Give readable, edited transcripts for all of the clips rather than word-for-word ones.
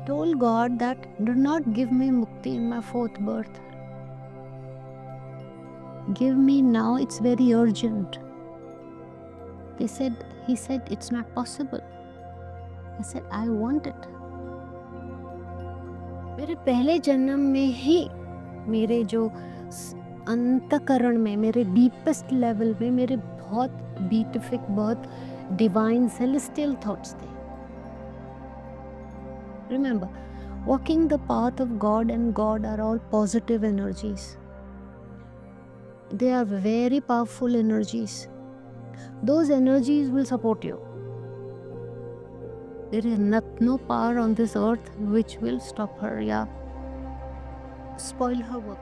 told God that do not give me mukti in my fourth birth. Give me now, it's very urgent. He said, it's not possible. I said, I want it. मेरे पहले जन्म में ही मेरे जो अंतकरण में, मेरे deepest level में मेरे बहुत बीटिफिक, बहुत डिवाइन सेलेस्टियल थॉट्स थे. Remember, walking the path of God and God are all positive energies. They are very powerful energies. Those energies will support you. There is no power on this earth which will stop her, spoil her work.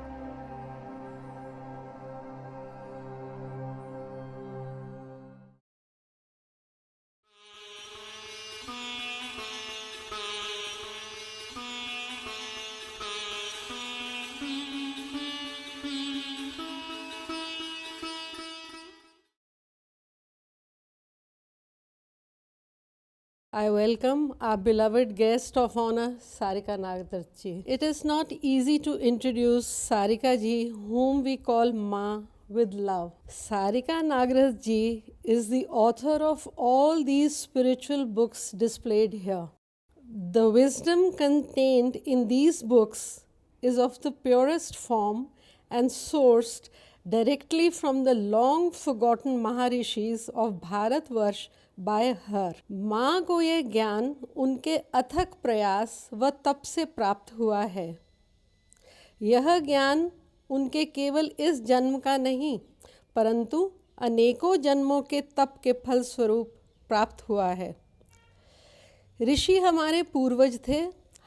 I welcome our beloved guest of honor, Sarika Nagarath ji. It is not easy to introduce Sarika ji, whom we call Ma with love. Sarika Nagarath ji is the author of all these spiritual books displayed here. The wisdom contained in these books is of the purest form and sourced directly from the long forgotten Maharishis of Bharatvarsh by her. माँ को ये ज्ञान उनके अथक प्रयास व तप से प्राप्त हुआ है. यह ज्ञान उनके केवल इस जन्म का नहीं, परंतु अनेकों जन्मों के तप के फल स्वरूप प्राप्त हुआ है. ऋषि हमारे पूर्वज थे,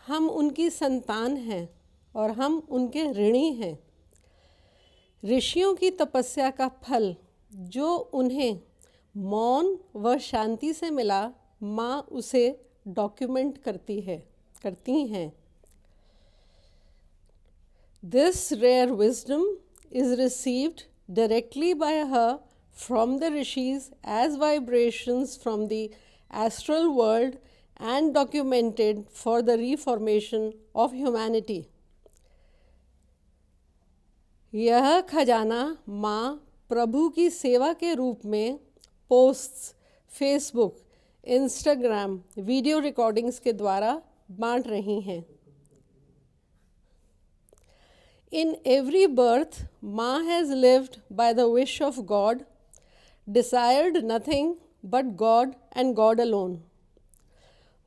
हम उनकी संतान हैं और हम उनके ऋणी हैं. ऋषियों की तपस्या का फल जो उन्हें मौन व शांति से मिला, माँ उसे डॉक्यूमेंट करती हैं. This rare wisdom is received directly by her from the rishis as vibrations from the astral world and documented for the reformation of humanity. यह खजाना माँ प्रभु की सेवा के रूप में posts, Facebook, Instagram, video recordings के द्वारा बांट रही हैं. In every birth, Ma has lived by the wish of God, desired nothing but God and God alone.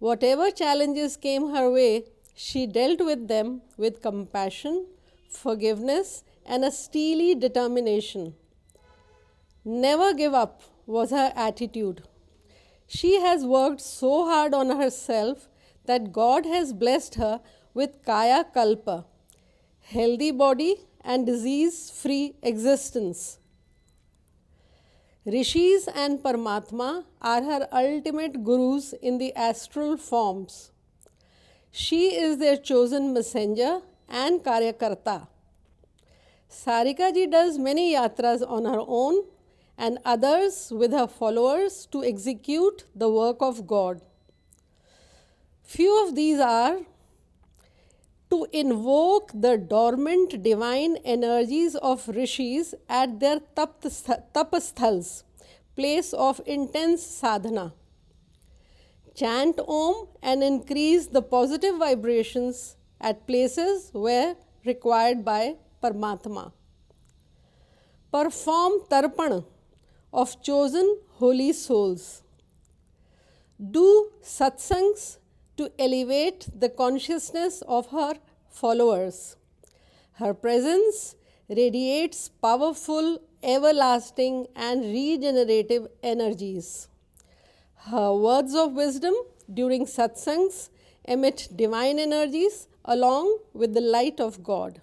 Whatever challenges came her way, she dealt with them with compassion, forgiveness, and a steely determination. Never give up was her attitude. She has worked so hard on herself that God has blessed her with Kaya Kalpa, healthy body and disease-free existence. Rishis and Paramatma are her ultimate gurus in the astral forms. She is their chosen messenger and Karyakarta. Sarika ji does many yatras on her own and others with her followers to execute the work of God. Few of these are to invoke the dormant divine energies of rishis at their tapasthals, place of intense sadhana. Chant Om and increase the positive vibrations at places where required by Paramatma. Perform Tarpan of chosen holy souls. Do satsangs to elevate the consciousness of her followers. Her presence radiates powerful, everlasting, and regenerative energies. Her words of wisdom during satsangs emit divine energies along with the light of God.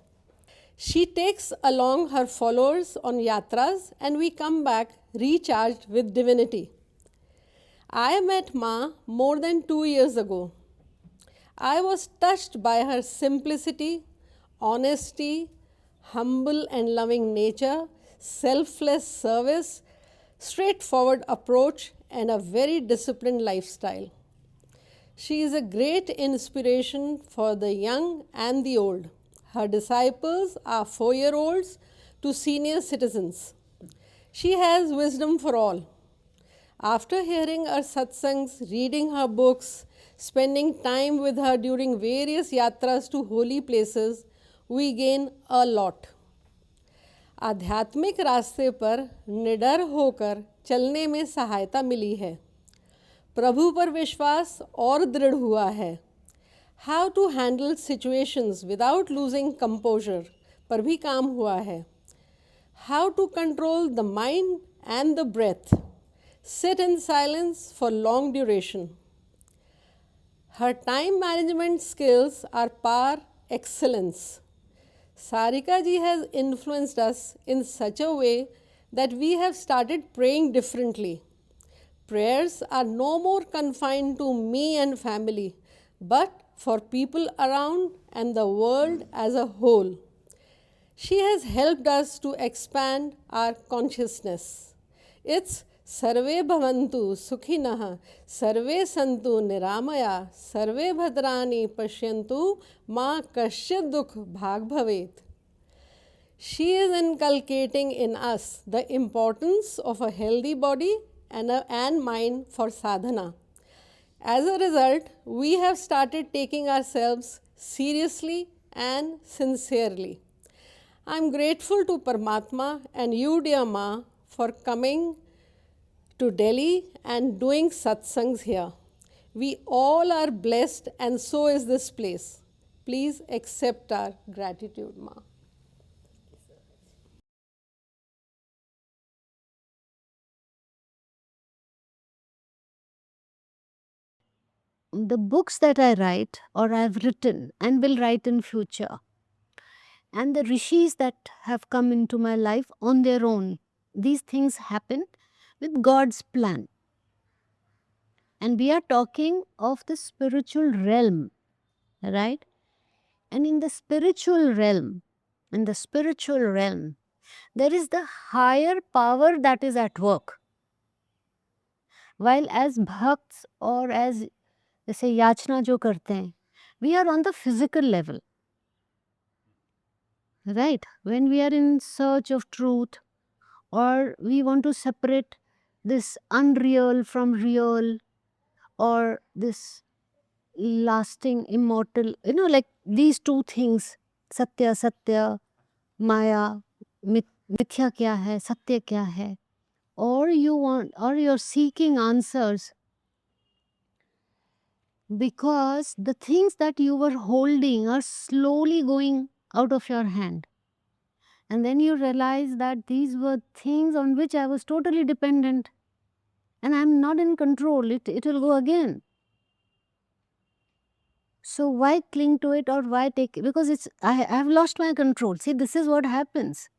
She takes along her followers on yatras and we come back recharged with divinity. I met Ma more than 2 years ago. I was touched by her simplicity, honesty, humble and loving nature, selfless service, straightforward approach, and a very disciplined lifestyle. She is a great inspiration for the young and the old. Her disciples are 4-year-olds to senior citizens. She has wisdom for all. After hearing her satsangs, reading her books, spending time with her during various yatras to holy places, we gain a lot. आध्यात्मिक रास्ते पर निडर होकर चलने में सहायता मिली है, प्रभु पर विश्वास और दृढ़ हुआ है, how to handle situations without losing composure पर भी काम हुआ है, how to control the mind and the breath, sit in silence for long duration. Her time management skills are par excellence. Sarika ji has influenced us in such a way that we have started praying differently. Prayers are no more confined to me and family, but for people around and the world as a whole. She has helped us to expand our consciousness. It's सर्वे भवन्तु सुखिनः सर्वे सन्तु निरामया सर्वे भद्राणि पश्यन्तु मा कश्चित् दुःख भाग् भवेत्. She is inculcating in us the importance of a healthy body and mind for sadhana. As a result, we have started taking ourselves seriously and sincerely. I am grateful to Paramatma and you, dear Ma, for coming to Delhi and doing satsangs here. We all are blessed and so is this place. Please accept our gratitude, Ma. The books that I write or I've written and will write in future, and the rishis that have come into my life on their own, these things happen with God's plan. And we are talking of the spiritual realm, right? And in the spiritual realm, there is the higher power that is at work. While as bhakts or as जैसे याचना जो करते हैं, we are on the physical level, right? When we are in search of truth or we want to separate this unreal from real or this lasting immortal, like these two things, satya, maya, mithya kya hai, satya kya hai, or you're seeking answers because the things that you were holding are slowly going out of your hand. And then you realize that these were things on which I was totally dependent and I'm not in control. It will go again. So why cling to it or why take it? Because I have lost my control. See, this is what happens.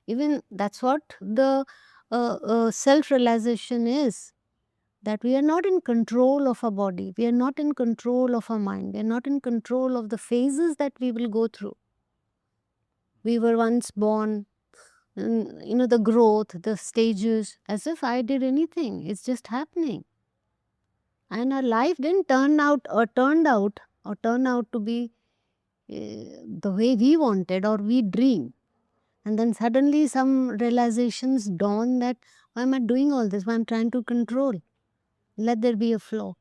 Even that's what the self-realization is. That we are not in control of our body. We are not in control of our mind. We are not in control of the phases that we will go through. We were once born, the growth, the stages, as if I did anything. It's just happening. And our life didn't turn out to be the way we wanted or we dreamed. And then suddenly some realizations dawn that why am I doing all this? Why I'm trying to control? Let there be a flow.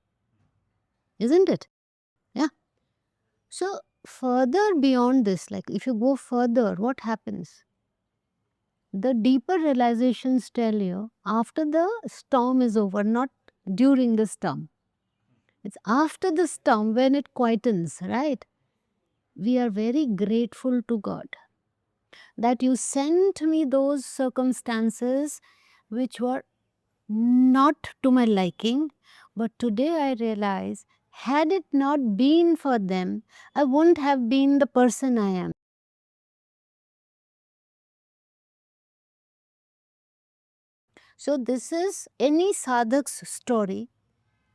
Isn't it? Yeah. So further beyond this, like if you go further, what happens? The deeper realizations tell you after the storm is over, not during the storm. It's after the storm when it quietens, right? We are very grateful to God that you sent me those circumstances which were not to my liking, but today I realize had it not been for them, I wouldn't have been the person I am. So this is any sadhak's story.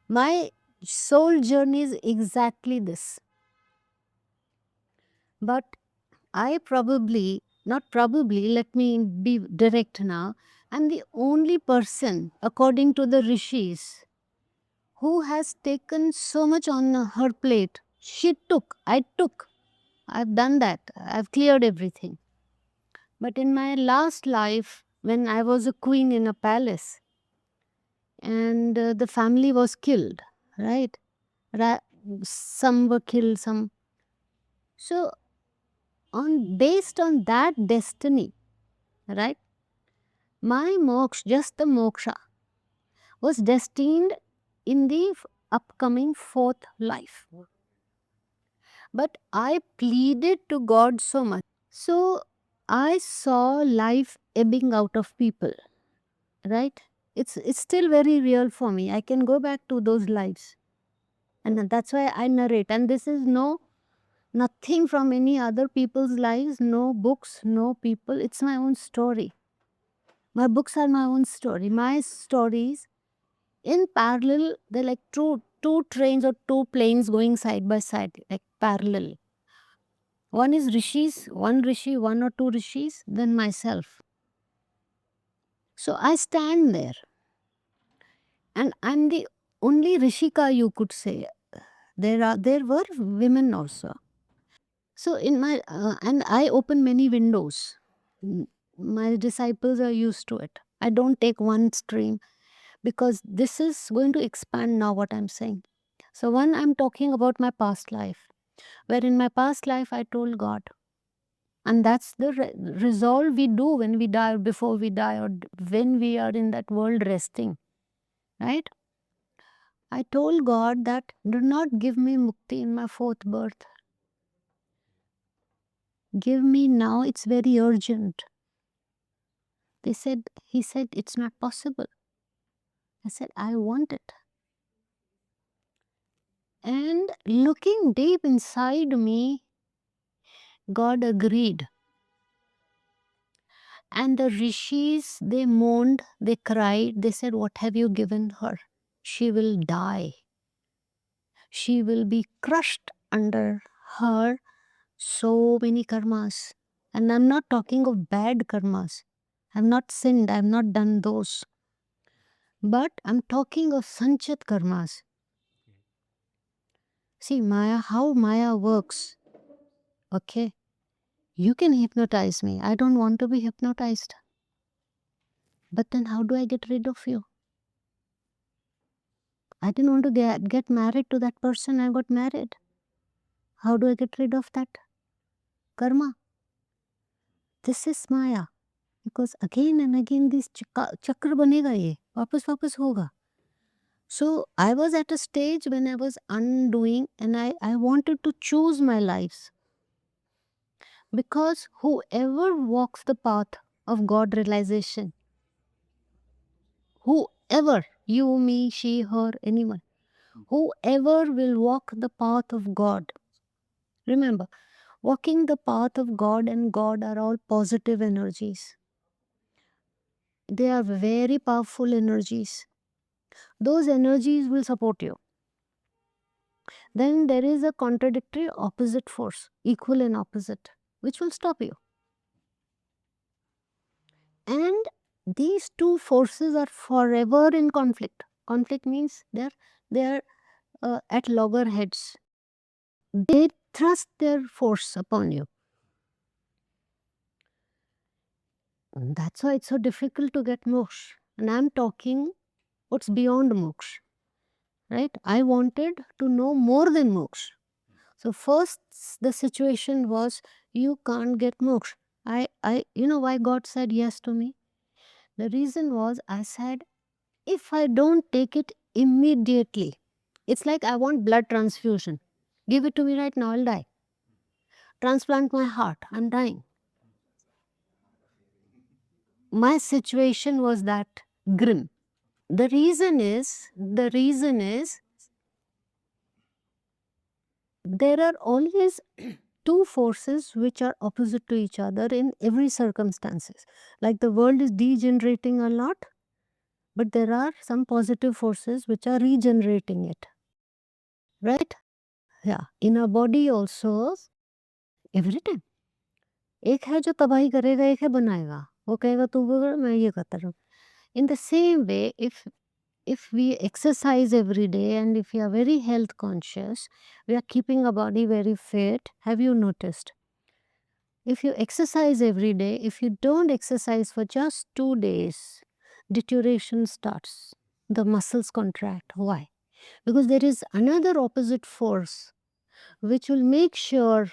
My soul journey is exactly this. But I let me be direct now, I'm the only person, according to the rishis, who has taken so much on her plate. She took, I took, I've done that, I've cleared everything. But in my last life, when I was a queen in a palace and the family was killed, right? Ra- some were killed, some. So, based on that destiny, right? My moksha, just the moksha, was destined in the upcoming fourth life. But I pleaded to God so much. So I saw life ebbing out of people, right? It's still very real for me. I can go back to those lives. And that's why I narrate. And this is nothing from any other people's lives, no books, no people. It's my own story. My books are my own story. My stories in parallel, they're like two trains or two planes going side by side, like parallel. One is rishis, one rishi, one or two rishis, then myself. So I stand there and I'm the only rishika, you could say. There were women also. So in my and I open many windows. My disciples are used to it. I don't take one stream because this is going to expand now what I'm saying. So one, I'm talking about my past life, where in my past life I told God, and that's the resolve we do when we die or before we die or when we are in that world resting, right? I told God that do not give me mukti in my fourth birth. Give me now, it's very urgent. He said, it's not possible. I said, I want it. And looking deep inside me, God agreed. And the rishis, they moaned, they cried, they said, what have you given her? She will die. She will be crushed under her so many karmas. And I'm not talking of bad karmas. I've not sinned, I've not done those. But I'm talking of sanchit karmas. See, Maya, how Maya works. Okay. You can hypnotize me. I don't want to be hypnotized. But then how do I get rid of you? I didn't want to get married to that person. I got married. How do I get rid of that karma? This is Maya. Because again and again this chakra banega ye. Wapas hoga. So I was at a stage when I was undoing and I wanted to choose my lives. Because whoever walks the path of God realization, whoever, you, me, she, her, anyone, whoever will walk the path of God, remember, walking the path of God and God are all positive energies. They are very powerful energies. Those energies will support you. Then there is a contradictory opposite force, equal and opposite, which will stop you. And these two forces are forever in conflict. Conflict means they are at loggerheads. They thrust their force upon you. And that's why it's so difficult to get moksha. And I'm talking what's beyond moksha. Right? I wanted to know more than moksha. So first the situation was you can't get moksha. You know why God said yes to me? The reason was I said, if I don't take it immediately, it's like I want blood transfusion. Give it to me right now, I'll die. Transplant my heart, I'm dying. My situation was that grim. The reason is there are always two forces which are opposite to each other in every circumstances. Like the world is degenerating a lot, but there are some positive forces which are regenerating it. Right? Yeah. In our body also, every time. एक है जो तबाही करेगा, एक है बनाएगा. वो कहेगा तू बिगड़, मैं ये करता रहूं. In the same way, if we exercise every day and if we are very health conscious, we are keeping our body very fit. Have you noticed? If you exercise every day, if you don't exercise for just 2 days, deterioration starts. The muscles contract. Why? Because there is another opposite force which will make sure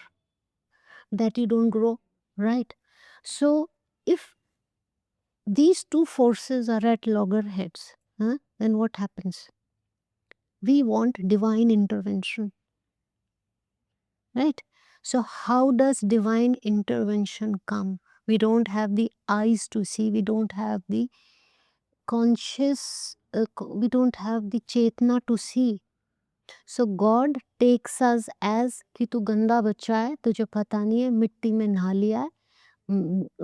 that you don't grow, right? So, if these two forces are at loggerheads, then what happens? We want divine intervention, right? So, how does divine intervention come? We don't have the eyes to see, we don't have the we don't have the chetna to see. So God takes us as कि तू गंदा बच्चा है, तुझे पता नहीं है, मिट्टी में नहा लिया है,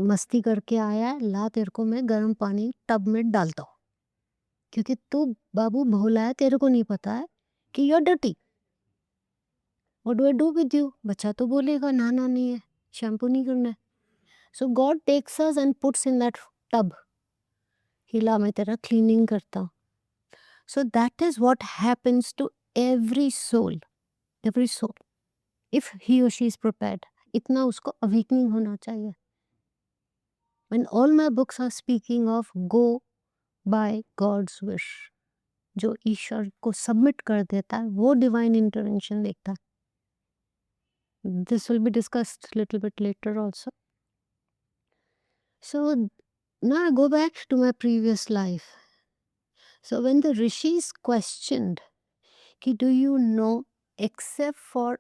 मस्ती करके आया है, ला तेरे को मैं गर्म पानी टब में डालता हूँ, क्योंकि तू बाबू भोला है, तेरे को नहीं पता है कि you're dirty. What do I do with you? बच्चा तो बोलेगा नहाना नहीं है, शैम्पू नहीं करना है. So God takes us and puts in that tub. हिला मैं तेरा cleaning करता हूँ. So that is what happens to every soul. Every soul. If he or she is prepared. इतना उसको awakening होना चाहिए. When all my books are speaking of go by God's wish. जो ईश्वर को सबमिट कर देता है वो डिवाइन इंटरवेंशन देखता है. This will be discussed little bit later also. So now I go back to my previous life. So when the rishis questioned कि do you know except for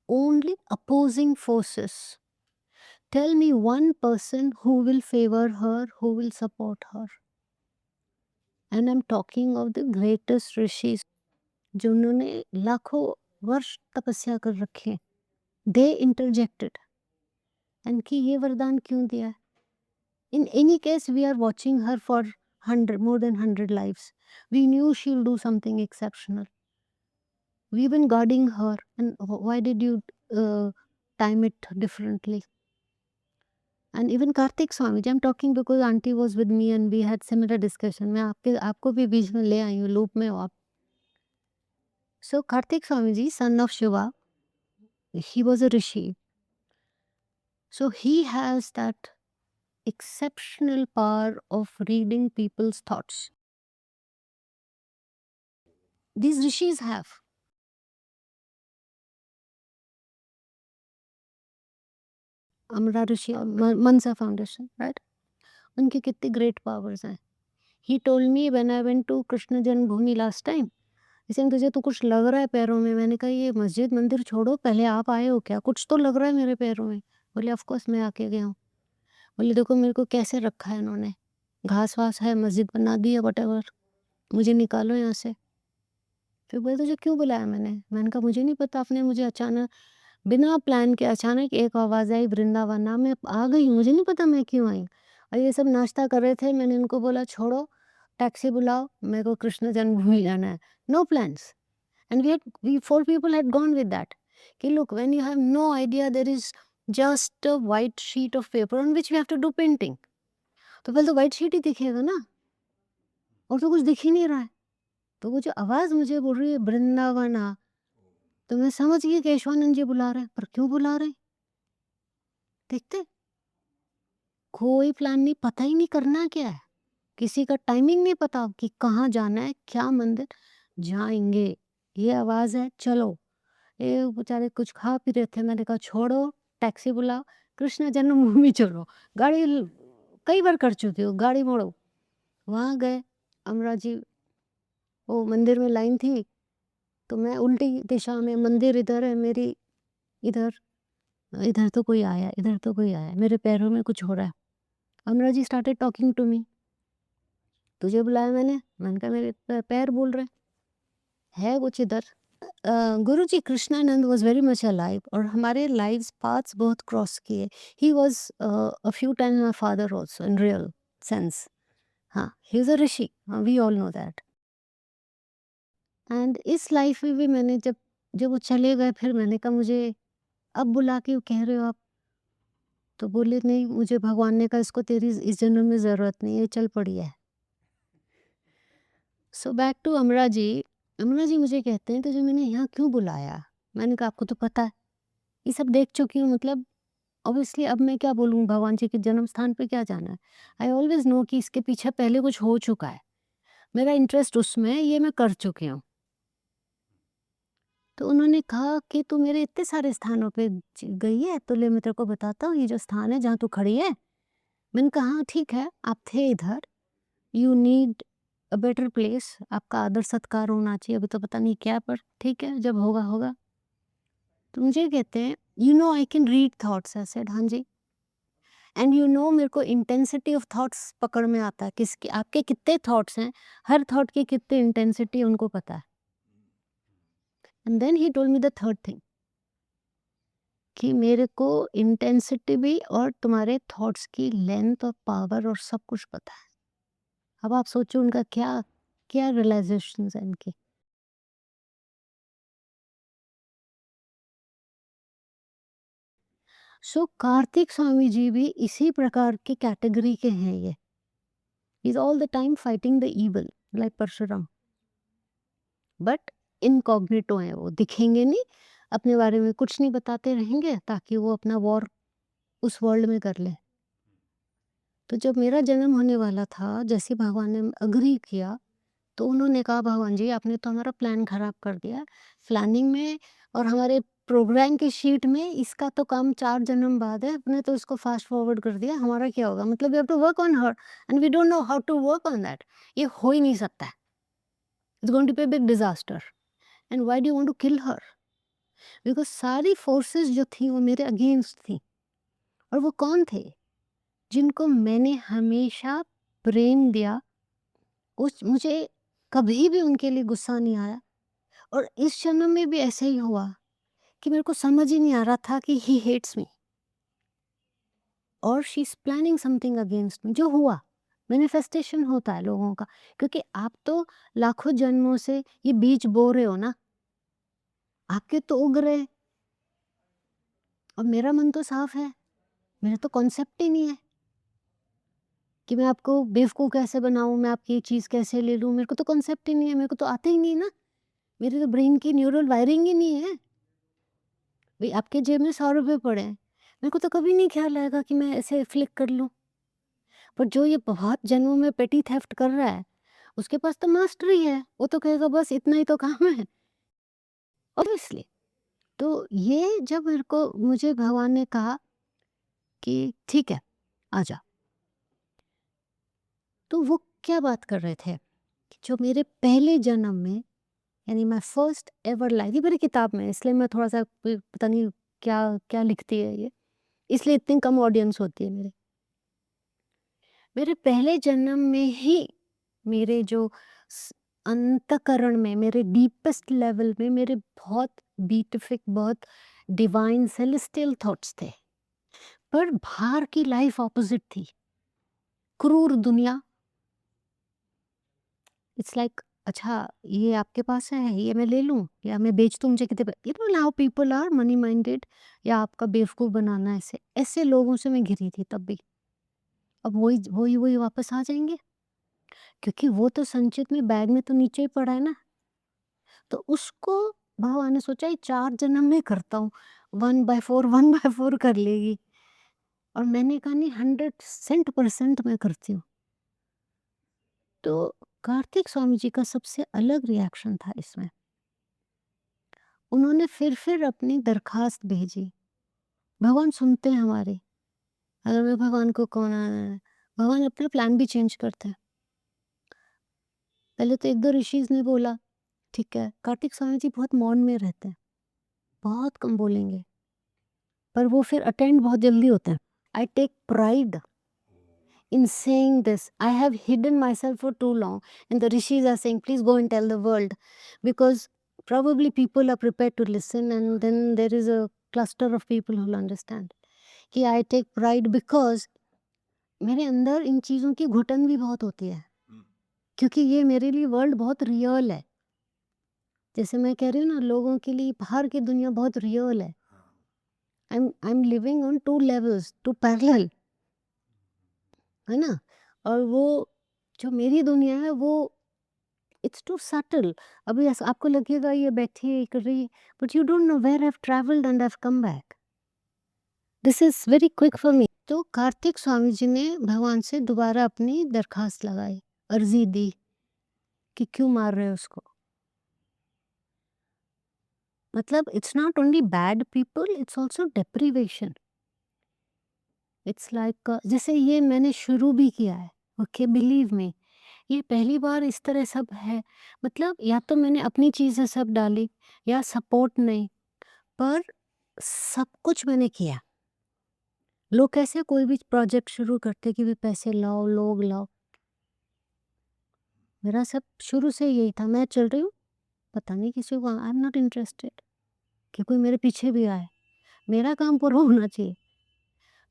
only opposing forces, tell me one person who will favor her, who will support her. And I'm talking of the greatest rishis जिन्होंने लाखों वर्ष तपस्या कर रखे हैं. They interjected. And कि ये वरदान क्यों दिया है? In any case, we are watching her for more than 100 lives. We knew she'll do something exceptional. We've been guarding her. And why did you time it differently? And even Karthik Swamiji, I'm talking because auntie was with me and we had similar discussion. मैं आपको भी बीच में ले आई हूँ, loop में हो आप. So Karthik Swamiji, son of Shiva, he was a rishi. So he has that exceptional power of reading people's thoughts. These rishis have. Amra Rishi, Mansa Foundation, right? उनकी कितनी great powers हैं. He told me when I went to Krishna Janmabhoomi last time, इसे तुझे तो कुछ लग रहा है पैरों में. मैंने कहा ये मस्जिद मंदिर छोड़ो, पहले आप आए हो क्या? कुछ तो लग रहा है मेरे पैरों में. बोले ऑफ कोर्स मैं आके गया हूँ. बोले देखो मेरे को कैसे रखा है इन्होंने, घास वास है, मस्जिद बना दी है, वटेवर, मुझे निकालो यहाँ से. फिर बोले तुझे क्यों बुलाया मैंने कहा मुझे नहीं पता, आपने मुझे अचानक बिना प्लान के अचानक एक आवाज़ आई वृंदावन, मैं आ गई, मुझे नहीं पता मैं क्यों आई. और ये सब नाश्ता कर रहे थे, मैंने इनको बोला छोड़ो, टैक्सी बुलाओ, मेरे को कृष्ण जन्मभूमि जाना है. No plans. And we 4 people had gone with that. Okay, look, when you have no idea, there is just a white sheet of paper on which we have to do painting. तो पहले तो white sheet ही दिखेगा ना, और तो कुछ दिख ही नहीं रहा है. तो वो जो आवाज़ मुझे बोल रही है वृंदावना, तो मैं समझ गई केशवानंद जी बुला रहे हैं. पर क्यों बुला रहे हैं? देखते कोई प्लान नहीं, पता ही नहीं करना क्या है, किसी का टाइमिंग नहीं पता कि कहाँ जाना है, क्या मंदिर जाएंगे. ये आवाज़ है चलो. ये बेचारे कुछ खा पी रहे थे, मैंने कहा छोड़ो, टैक्सी बुलाओ, कृष्ण जन्मभूमि चलो. गाड़ी कई बार कर चुकी हूँ, गाड़ी मोड़ो. वहाँ गए, अमरा जी वो मंदिर में लाइन थी, तो मैं उल्टी दिशा में, मंदिर इधर है, मेरी इधर, इधर तो कोई आया, इधर तो कोई आया, मेरे पैरों में कुछ हो रहा है. अमरा जी स्टार्टेड टॉकिंग टू मी. तुझे बुलाया मैंने कहा मेरे पैर बोल रहे हैं कुछ इधर. Guru ji Krishnananda was very much alive, और हमारे लाइव्स पाथ्स बहुत क्रॉस किए. He was a few times my father also in real sense. हाँ, he is a rishi, we all know that. And इस लाइफ में भी मैंने जब जब वो चले गए, फिर मैंने कहा मुझे अब बुला के कह रहे हो आप? तो बोले नहीं, मुझे भगवान ने कहा इसको तेरी इस जन्म में ज़रूरत नहीं है, चल पड़ी है. सो बैक टू अमरा जी। अमरा जी मुझे कहते हैं, तुझे मैंने यहाँ क्यों बुलाया? मैंने कहा आपको तो पता है, ये सब देख चुकी हूँ, मतलब ऑब्वियसली अब मैं क्या बोलूँ, भगवान जी के जन्म स्थान पे क्या जाना है? आई ऑलवेज़ नो कि इसके पीछे पहले कुछ हो चुका है। मेरा इंटरेस्ट उसमें है, ये मैं कर चुकी हूँ। तो उन्होंने कहा कि तू मेरे इतने सारे स्थानों पे गई है, तो ले मैं तेरे को बताता हूँ ये जो स्थान है जहाँ तू खड़ी है। मैंने कहा हाँ ठीक है, आप थे इधर, you need a better place, आपका आदर सत्कार होना चाहिए, अभी तो पता नहीं क्या, पर ठीक है जब होगा होगा। तो मुझे कहते हैं, you know I can read thoughts. I said हाँ जी। एंड यू नो मेरे को इंटेंसिटी ऑफ थॉट्स पकड़ में आता है, किसके आपके कितने थॉट्स हैं, हर थॉट की कितनी इंटेंसिटी उनको पता है। And then he told me the third thing, कि मेरे को इंटेंसिटी भी और तुम्हारे थॉट्स की लेंथ और पावर और सब कुछ पता है। अब आप सोचो उनका क्या क्या रियलाइजेशंस है इनकी। सो कार्तिक स्वामी जी भी इसी प्रकार की कैटेगरी के हैं ये। He is all the time fighting the evil like Parshuram, but incognito है, वो दिखेंगे नहीं, अपने बारे में कुछ नहीं बताते रहेंगे ताकि वो अपना वॉर उस वर्ल्ड में कर ले। तो जब मेरा जन्म होने वाला था, जैसे भगवान ने अग्री किया, तो उन्होंने कहा भगवान जी आपने तो हमारा प्लान खराब कर दिया। प्लानिंग में और हमारे प्रोग्राम की शीट में इसका तो काम 4 जन्म बाद है, आपने तो इसको फास्ट फॉरवर्ड कर दिया, हमारा क्या होगा? मतलब we have to work on her and we don't know how to work on that. ये हो ही नहीं सकता है। It's going to be a big disaster and why do you want to kill her? Because सारी forces जो थी वो मेरे अगेंस्ट थी। और वो कौन थे? जिनको मैंने हमेशा प्रेम दिया, उस मुझे कभी भी उनके लिए गुस्सा नहीं आया। और इस जन्म में भी ऐसे ही हुआ कि मेरे को समझ ही नहीं आ रहा था कि ही हेट्स मी और she is planning something against me. जो हुआ, मैनिफेस्टेशन होता है लोगों का, क्योंकि आप तो लाखों जन्मों से ये बीज बो रहे हो ना, आपके तो उग रहे हैं। और मेरा मन तो साफ है, मेरा तो कॉन्सेप्ट ही नहीं है कि मैं आपको बेवकूफ़ कैसे बनाऊं, मैं आपकी ये चीज़ कैसे ले लूं। मेरे को तो कॉन्सेप्ट ही नहीं है, मेरे को तो आता ही नहीं ना, मेरे तो ब्रेन की न्यूरल वायरिंग ही नहीं है। भाई आपके जेब में 100 रुपए पड़े हैं, मेरे को तो कभी नहीं ख्याल आएगा कि मैं ऐसे फ्लिक कर लूं। पर जो ये बहुत जन्मों में पेटी थेफ्ट कर रहा है, उसके पास तो मास्टरी है, वो तो कहेगा बस इतना ही तो काम है, ऑब्वियसली। तो ये जब मेरे को मुझे भगवान ने कहा कि ठीक है, आजा, तो वो क्या बात कर रहे थे कि जो मेरे पहले जन्म में, यानी माय फर्स्ट एवर लाइफ, ये मेरी किताब में है, इसलिए मैं थोड़ा-सा पता नहीं क्या क्या लिखती है ये, इसलिए इतनी कम ऑडियंस होती है मेरी। मेरे पहले जन्म में ही मेरे जो स अंतःकरण में, मेरे डीपेस्ट लेवल में मेरे बहुत बीटिफिक, बहुत डिवाइन सेलेस्टियल थॉट्स थे। पर बाहर की लाइफ ऑपोज़िट थी। क्रूर दुनिया, इट्स लाइक अच्छा ये आपके पास है, ये मैं ले लूँ या मैं बेच दूँ, मुझे कितने you know how people are money minded, या आपका बेवकूफ़ बनाना, ऐसे ऐसे लोगों से मैं घिरी थी तब भी। अब वही वापस आ जाएँगे, क्योंकि वो तो संचित में बैग में तो नीचे ही पड़ा है ना। तो उसको भगवान ने सोचा ये 4 जन्म में करता हूँ, 1/4 कर लेगी। और मैंने कहा नहीं, 100% मैं करती हूँ। तो कार्तिक स्वामी जी का सबसे अलग रिएक्शन था इसमें। उन्होंने फिर अपनी दरखास्त भेजी। भगवान सुनते हैं हमारी। अगर मैं भगवान को भगवान अपना प्लान भी चेंज करते हैं। पहले तो 1-2 ऋषिज़ ने बोला, ठीक है, कार्तिक स्वामी जी बहुत मौन में रहते हैं, बहुत कम बोलेंगे, पर वो फिर अटेंड बहुत जल्दी होते हैं। I take pride in saying this. I have hidden myself for too long, and the rishis are saying please go and tell the world, because probably people are prepared to listen, and then there is a cluster of people who will understand कि I take pride because मेरे अंदर इन चीज़ों की घुटन भी बहुत होती है, क्योंकि ये मेरे लिए वर्ल्ड बहुत रियल है। जैसे मैं कह रही हूँ ना, लोगों के लिए बाहर की दुनिया बहुत रियल है। I am living on 2 levels, 2 parallel, है ना? और वो जो मेरी दुनिया है वो इट्स टू सटल। अभी आपको लगेगा ये बैठी है, ये कर रही है, but you don't know where I have travelled and I have come back. This is very quick for me. तो कार्तिक स्वामी जी ने भगवान से दोबारा अपनी दरखास्त लगाई, अर्जी दी कि क्यों मार रहे हो उसको। मतलब it's not only bad people, it's also deprivation. It's like जैसे ये मैंने शुरू भी किया है, ओके, बिलीव मी, ये पहली बार इस तरह सब है। मतलब या तो मैंने अपनी चीजें सब डाली या सपोर्ट नहीं, पर सब कुछ मैंने किया। लोग कैसे कोई भी प्रोजेक्ट शुरू करते कि भी पैसे लाओ, लोग लाओ, मेरा सब शुरू से यही था, मैं चल रही हूँ, पता नहीं किसी को, आई एम नॉट इंटरेस्टेड कि कोई मेरे पीछे भी आए, मेरा काम पूरा होना चाहिए।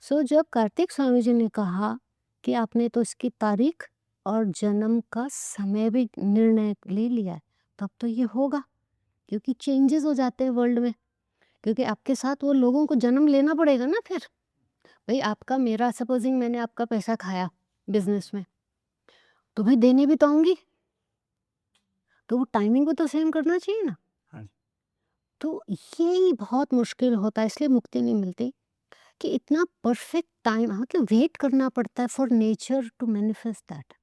सो जब कार्तिक स्वामी जी ने कहा कि आपने तो इसकी तारीख और जन्म का समय भी निर्णय ले लिया है, तब तो ये होगा, क्योंकि चेंजेस हो जाते हैं वर्ल्ड में, क्योंकि आपके साथ वो लोगों को जन्म लेना पड़ेगा ना फिर। भाई आपका, मेरा सपोजिंग मैंने आपका पैसा खाया बिजनेस में, तो भाई देने भी तो आऊंगी, तो वो टाइमिंग को तो सेम करना चाहिए ना। हाँ। तो यही बहुत मुश्किल होता है, इसलिए मुक्ति नहीं मिलती कि इतना परफेक्ट टाइम, मतलब वेट करना पड़ता है for nature to manifest that.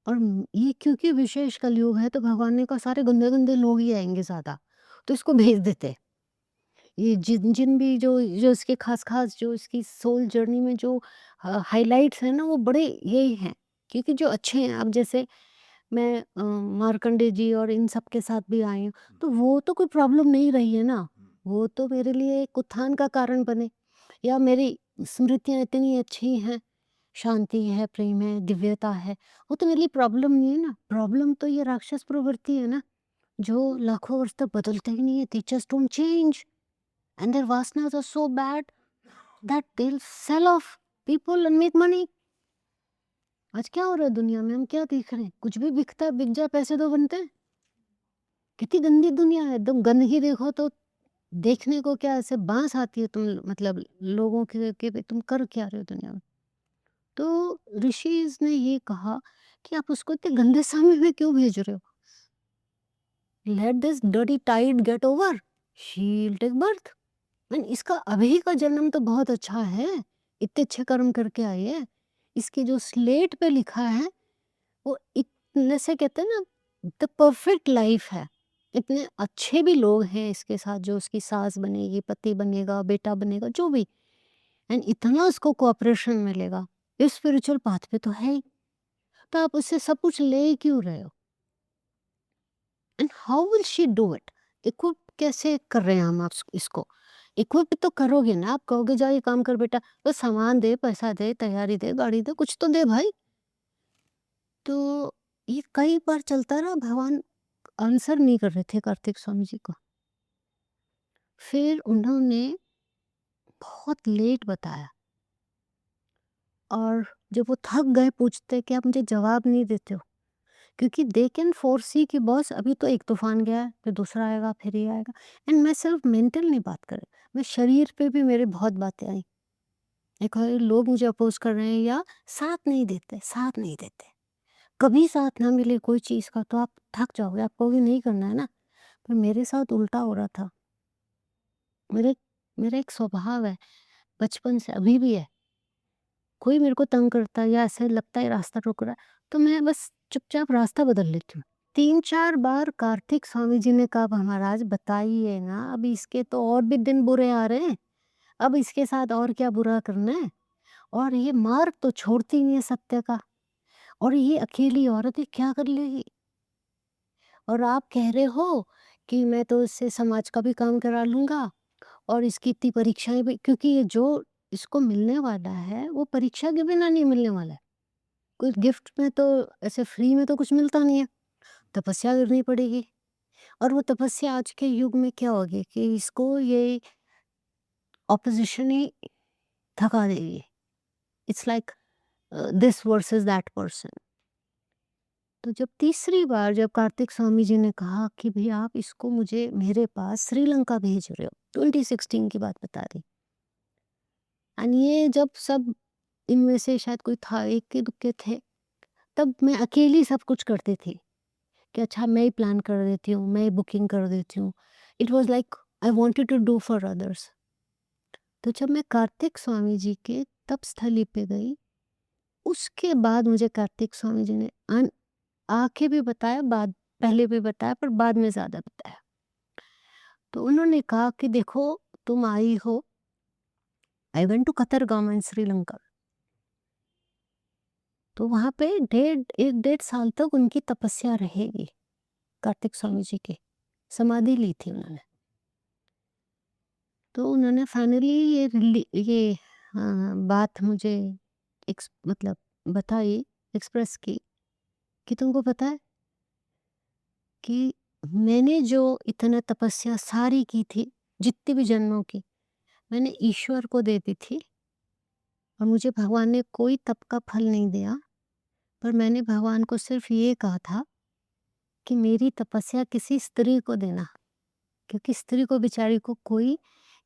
और ये क्योंकि विशेष कलयुग है, तो भगवान ने कहा सारे गंदे गंदे लोग ही आएंगे ज्यादा, तो इसको भेज देते। ये जिन जिन भी जो जो इसके खास खास जो इसकी सोल जर्नी में जो हाइलाइट्स हैं ना, वो बड़े यही हैं, क्योंकि जो अच्छे हैं, अब जैसे मैं मार्कंडे जी और इन सब के साथ भी आई हूँ, तो वो तो कोई प्रॉब्लम नहीं रही है ना, वो तो मेरे लिए एक उत्थान का कारण बने। या मेरी स्मृतियाँ इतनी अच्छी हैं, शांति है, प्रेम है, दिव्यता है, वो तो मेरे लिए प्रॉब्लम नहीं है ना। प्रॉब्लम तो ये राक्षस प्रवृत्ति है ना, जो लाखों वर्ष तक बदलते ही नहीं है, they just don't change and their vasanas are so bad that they'll sell off people and make money। आज क्या हो रहा है दुनिया में, हम क्या देख रहे हैं, कुछ भी बिकता है, बिक जाए, पैसे तो बनते हैं। कितनी गंदी दुनिया है, एकदम गंदगी देखो तो देखने को क्या ऐसे बांस आती है, तुम मतलब लोगों के पे तुम कर क्या रहे हो दुनिया में। तो ऋषिज ने ये कहा कि आप उसको इतने गंदे समय में क्यों भेज रहे हो, let this dirty tide get over, she will take birth. And इसका अभी का जन्म तो बहुत अच्छा है, इतने अच्छे कर्म करके आई है, इसकी जो स्लेट पे लिखा है वो इतने से कहते हैं ना, द परफेक्ट लाइफ है। इतने अच्छे भी लोग हैं इसके साथ, जो उसकी सास बनेगी, पति बनेगा, बेटा बनेगा, जो भी, एंड इतना उसको कोऑपरेशन मिलेगा, इस स्पिरिचुअल पाथ पे तो है ही, तो आप उससे सब कुछ ले ही क्यों रहे हो। And how will she do it, equip कैसे कर रहे हैं हम आप इसको, इक्विप तो करोगे ना, आप कहोगे जाओ ये काम कर बेटा, तो सामान दे, पैसा दे, तैयारी दे, गाड़ी दे, कुछ तो दे भाई। तो ये कई बार चलता रहा, भगवान आंसर नहीं कर रहे थे कार्तिक स्वामी जी को। फिर उन्होंने बहुत लेट बताया, और जब वो थक गए पूछते कि आप मुझे जवाब नहीं देते हो, क्योंकि दे कैन फोरसी कि बॉस अभी तो एक तूफान गया है, फिर दूसरा आएगा, फिर ये आएगा। एंड मैं सिर्फ मेंटल नहीं बात कर रही, मैं शरीर पे भी मेरे बहुत बातें आई। एक और लोग मुझे अपोज कर रहे हैं या साथ नहीं देते, साथ नहीं देते, कभी साथ ना मिले कोई चीज़ का तो आप थक जाओगे, आप कहोगे नहीं करना है ना। पर मेरे साथ उल्टा हो रहा था। मेरे मेरा एक स्वभाव है, बचपन से अभी भी है, कोई मेरे को तंग करता है या ऐसे लगता है रास्ता रोक रहा है, तो मैं बस चुपचाप रास्ता बदल लेती हूँ। 3-4 बार कार्तिक स्वामी जी ने कहा महाराज बताइए ना, अभी इसके तो और भी दिन बुरे आ रहे हैं, अब इसके साथ और क्या बुरा करना है, और ये मार्ग तो छोड़ती नहीं है सत्य का, और ये अकेली औरत है क्या कर लेगी, और आप कह रहे हो कि मैं तो इससे समाज का भी काम करा लूँगा, और इसकी इतनी परीक्षाएँ भी, क्योंकि ये जो इसको मिलने वाला है, वो परीक्षा के बिना नहीं मिलने वाला है। कोई गिफ्ट में तो ऐसे फ्री में तो कुछ मिलता नहीं है, तपस्या करनी पड़ेगी, और वो तपस्या आज के युग में क्या होगी कि इसको ये ऑपोज़िशन ही थका देगी। It's like this versus that person. तो जब तीसरी बार जब कार्तिक स्वामी जी ने कहा कि भई आप इसको मुझे मेरे पास श्रीलंका भेज रहे हो, 2016 की बात बता रही, एंड ये जब सब इनमें से शायद कोई था, इक्के-दुक्के थे, तब मैं अकेली सब कुछ करती थी। कि अच्छा मैं ही प्लान कर देती हूँ, मैं ही बुकिंग कर देती हूँ। It was like I wanted to do for others. तो जब मैं कार्तिक स्वामी जी के तपस्थली पे गई, उसके बाद मुझे कार्तिक स्वामी जी ने आके भी बताया, बाद पहले भी बताया पर बाद में ज़्यादा बताया। तो उन्होंने कहा कि देखो तुम आई हो, आई वेंट टू कतरगाम इन श्रीलंका। तो वहाँ पे 1 डेढ़ साल तक उनकी तपस्या रहेगी, कार्तिक स्वामी जी की। समाधि ली थी उन्होंने। तो उन्होंने फाइनली ये बात मुझे मतलब बताई, एक्सप्रेस की कि तुमको पता है कि मैंने जो इतना तपस्या सारी की थी, जितनी भी जन्मों की, मैंने ईश्वर को दे दी थी और मुझे भगवान ने कोई तप का फल नहीं दिया। पर मैंने भगवान को सिर्फ ये कहा था कि मेरी तपस्या किसी स्त्री को देना, क्योंकि स्त्री को बेचारी को कोई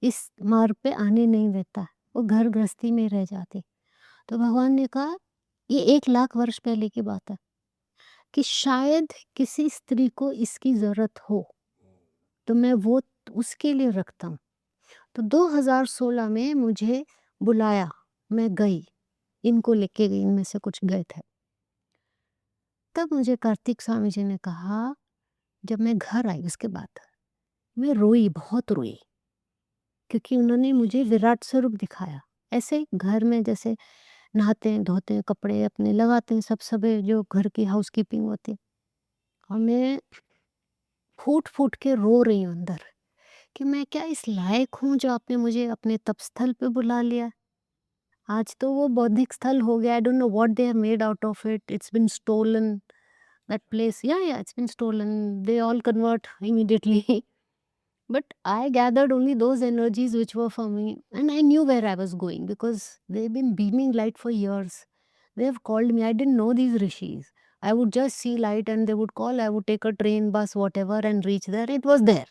इस मार्ग पे आने नहीं देता, वो घर गृहस्थी में रह जाती। तो भगवान ने कहा, ये 1 लाख वर्ष पहले की बात है, कि शायद किसी स्त्री को इसकी ज़रूरत हो, तो मैं वो उसके लिए रखता हूँ। तो 2016 में मुझे बुलाया, मैं गई, इनको लेके गई, इनमें से कुछ गए थे। तब मुझे कार्तिक स्वामी जी ने कहा, जब मैं घर आई उसके बाद, मैं रोई, बहुत रोई, क्योंकि उन्होंने मुझे विराट स्वरूप दिखाया। ऐसे ही घर में जैसे नहाते हैं, धोते हैं, कपड़े अपने लगाते हैं, सब सबे जो घर की हाउसकीपिंग होती है, और मैं फूट-फूट के रो रही हूँ अंदर कि मैं क्या इस लायक हूँ जो आपने मुझे अपने तपस्थल पे बुला लिया? आज तो वो बौद्धिक स्थल हो गया, I don't know what they have made out of it, it's been stolen, that place, या it's been stolen, they all convert immediately. But I gathered only those energies which were for me, and I knew where I was going because they've been beaming light for years. They have called me. I didn't know these rishis. I would just see light and they would call. I would take a train, bus, whatever, and reach there. It was there.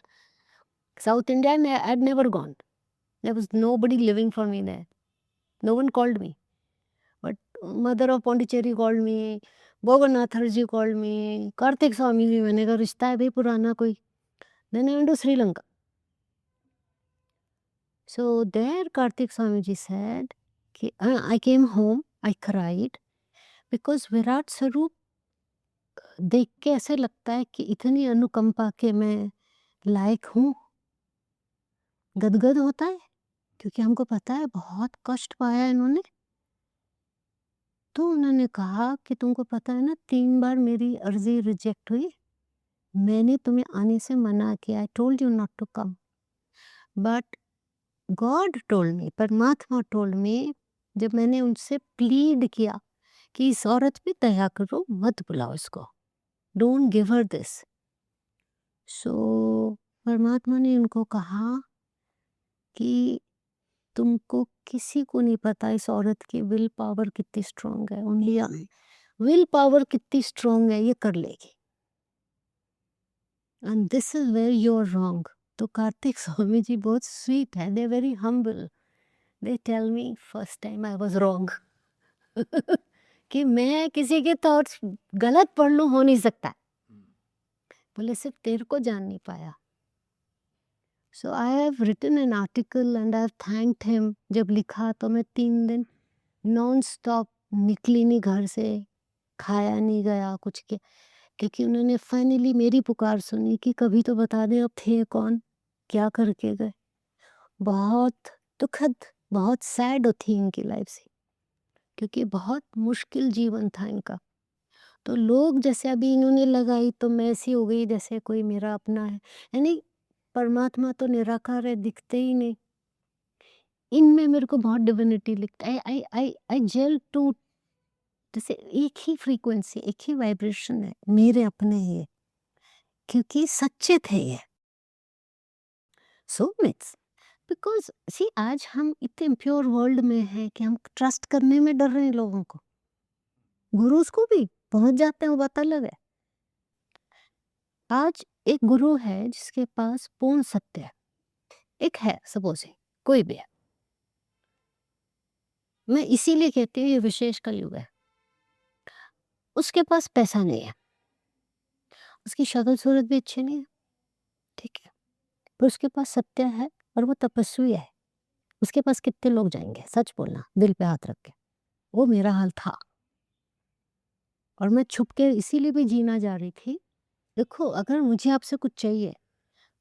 South India, I'd never gone. There was nobody living for me there. No one called me. But Mother of Pondicherry called me. Bhoganatharji called me. Kartik Swami ji, मैंने कहा रिश्ता है भाई पुराना कोई. Then I went to Sri Lanka. So there Kartik Swamiji said, I came home, I cried because Virat स्वरूप देख के ऐसे लगता है कि इतनी अनुकंपा के मैं लायक हूँ, गदगद होता है, क्योंकि हमको पता है बहुत कष्ट पाया इन्होंने। तो उन्होंने कहा कि तुमको पता है ना 3 बार मेरी अर्जी रिजेक्ट हुई, मैंने तुम्हें आने से मना किया, I told you not to come, but God told me, परमात्मा टोल्ड मी, जब मैंने उनसे प्लीड किया कि इस औरत पे दया करो, मत बुलाओ इसको, डोंट गिव हर दिस। सो परमात्मा ने उनको कहा कि तुमको किसी को नहीं पता इस औरत की विल पावर कितनी स्ट्रांग है, उन्हें विल पावर कितनी स्ट्रांग है, ये कर लेगी, and this is where you are wrong. तो कार्तिक स्वामी जी बहुत स्वीट है, they very humble, they tell me first time I was wrong कि मैं किसी के थॉट्स गलत पढ़ लूं, हो नहीं सकता, बोले सिर्फ तेरे को जान नहीं पाया। So I have written an article and I have thanked him. जब लिखा तो मैं 3 दिन नॉन स्टॉप निकली नहीं घर से, खाया नहीं गया कुछ के, क्योंकि उन्होंने फाइनली मेरी पुकार सुनी कि कभी तो बता दे अब थे कौन, क्या करके गए। बहुत दुखद, बहुत सैड थी इनकी लाइफ से, क्योंकि बहुत मुश्किल जीवन था इनका। तो लोग जैसे अभी इन्होंने लगाई तो मैं ऐसी हो गई जैसे कोई मेरा अपना है, यानी परमात्मा तो निराकार है, दिखते ही नहीं। इनमें मेरे को बहुत डिविनिटी लिखता है, आई जेल टू, जैसे एक ही फ्रीक्वेंसी, एक ही वाइब्रेशन है, मेरे अपने ये, क्योंकि सच्चे थे ये सोलमेट्स। बिकॉज सी आज हम इतने प्योर वर्ल्ड में हैं कि हम ट्रस्ट करने में डर रहे हैं लोगों को, गुरुज को भी पहुंच जाते हैं, वो बात अलग है। आज एक गुरु है जिसके पास पूर्ण सत्य है, एक है सपोज कोई भी है, मैं इसीलिए कहती हूँ ये विशेष कलयुग है, उसके पास पैसा नहीं है, उसकी शक्ल सूरत भी अच्छी नहीं है, ठीक है, पर उसके पास सत्य है और वो तपस्वी है। उसके पास कितने लोग जाएंगे, सच बोलना दिल पे हाथ रख के। वो मेरा हाल था, और मैं छुप के इसीलिए भी जीना जा रही थी। देखो, अगर मुझे आपसे कुछ चाहिए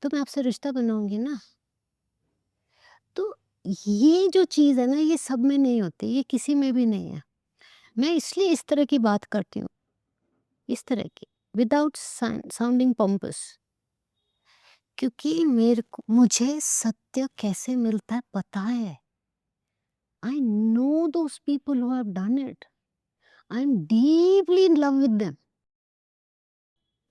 तो मैं आपसे रिश्ता बनाऊंगी ना। तो ये जो चीज़ है ना, ये सब में नहीं होती, ये किसी में भी नहीं है। मैं इसलिए इस तरह की बात करती हूँ, इस तरह की, विदाउट साउंडिंग पॉम्पस, क्योंकि मुझे सत्य कैसे मिलता है पता है। I know those people who have done it. I am deeply in love with them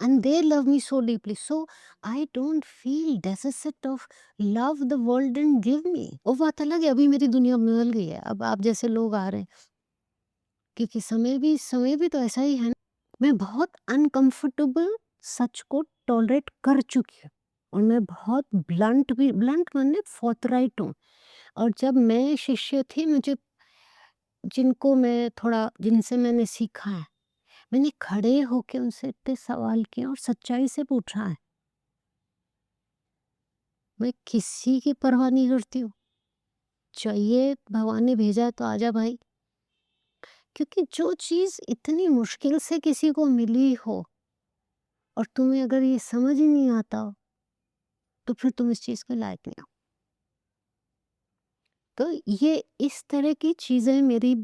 and they love me so deeply, so I don't feel deficit of love the world didn't give me. वो बात अलग है, अभी मेरी दुनिया बदल गई है, अब आप जैसे लोग आ रहे हैं, क्योंकि समय भी तो ऐसा ही है ना। मैं बहुत अनकंफर्टेबल सच को टॉलरेट कर चुकी हूँ, और मैं बहुत ब्लंट माने फोर्थराइट हूँ। और जब मैं शिष्य थी, मुझे जिनसे मैंने सीखा है, मैंने खड़े होके उनसे इतने सवाल किए और सच्चाई से पूछा है। मैं किसी की परवाह नहीं करती हूँ। चाहिए, भगवान ने भेजा है तो आजा भाई। क्योंकि जो चीज़ इतनी मुश्किल से किसी को मिली हो और तुम्हें अगर ये समझ ही नहीं आता हो, तो फिर तुम इस चीज़ के लायक नहीं हो। तो ये इस तरह की चीज़ें मेरी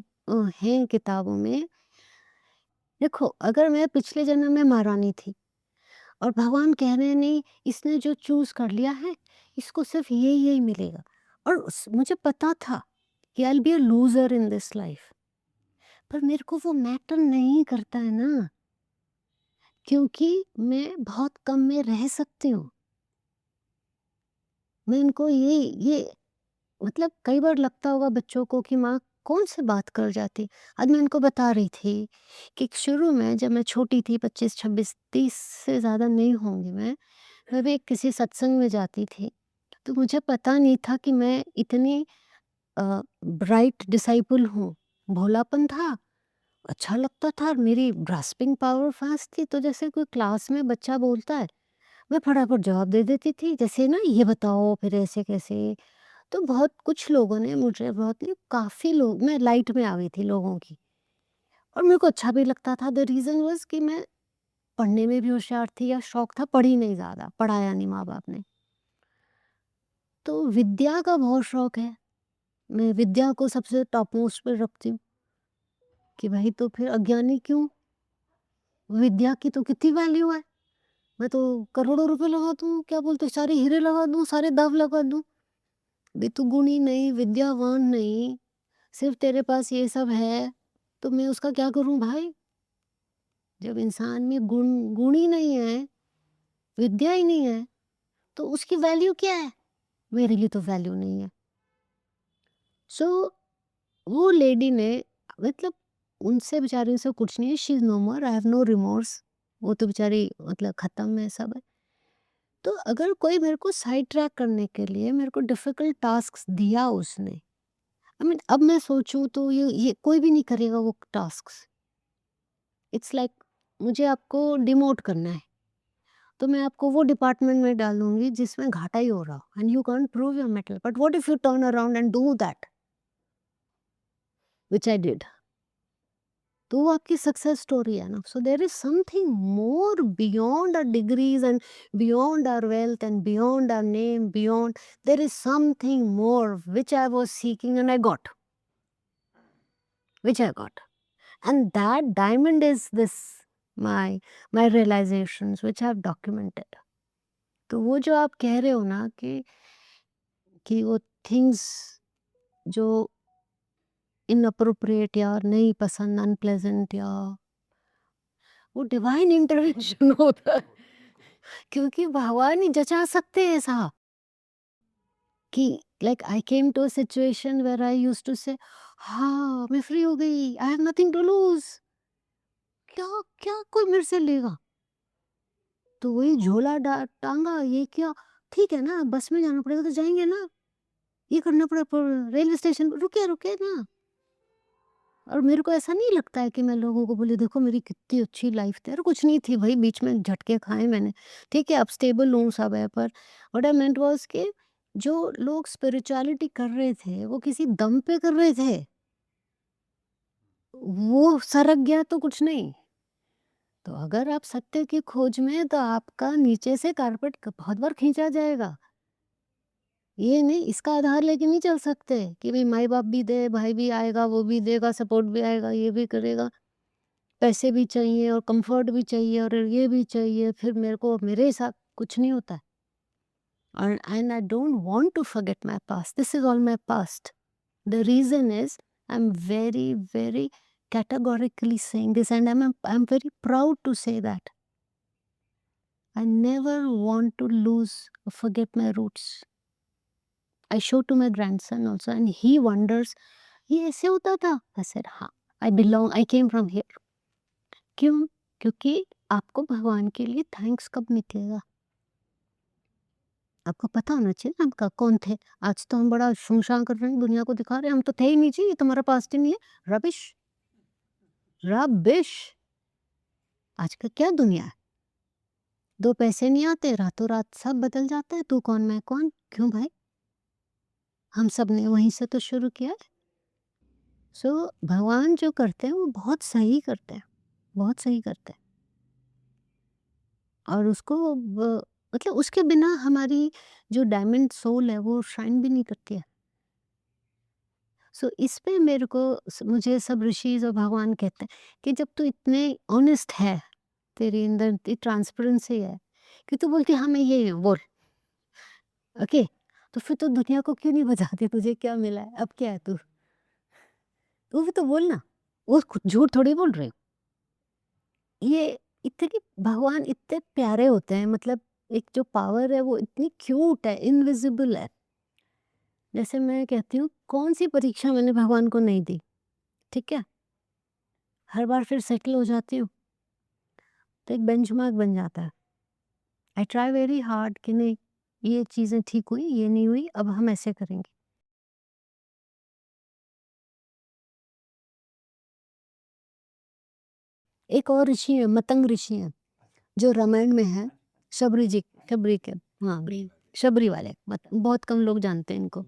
हैं किताबों में। देखो, अगर मैं पिछले जन्म में महारानी थी और भगवान कह रहे हैं नहीं, इसने जो चूज़ कर लिया है, इसको सिर्फ यही मिलेगा, और मुझे पता था कि I will be a loser in this life, पर मेरे को वो मैटर नहीं करता है ना, क्योंकि मैं बहुत कम में रह सकती हूँ। मैं इनको ये मतलब कई बार लगता होगा बच्चों को कि माँ कौन से बात कर जाती। आज मैं इनको बता रही थी कि शुरू में जब मैं छोटी थी, 25 26 30 से ज़्यादा नहीं होंगी मैं भी किसी सत्संग में जाती थी, तो मुझे पता नहीं था कि मैं इतनी ब्राइट डिसाइपल हूँ। भोलापन था, अच्छा लगता था, और मेरी ग्रास्पिंग पावर फास्ट थी। तो जैसे कोई क्लास में बच्चा बोलता है, मैं फटाफट जवाब दे देती थी, जैसे ना ये बताओ फिर ऐसे कैसे। तो बहुत कुछ लोगों ने मुझे, बहुत नहीं, काफ़ी लोग, मैं लाइट में आ गई थी लोगों की, और मेरे को अच्छा भी लगता था। द रीज़न वाज़ कि मैं पढ़ने में भी होशियार थी, या शौक था, पढ़ी नहीं ज़्यादा, पढ़ाया नहीं माँ बाप ने। तो विद्या का बहुत शौक है, मैं विद्या को सबसे टॉप मोस्ट पे रखती हूँ कि भाई तो फिर अज्ञानी क्यों? विद्या की तो कितनी वैल्यू है। मैं तो करोड़ों रुपए लगा दूँ, क्या बोलते हैं, सारे हीरे लगा दूँ, सारे दाँव लगा दूँ। भी तू गुणी नहीं, विद्यावान नहीं, सिर्फ़ तेरे पास ये सब है, तो मैं उसका क्या करूँ भाई? जब इंसान में गुण ही नहीं है, विद्या ही नहीं है, तो उसकी वैल्यू क्या है? मेरे लिए तो वैल्यू नहीं है। सो वो लेडी ने, मतलब उनसे बेचारी से कुछ नहीं है, she is no more, I have no remorse. वो तो बेचारी मतलब ख़त्म है सब है। तो अगर कोई मेरे को साइड ट्रैक करने के लिए मेरे को डिफ़िकल्ट टास्क्स दिया उसने, आई मीन अब मैं सोचूँ तो ये कोई भी नहीं करेगा वो टास्क्स। इट्स लाइक मुझे आपको डिमोट करना है, तो मैं आपको वो डिपार्टमेंट में डालूँगी जिसमें घाटा ही हो रहा हो, and you can't prove your mettle, but what if you turn around and do that, which I did. तो वो आपकी सक्सेस स्टोरी है ना। So there is something more beyond our degrees and beyond our wealth and beyond our name, beyond, there is something more which I was seeking and I got, which I got. And that diamond is this, my realizations which I've documented. तो वो जो आप कह रहे हो ना कि वो थिंग्स जो इनअप्रोप्रिएट या नहीं पसंद, अनप्लेजेंट, या वो डिवाइन इंटरवेंशन होता है, क्योंकि भगवान ही जचा सकते हैं ऐसा कि like I came to a situation where I used to say, हाँ मैं फ्री हो गई, I have nothing to lose, क्या क्या कोई मेरे से लेगा। तो वही झोला टांगा, ये क्या, ठीक है ना, बस में जाना पड़ेगा तो जाएंगे ना, ये करना पड़ेगा, रेलवे स्टेशन रुके रुके ना, और मेरे को ऐसा नहीं लगता है कि मैं लोगों को बोली देखो मेरी कितनी अच्छी लाइफ थी, अरे कुछ नहीं थी भाई, बीच में झटके खाए मैंने। ठीक है, अब स्टेबल हूँ, सब है, पर व्हाट आई मेंट वाज़ कि जो लोग स्पिरिचुअलिटी कर रहे थे, वो किसी दम पे कर रहे थे। वो सरक गया तो कुछ नहीं। तो अगर आप सत्य की खोज में हैं, तो आपका नीचे से कारपेट बहुत बार खींचा जाएगा। ये नहीं, इसका आधार लेके नहीं चल सकते कि भई माई-बाप भी दे, भाई भी आएगा, वो भी देगा, सपोर्ट भी आएगा, ये भी करेगा। पैसे भी चाहिए और कम्फर्ट भी चाहिए और ये भी चाहिए, फिर मेरे को मेरे साथ कुछ नहीं होता है। और and I don't want to forget my past, this is all my past. The reason is I'm very, very categorically saying this, and I'm very proud to say that. I never want to lose or forget my roots. I show to my grandson also, and he wonders, ये ऐसे होता था? I said, हाँ, I came from here. क्यों? क्योंकि आपको भगवान के लिए थैंक्स कब निकलेगा? आपको पता होना चाहिए ना, आपका कौन थे? आज तो हम बड़ा शुमशान कर रहे हैं, दुनिया को दिखा रहे हैं, हम तो थे ही नहीं जी, ये तुम्हारा पास्ट ही नहीं है। Rubbish, rubbish. आज का क्या दुनिया है? 2 पैसे नहीं आते, रातों-रात सब बदल जाता है, तू कौन मैं कौन? क्यों भाई? हम सब ने वहीं से तो शुरू किया है। सो भगवान जो करते हैं वो बहुत सही करते हैं, बहुत सही करते हैं। और उसको व मतलब उसके बिना हमारी जो डायमंड सोल है वो शाइन भी नहीं करती है। सो इस पे मेरे को मुझे सब ऋषिज़ और भगवान कहते हैं कि जब तू इतने ऑनेस्ट है, तेरे अंदर इतनी ट्रांसपेरेंसी है कि तू बोलती है हाँ, मैं ये हूँ, बोल। ओके, तो फिर तो दुनिया को क्यों नहीं बताती तुझे क्या मिला है, अब क्या है तू? तू भी तो बोल ना, वो खुद झूठ थोड़ी बोल रहे हो। ये इतने भगवान इतने प्यारे होते हैं, मतलब एक जो पावर है वो इतनी क्यूट है, इनविजिबल है। जैसे मैं कहती हूँ, कौन सी परीक्षा मैंने भगवान को नहीं दी, ठीक है? हर बार फिर सेटल हो जाती हूँ, तो एक बेंचमार्क बन जाता है। आई ट्राई वेरी हार्ड कि नहीं, ये चीज़ें ठीक हुई, ये नहीं हुई, अब हम ऐसे करेंगे। एक और ऋषि है, मतंग ऋषि हैं, जो रामायण में है, शबरी जी, शबरी के, हाँ, शबरी वाले, बहुत कम लोग जानते हैं इनको।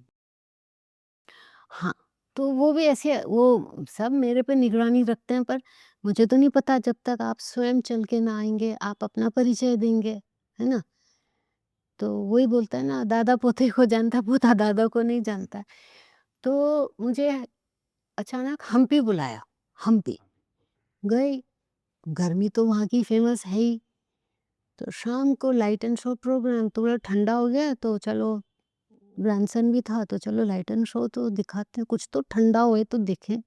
हाँ, तो वो भी ऐसे, वो सब मेरे पे निगरानी रखते हैं, पर मुझे तो नहीं पता जब तक आप स्वयं चल के ना आएँगे, आप अपना परिचय देंगे, है ना? तो वही बोलता है ना, दादा पोते को जानता, पोता दादा को नहीं जानता। तो मुझे अचानक हम्पी बुलाया, हम्पी। गई, गर्मी तो वहाँ की फ़ेमस है ही। तो शाम को लाइट एंड शो प्रोग्राम, थोड़ा ठंडा हो गया तो चलो, ग्रैंडसन भी था तो चलो लाइट एंड शो तो दिखाते हैं, कुछ तो ठंडा होए तो दिखे।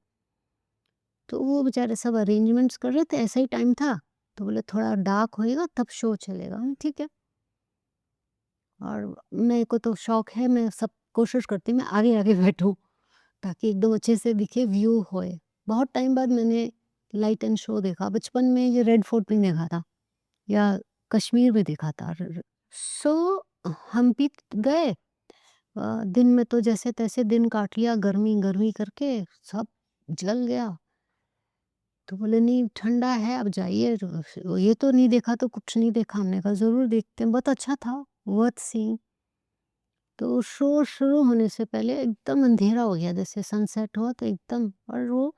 तो वो बेचारे सब अरेंजमेंट्स कर रहे थे, ऐसा ही टाइम था, तो बोले थोड़ा डार्क होएगा तब शो चलेगा। ठीक है। और मेरे को तो शौक है, मैं सब कोशिश करती हूँ मैं आगे-आगे बैठूँ, ताकि एकदम अच्छे से दिखे, व्यू होए। बहुत टाइम बाद मैंने लाइट एंड शो देखा, बचपन में ये रेड फोर्ट में देखा था या कश्मीर में देखा था। सो हम्पी गए, दिन में तो जैसे-तैसे दिन काट लिया, गर्मी-गर्मी करके सब जल गया। तो बोले नहीं ठंडा है, आप जाइए, ये तो नहीं देखा तो कुछ नहीं देखा। हमने कहा ज़रूर देखते हैं, बहुत अच्छा था, वर्थ सीइंग। तो शो शुरू होने से पहले एकदम अंधेरा हो गया, जैसे सनसेट हुआ तो एकदम, और वो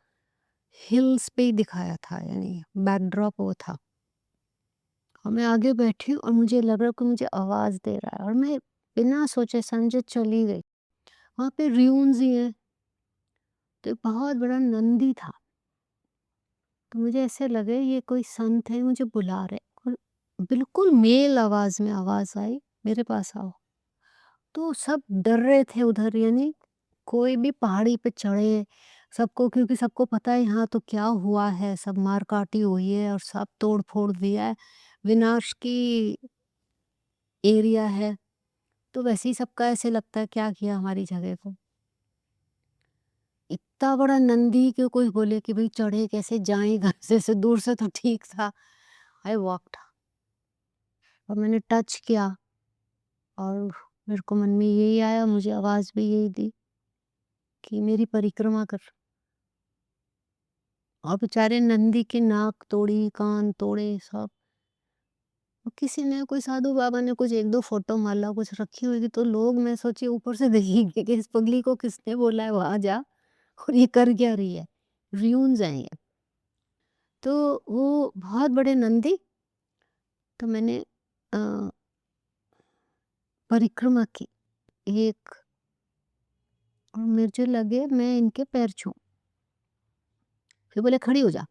हिल्स पे ही दिखाया था, यानी बैकड्रॉप वो था। और मैं आगे बैठी हूँ और मुझे लग रहा है कि मुझे आवाज़ दे रहा है, और मैं बिना सोचे समझे चली गई। वहाँ पे र्यून्स ही हैं, तो एक बहुत बड़ा नंदी था। तो मुझे ऐसे लगे ये कोई संत है, मुझे बुला रहे, और बिल्कुल मेल आवाज़ में आवाज़ आई, मेरे पास आओ। तो सब डर रहे थे उधर, यानी कोई भी पहाड़ी पे चढ़े, सबको, क्योंकि सबको पता है यहाँ तो क्या हुआ है, सब मार-काटी हुई है और सब तोड़-फोड़ दिया है, विनाश की एरिया है। तो वैसे ही सबका ऐसे लगता है क्या किया हमारी जगह को। इतना बड़ा नंदी कि कोई बोले कि भई चढ़े कैसे, जाएँ घर से दूर से तो ठीक था। आई वॉक्ड, और मैंने टच किया, और मेरे को मन में यही आया, मुझे आवाज़ भी यही दी कि मेरी परिक्रमा कर। और बेचारे नंदी की नाक तोड़ी, कान तोड़े सब। और किसी ने, कोई साधु बाबा ने कुछ 1-2 फोटो माला कुछ रखी होगी, तो लोग, मैं सोची ऊपर से देखेंगे कि इस पगली को किसने बोला है वहाँ जा और ये कर क्या रही है? र्यून्स हैं ये। तो वो बहुत बड़े नंदी, तो मैंने अ, परिक्रमा की एक, और मुझे लगे मैं इनके पैर छूऊँ। फिर बोले खड़ी हो जा,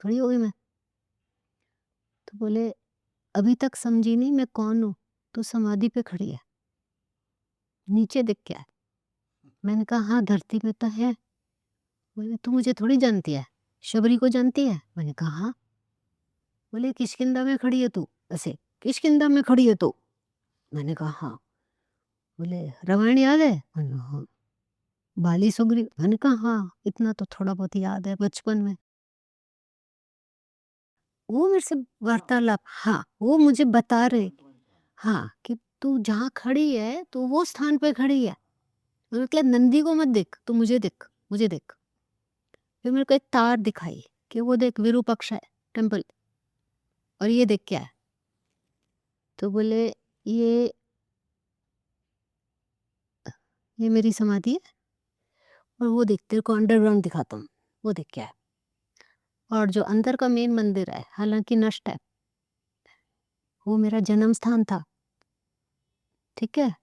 खड़ी हो गई मैं। तो बोले अभी तक समझी नहीं मैं कौन हूँ? तो समाधि पे खड़ी है, नीचे देख क्या है? मैंने कहा हाँ, धरती पे तो है। बोले तू मुझे थोड़ी जानती है, शबरी को जानती है? मैंने कहा हाँ। बोले किष्किंधा में खड़ी है तू, ऐसे किष्किंधा में खड़ी है तू? मैंने कहा हाँ। बोले रामायण याद है? मैंने कहा हाँ। बाली सुग्रीव? मैंने कहा हाँ, इतना तो थोड़ा बहुत याद है बचपन में। वो मेरे से वार्तालाप, हाँ, वो मुझे बता रहे, हाँ, कि तू जहाँ खड़ी है, तू वो स्थान पे खड़ी है। मतलब नंदी को मत देख, तू मुझे देख, मुझे देख। फिर मेरे को एक तार दिखाई कि वो देख विरूपाक्ष है टेम्पल, और ये देख क्या है? तो बोले ये ये मेरी समाधि है, और वो देख तेरे को अंडरग्राउंड दिखाता हूँ, वो देख क्या है? और जो अंदर का मेन मंदिर है, हालांकि नष्ट है, वो मेरा जन्म स्थान था। ठीक है,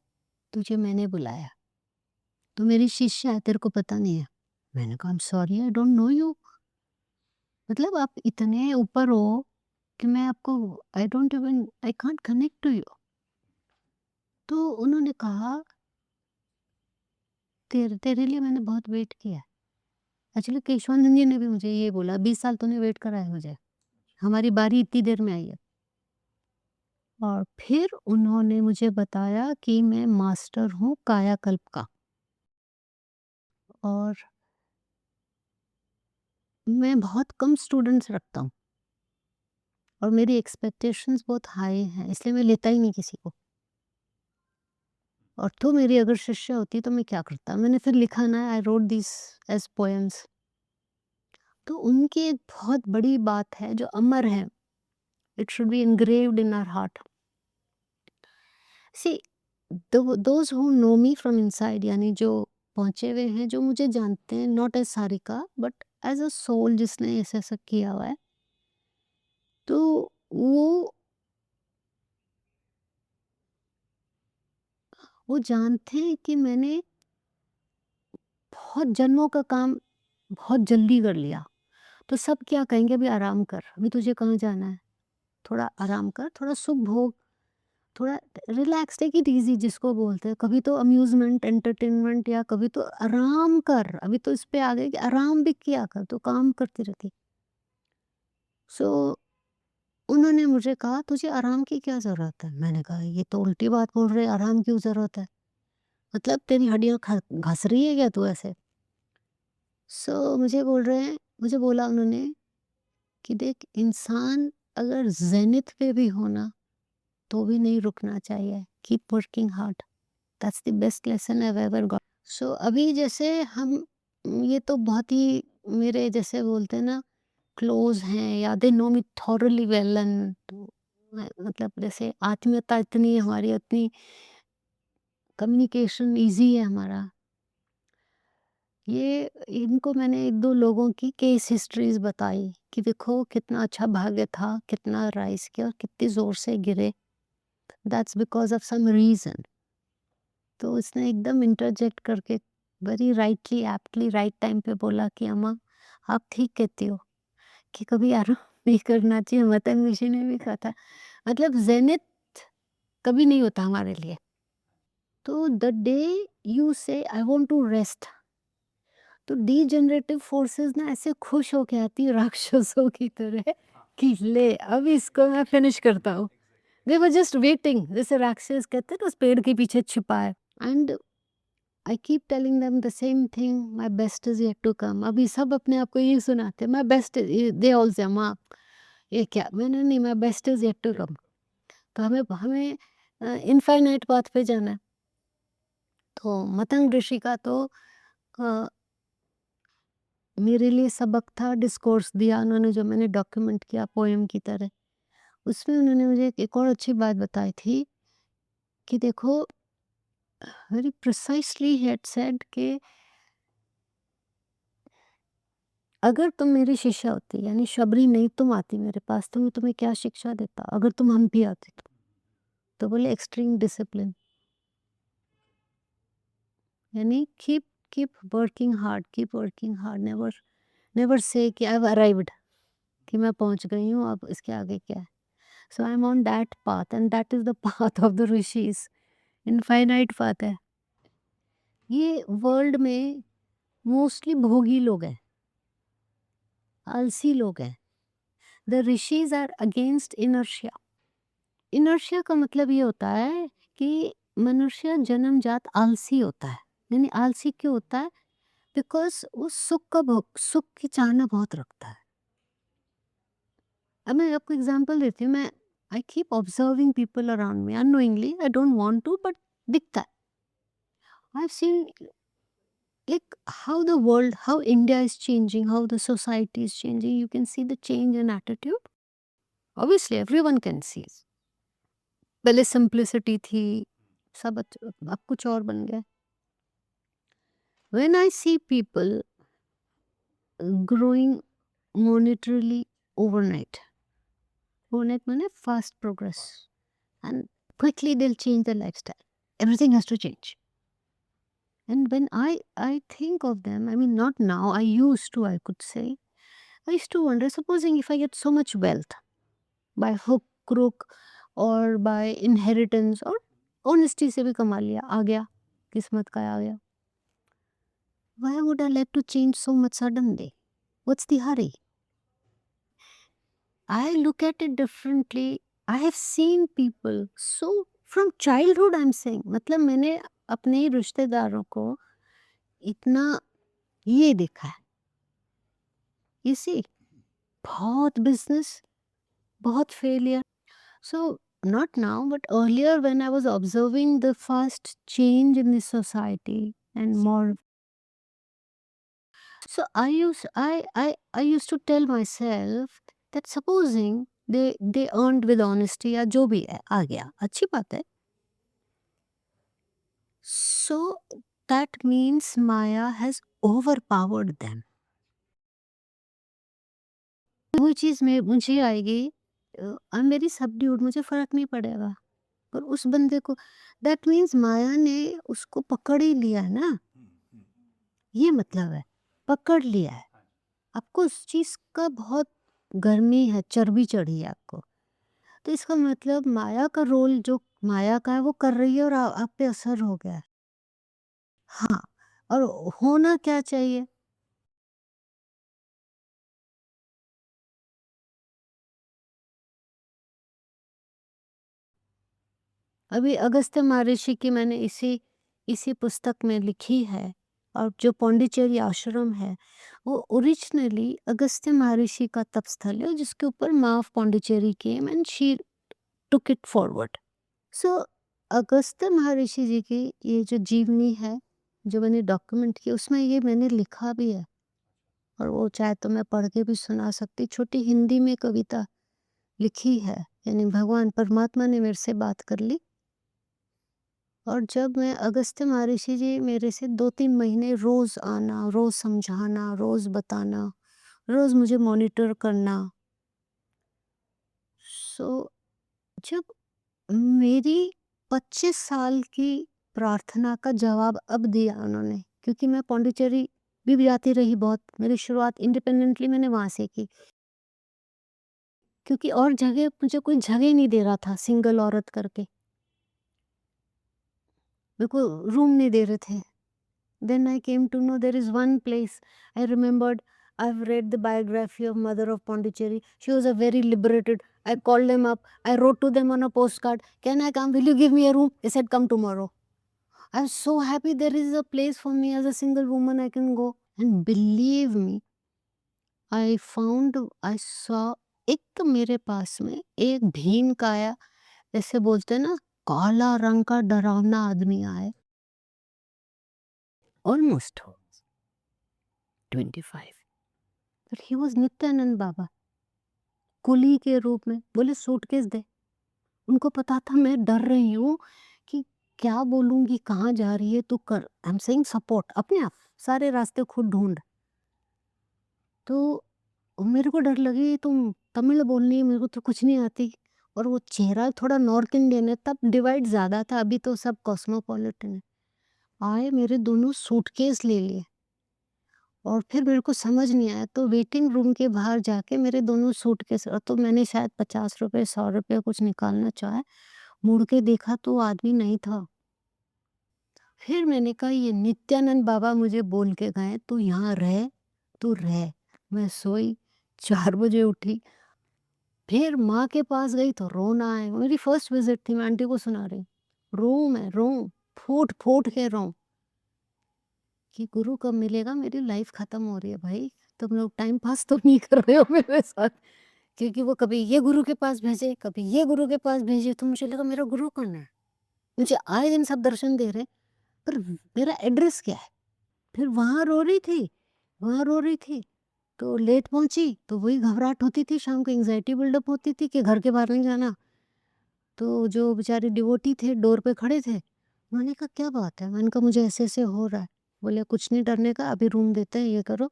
तुझे मैंने बुलाया, तू मेरी शिष्य है, तेरे को पता नहीं है। मैंने कहा I am sorry, I don't know you. मतलब आप इतने ऊपर हो कि मैं आपको, I don't even, I can't connect to you. तो उन्होंने कहा तेरे तेरे लिए मैंने बहुत वेट किया है। एक्चुअली केशवानंद जी ने भी मुझे ये बोला, 20 साल तूने वेट करा है मुझे, हमारी बारी इतनी देर में आई है। और फिर उन्होंने मुझे बताया कि मैं मास्टर हूँ कायाकल्प का, और मैं बहुत कम स्टूडेंट्स रखता हूँ, और मेरी एक्सपेक्टेशंस बहुत हाई हैं, इसलिए मैं लेता ही नहीं किसी को। और तो मेरी अगर शिष्य होती तो मैं क्या करता? मैंने फिर लिखा ना, I wrote this as poems. तो उनकी एक बहुत बड़ी बात है जो अमर है, it should be engraved in our heart. See, those who know me from inside, यानी जो पहुंचे हुए हैं, जो मुझे जानते हैं, not as Sarika but as a soul जिसने ऐसा ऐसा किया हुआ है, तो वो जानते हैं कि मैंने बहुत जन्मों का काम बहुत जल्दी कर लिया। तो सब क्या कहेंगे, अभी आराम कर, अभी तुझे कहाँ जाना है, थोड़ा आराम कर, थोड़ा सुख भोग, थोड़ा रिलैक्स, टेक इट ईज़ी जिसको बोलते हैं। कभी तो अम्यूज़मेंट, एंटरटेनमेंट, या कभी तो आराम कर। अभी तो इस पे आ गए कि आराम भी किया कर, तो काम करती रहती। सो उन्होंने मुझे कहा तुझे आराम की क्या ज़रूरत है? मैंने कहा ये तो उल्टी बात बोल रहे हैं, आराम क्यों ज़रूरत है? मतलब तेरी हड्डियाँ घस रही है क्या तू ऐसे? सो मुझे बोल रहे हैं, मुझे बोला उन्होंने कि देख, इंसान अगर ज़ेनिथ पे भी हो ना, तो भी नहीं रुकना चाहिए। Keep working hard. That's the best lesson I have ever got. So अभी जैसे हम, ये तो बहुत ही मेरे जैसे बोलते हैं ना, क्लोज हैं, या they know me thoroughly well, and तो मतलब जैसे आत्मीयता इतनी है हमारी, इतनी कम्युनिकेशन इजी है हमारा। ये इनको मैंने 1-2 लोगों की केस हिस्ट्रीज बताई कि देखो कितना अच्छा भाग्य था, कितना राइज किया और कितनी जोर से गिरे, that's because of some reason. तो उसने एकदम इंटरजेक्ट करके very rightly, aptly, right time पे बोला कि अम्मा आप ठीक कहती हो कि कभी आराम नहीं करना चाहिए। मतंग ऋषि ने भी कहा था, मतलब जेनिथ कभी नहीं होता हमारे लिए। तो द डे यू से आई वांट टू रेस्ट, तो डीजेनरेटिव फोर्सेस ना ऐसे खुश होके आती है राक्षसों की तरह कि ले अब इसको मैं फिनिश करता हूँ। दे वर जस्ट वेटिंग, जैसे राक्षस कहते हैं ना, उस पेड़ के पीछे छिपा है। And I keep telling them the same thing, my best is yet to come. अभी सब अपने आप को यही सुनाते हैं, my best is, they all say माँ ये क्या, मैंने नहीं, my best is yet to come. तो हमें हमें इनफाइनाइट पाथ पे जाना है। तो मतंग ऋषि का तो मेरे लिए सबक था, डिस्कोर्स दिया उन्होंने जो मैंने डॉक्यूमेंट किया पोएम की तरह। उसमें उन्होंने मुझे एक और अच्छी बात बताई थी कि देखो, very precisely he had said कि अगर तुम मेरी शिष्या होती, यानी शबरी नहीं तुम आती मेरे पास, तो मैं तुम्हें क्या शिक्षा देता अगर तुम हम भी आते तो बोले एक्सट्रीम डिसिप्लिन, यानी keep keep working hard, never never say कि आई हैव अराइव्ड, कि मैं पहुंच गई हूँ, अब इसके आगे क्या है। So I am on that path and that is the path of the rishis, infinite path है। ये वर्ल्ड में मोस्टली भोगी लोग हैं, आलसी लोग हैं। The rishis are against inertia. Inertia का मतलब ये होता है कि मनुष्य जन्मजात आलसी होता है। यानी आलसी क्यों होता है? बिकॉज वो सुख की चाहना बहुत रखता है। अब मैं आपको एग्जांपल देती हूँ। मैं I keep observing people around me unknowingly, I don't want to, but दिखता है। I have seen like how the world, how India is changing, how the society is changing. You can see the change in attitude. Obviously everyone can see. पहले simplicity थी, सब अब कुछ और बन गया। When I see people growing monetarily overnight, overnight माने fast progress, and quickly they'll change their lifestyle. Everything has to change. And when I think of them, I mean not now, I used to, I could say, I used to wonder, supposing if I get so much wealth by hook, crook, or by inheritance, or honesty से भी कमा लिया, आ गया, किस्मत का आ गया. Why would I like to change so much suddenly? What's the hurry? I look at it differently. I have seen people, so from childhood I'm saying, मतलब मैंने अपने ही रिश्तेदारों को इतना ये देखा है. You see, बहुत business, बहुत failure. So not now, but earlier when I was observing the fast change in the society and more, so I used to tell myself that supposing they earned with honesty या जो भी है आ गया, अच्छी बात है. So that means Maya has overpowered them. वो चीज़ में मुझे आएगी, मेरी सबड्यूड, मुझे फर्क नहीं पड़ेगा, पर उस बंदे को, दैट मीन्स माया ने उसको पकड़ ही लिया है ना, ये मतलब है, पकड़ लिया है। आपको उस चीज़ का बहुत गर्मी है, चर्बी चढ़ी है आपको। तो इसका मतलब माया का रोल जो माया का है वो कर रही है और आप पे असर हो गया है। हाँ, और होना क्या चाहिए? अभी अगस्त्य महर्षि की मैंने इसी इसी पुस्तक में लिखी है, और जो पौंडीचेरी आश्रम है वो ओरिजिनली अगस्त्य महर्षि का तपस्थल है, जिसके ऊपर Maa of Pondicherry came and she took it forward. So Agastya Maharshi ji की ये जो जीवनी है, जो मैंने डॉक्यूमेंट की, उसमें ये मैंने लिखा भी है, और वो चाहे तो मैं पढ़ के भी सुना सकती. छोटी हिंदी में कविता लिखी है, यानी भगवान परमात्मा ने मेरे से बात कर ली. और जब मैं अगस्त्य महर्षि जी मेरे से 2-3 महीने रोज़ आना, रोज़ समझाना, रोज़ बताना, रोज़ मुझे मॉनिटर करना. सो जब मेरी 25 साल की प्रार्थना का जवाब अब दिया उन्होंने, क्योंकि मैं पौंडीचेरी भी जाती रही बहुत, मेरी शुरुआत इंडिपेंडेंटली मैंने वहाँ से की, क्योंकि और जगह मुझे कोई जगह ही नहीं दे रहा था, सिंगल औरत करके मेरे को रूम नहीं दे रहे थे. Then I came to know there is one place. I remembered, I've read the biography of Mother of Pondicherry. She was a very liberated. I called them up. I wrote to them on a postcard. Can I come? Will you give me a room? They said, come tomorrow. I was so happy there is a place for me as a single woman I can go. And believe me, I saw एक तो मेरे पास में एक भीम का आया, जैसे बोलते हैं ना, काला रंग का डरावना आदमी आया, almost 25. But he was Nityananda Baba, कुली के रूप में। बोले सूटकेस दे। उनको पता था मैं डर रही हूँ कि क्या बोलूँगी, कहाँ जा रही है, तू कर। आई एम सेइंग सपोर्ट, अपने आप सारे रास्ते खुद ढूंढ। तो मेरे को डर लगी, तुम तमिल बोलनी है, मेरे को तो कुछ नहीं आती। और वो चेहरा थोड़ा नॉर्थ इंडियन है, तब डिवाइड ज़्यादा था, अभी तो सब कॉस्मोपॉलिटन है। आए, मेरे दोनों सूटकेस ले लिए और फिर मेरे को समझ नहीं आया, तो वेटिंग रूम के बाहर जाके मेरे दोनों सूटकेस, तो मैंने शायद 50 रुपए 100 रुपए कुछ निकालना चाहा, मुड़ के देखा तो वो आदमी नहीं था। फिर मैंने कहा ये नित्यानंद बाबा मुझे बोल के गए, तू यहाँ रह, तू रह। मैं सोई, 4 बजे उठी, फिर माँ के पास गई तो रोना आया। मेरी फर्स्ट विजिट थी, मैं आंटी को सुना रही, रो मैं रो, फूट फूट के रो कि गुरु कब मिलेगा, मेरी लाइफ खत्म हो रही है भाई, तुम लोग टाइम पास तो नहीं कर रहे हो मेरे साथ। क्योंकि वो कभी ये गुरु के पास भेजे, कभी ये गुरु के पास भेजे, तो मुझे लगा मेरा गुरु कौन है। मुझे आए दिन सब दर्शन दे रहे, पर मेरा एड्रेस क्या है। फिर वहाँ रो रही थी, तो लेट पहुंची, तो वही घबराहट होती थी, शाम को एंग्जाइटी बिल्डअप होती थी कि घर के बाहर नहीं जाना। तो जो बेचारे डिवोटी थे डोर पे खड़े थे, उन्होंने कहा क्या बात है, मैंने कहा मुझे ऐसे ऐसे हो रहा है। बोले कुछ नहीं डरने का, अभी रूम देते हैं, ये करो।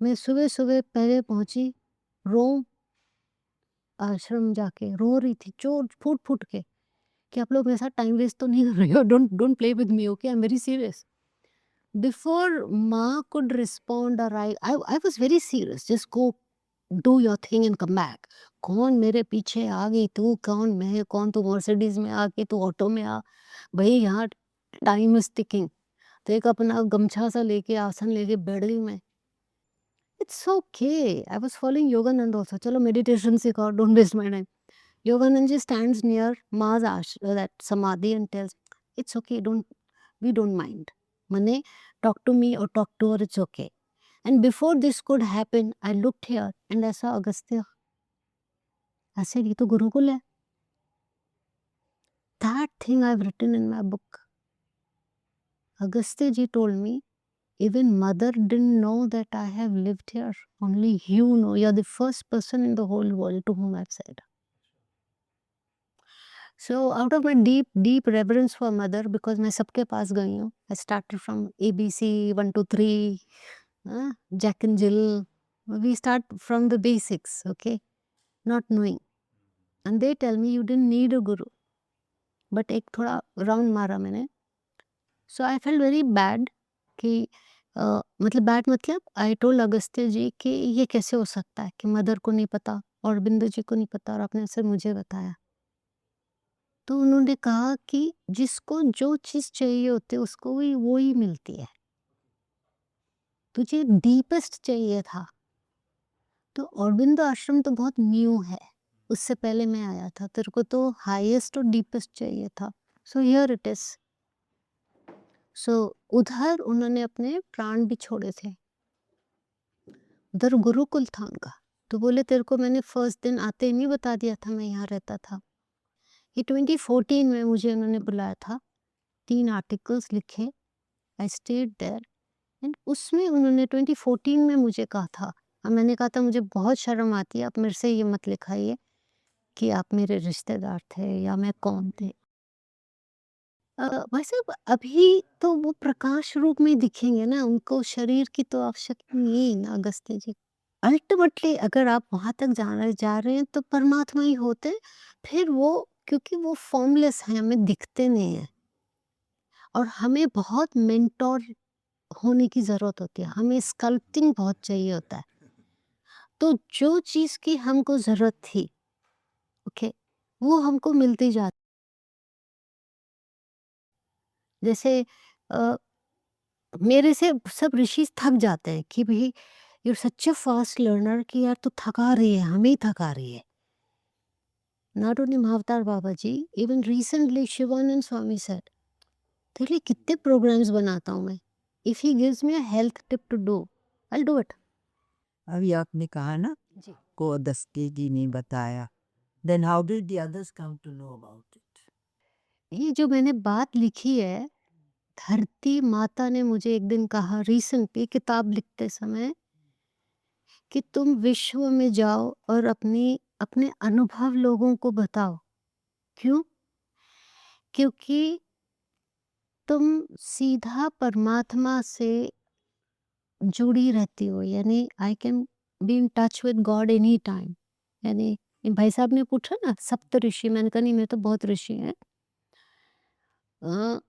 मैं सुबह सुबह पहले पहुंची, रोम आश्रम जाके रो रही थी, चोट फूट फूट के, कि आप लोग मेरे साथ टाइम वेस्ट तो नहीं कर रहे हो, don't don't play with me, okay, I am very serious. Before Ma could respond or I was very serious. Just go do your thing and come back. कौन मेरे पीछे आ गई तू, कौन मैं, कौन तू मर्सिडीज में आ के, तू ऑटो में आ, भाई यहाँ टाइम इज टिकिंग। तो एक अपना गमछा सा लेके आसन लेके बैठ गई मैं। It's okay, I was following Yogananda also, चलो मेडिटेशन सिखाओ, don't waste my time. Yoganand ji stands near Ma's that samadhi and tells, it's okay, we don't mind. Mane, talk to me or talk to her, it's okay. And before this could happen, I looked here and I saw Agastya. I said, ये तो गुरुकुल है. That thing I've written in my book. Agastya ji told me, even mother didn't know that I have lived here. Only you know. You're the first person in the whole world to whom I've said. So out of my deep reverence for mother, because मैं सबके पास गई हूँ, I started from ABC 1 to 3, Jack and Jill. We start from the basics, okay, not knowing. And they tell me you didn't need a guru, but एक थोड़ा round मारा मैंने. So I felt very bad कि मतलब bad मतलब I told Agastya जी कि ये कैसे हो सकता है कि मदर को नहीं पता और बिंदु जी को नहीं पता और आपने सिर्फ मुझे बताया। तो उन्होंने कहा कि जिसको जो चीज़ चाहिए होती है उसको वो ही मिलती है। तुझे डीपेस्ट चाहिए था। तो औरबिंदो आश्रम तो बहुत न्यू है। उससे पहले मैं आया था। तेरे को तो हाईएस्ट और डीपेस्ट चाहिए था। So here it is. So उधर उन्होंने अपने प्राण भी छोड़े थे। उधर गुरुकुल था उनका। तो बोले तेरे को मैंने फर्स्ट दिन आते ही नहीं बता दिया था मैं यहाँ रहता था। ये 2014 में मुझे उन्होंने बुलाया था। 3 आर्टिकल्स लिखे। आई स्टेड देयर एंड उसमें उन्होंने 2014 में मुझे कहा था, और मैंने कहा था मुझे बहुत शर्म आती है, आप मेरे से ये मत लिखाइए कि आप मेरे रिश्तेदार थे या मैं कौन थे। वैसे अभी तो वो प्रकाश रूप में दिखेंगे ना, उनको शरीर की तो आवश्यकता नहीं है ना अगस्त्य जी। अल्टीमेटली अगर आप वहाँ तक जा रहे हैं तो परमात्मा ही होते हैं। फिर वो क्योंकि वो फॉर्मलेस हैं, हमें दिखते नहीं हैं और हमें बहुत मेंटोर होने की ज़रूरत होती है, हमें स्कल्पटिंग बहुत चाहिए होता है। तो जो चीज़ की हमको ज़रूरत थी, ओके, वो हमको मिलती जाती। जैसे अ, मेरे से सब ऋषि थक जाते हैं कि भई you are such a fast learner कि यार तू थका रही है, हमें ही थका रही है। Not only Mahavatar Baba ji, even recently Shivanand Swami said, तेरे लिए कितने प्रोग्राम्स बनाता हूँ मैं। If he gives me a health tip to do, I will do it. अभी आपने कहा ना जी। को दस्ती जी ने बताया, then how did the others come to know about it? ये जो मैंने बात लिखी है, धरती माता ने मुझे एक दिन कहा रिसेंटली किताब लिखते समय कि तुम विश्व में जाओ और अपने अनुभव लोगों को बताओ। क्यों? क्योंकि तुम सीधा परमात्मा से जुड़ी रहती हो, यानी I can be in touch with God any time. यानी भाई साहब ने पूछा ना सप्त ऋषि, मैंने कहा नहीं मैं तो बहुत ऋषि हैं। अ,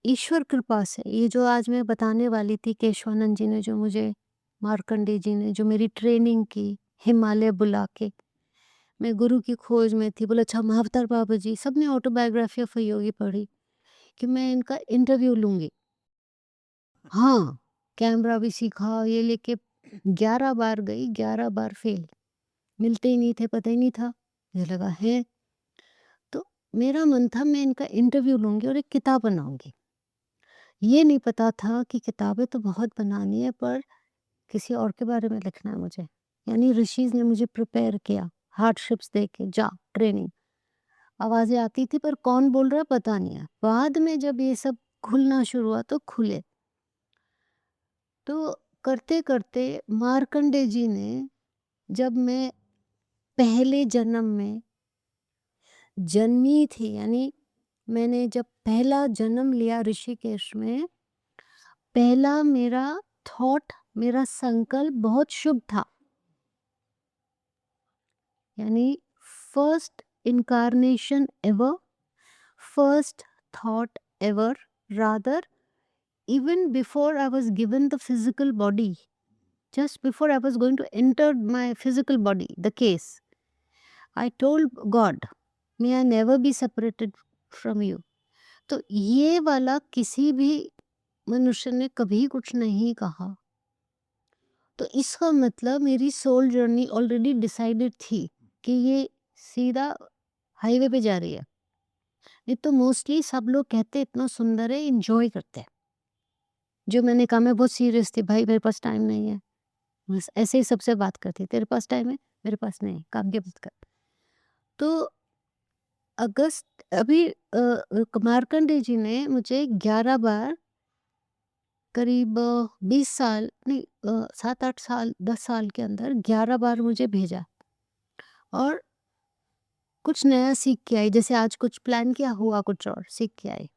ईश्वर कृपा से ये जो आज मैं बताने वाली थी, केशवानंद जी ने जो मुझे, मार्कंडे जी ने जो मेरी ट्रेनिंग की, हिमालय बुला के, मैं गुरु की खोज में थी। बोला अच्छा महाअवतार बाबा जी, सबने ऑटोबायोग्राफी ऑफ अ योगी पढ़ी कि मैं इनका इंटरव्यू लूंगी। हाँ, कैमरा भी सीखा, ये लेके 11 बार गई, 11 बार फेल। मिलते ही नहीं थे, पता ही नहीं था। मुझे लगा है, तो मेरा मन था मैं इनका इंटरव्यू लूंगी और एक किताब बनाऊंगी। ये नहीं पता था कि किताबें तो बहुत बनानी है, पर किसी और के बारे में लिखना है मुझे। यानी ऋषिज ने मुझे प्रिपेयर किया, हार्डशिप्स दे के, जा ट्रेनिंग। आवाजें आती थी पर कौन बोल रहा है पता नहीं है। बाद में जब ये सब खुलना शुरू हुआ तो खुले। तो करते करते मार्कंडे जी ने, जब मैं पहले जन्म में जन्मी थी, यानी मैंने जब पहला जन्म लिया ऋषिकेश में, पहला मेरा थॉट, मेरा संकल्प बहुत शुभ था। यानी first incarnation ever, first thought ever, rather even before I was given the physical body, just before I was going to enter my physical body, the case, I told God, may I never be separated from you. तो ये वाला किसी भी मनुष्य ने कभी कुछ नहीं कहा। तो इसका मतलब मेरी सोल जर्नी ऑलरेडी डिसाइडेड थी कि ये सीधा हाईवे पे जा रही है। नहीं तो मोस्टली सब लोग कहते इतना सुंदर है, एंजॉय करते हैं। जो मैंने कहा, मैं बहुत सीरियस थी, भाई मेरे पास टाइम नहीं है, बस ऐसे ही सबसे बात करती, तेरे पास टाइम है, मेरे पास नहीं, काम की बात कर। तो अगस्त अभी मार्कंडे जी ने मुझे 11 बार, करीब 20 साल नहीं, 7-8 साल, 10 साल के अंदर 11 बार मुझे भेजा और कुछ नया सीख के आई। जैसे आज कुछ प्लान किया, हुआ कुछ और, सीख के आई।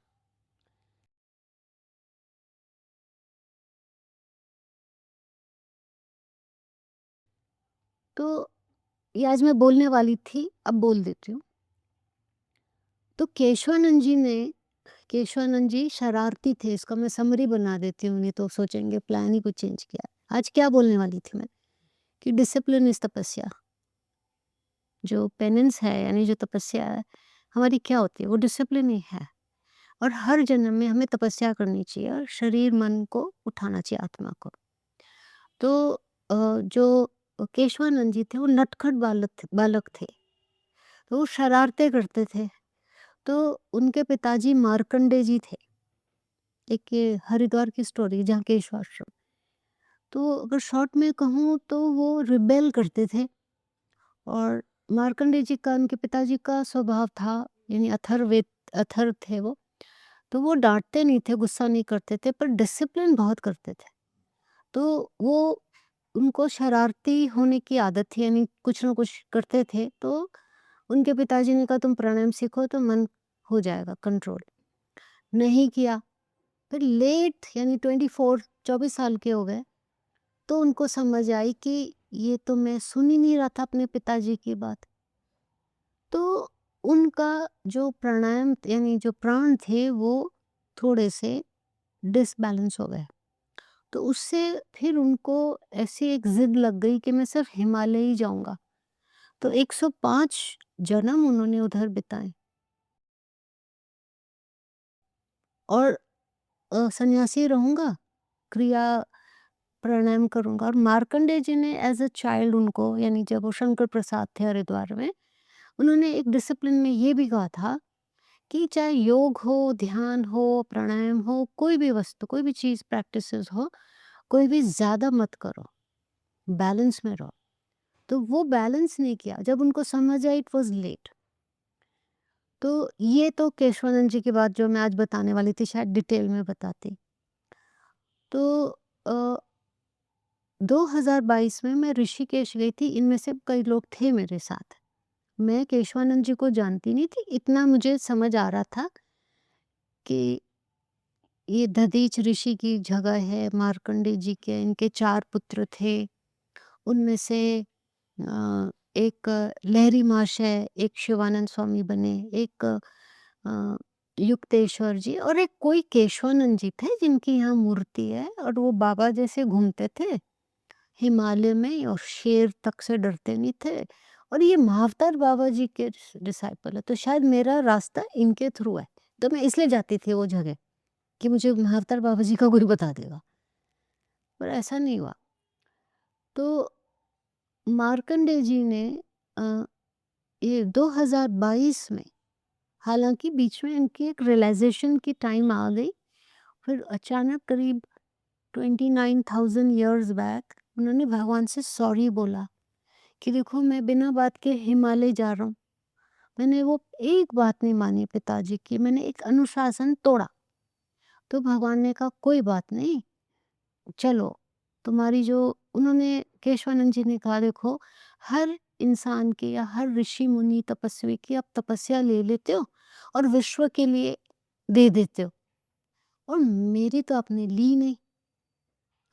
तो ये आज मैं बोलने वाली थी, अब बोल देती हूँ। तो केशवानंद जी शरारती थे, इसका मैं समरी बना देती हूँ, नहीं तो सोचेंगे प्लान ही कुछ चेंज किया। आज क्या बोलने वाली थी मैं, कि डिसिप्लिन इज तपस्या। जो पेनेंस है, यानी जो तपस्या है हमारी, क्या होती है, वो डिसिप्लिन ही है। और हर जन्म में हमें तपस्या करनी चाहिए और शरीर मन को उठाना चाहिए, आत्मा को। तो जो केशवानंद जी थे वो नटखट बालक थे, तो वो शरारतें करते थे। तो उनके पिताजी मार्कंडे जी थे। एक ये हरिद्वार की स्टोरी, जहाँ केशवाश्रम। तो अगर शॉर्ट में कहूँ तो वो रिबेल करते थे। और मार्कंडे जी का, उनके पिताजी का स्वभाव था, यानी अथर्व थे वो। तो वो डांटते नहीं थे, गुस्सा नहीं करते थे, पर डिसिप्लिन बहुत करते थे। तो वो, उनको शरारती होने की आदत थी, यानी कुछ ना कुछ करते थे। तो उनके पिताजी ने कहा तुम प्राणायाम सीखो तो मन हो जाएगा कंट्रोल। नहीं किया। फिर लेट, यानी 24 साल के हो गए, तो उनको समझ आई कि ये तो मैं सुन ही नहीं रहा था अपने पिताजी की बात। तो उनका जो प्राणायाम, यानी जो प्राण थे, वो थोड़े से डिसबैलेंस हो गए। तो उससे फिर उनको ऐसी एक जिद लग गई कि मैं सिर्फ हिमालय ही जाऊंगा। तो 105 जन्म उन्होंने उधर बिताए और सन्यासी रहूंगा, क्रिया प्राणायाम करूंगा। और मार्कंडे जी ने एज अ चाइल्ड उनको, यानी जब वो शंकर प्रसाद थे हरिद्वार में, उन्होंने एक डिसिप्लिन में ये भी कहा था कि चाहे योग हो, ध्यान हो, प्राणायाम हो, कोई भी वस्तु, कोई भी चीज, प्रैक्टिसेस हो, कोई भी ज्यादा मत करो, बैलेंस में रहो। तो वो बैलेंस नहीं किया। जब उनको समझ आया, इट वॉज लेट। तो ये तो केशवानंद जी की बात जो मैं आज बताने वाली थी, शायद डिटेल में बताती। तो 2022 में मैं ऋषिकेश गई थी, इनमें से कई लोग थे मेरे साथ। मैं केशवानंद जी को जानती नहीं थी, इतना मुझे समझ आ रहा था कि ये दधीच ऋषि की जगह है, मार्कंडे जी के इनके 4 पुत्र थे। उनमें से एक लहरी महाशय, एक शिवानंद स्वामी बने, एक युक्तेश्वर जी और एक कोई केशवानंद जी थे जिनकी यहाँ मूर्ति है और वो बाबा जैसे घूमते थे हिमालय में और शेर तक से डरते नहीं थे और ये महावतार बाबा जी के डिसाइपल है, तो शायद मेरा रास्ता इनके थ्रू है। तो मैं इसलिए जाती थी वो जगह कि मुझे महावतार बाबा जी का कोई बता देगा, पर ऐसा नहीं हुआ। तो मार्कंडे जी ने अ, ये 2022 में, हालांकि बीच में इनकी एक रियलाइजेशन की टाइम आ गई, फिर अचानक करीब 29,000 ईयर्स बैक उन्होंने भगवान से सॉरी बोला कि देखो मैं बिना बात के हिमालय जा रहा हूँ। मैंने वो एक बात नहीं मानी पिताजी की, मैंने एक अनुशासन तोड़ा। तो भगवान ने कहा कोई बात नहीं, चलो तुम्हारी जो, उन्होंने केशवानंद जी ने कहा देखो हर इंसान की या हर ऋषि मुनि तपस्वी की आप तपस्या ले लेते हो और विश्व के लिए दे देते हो और मेरी तो आपने ली नहीं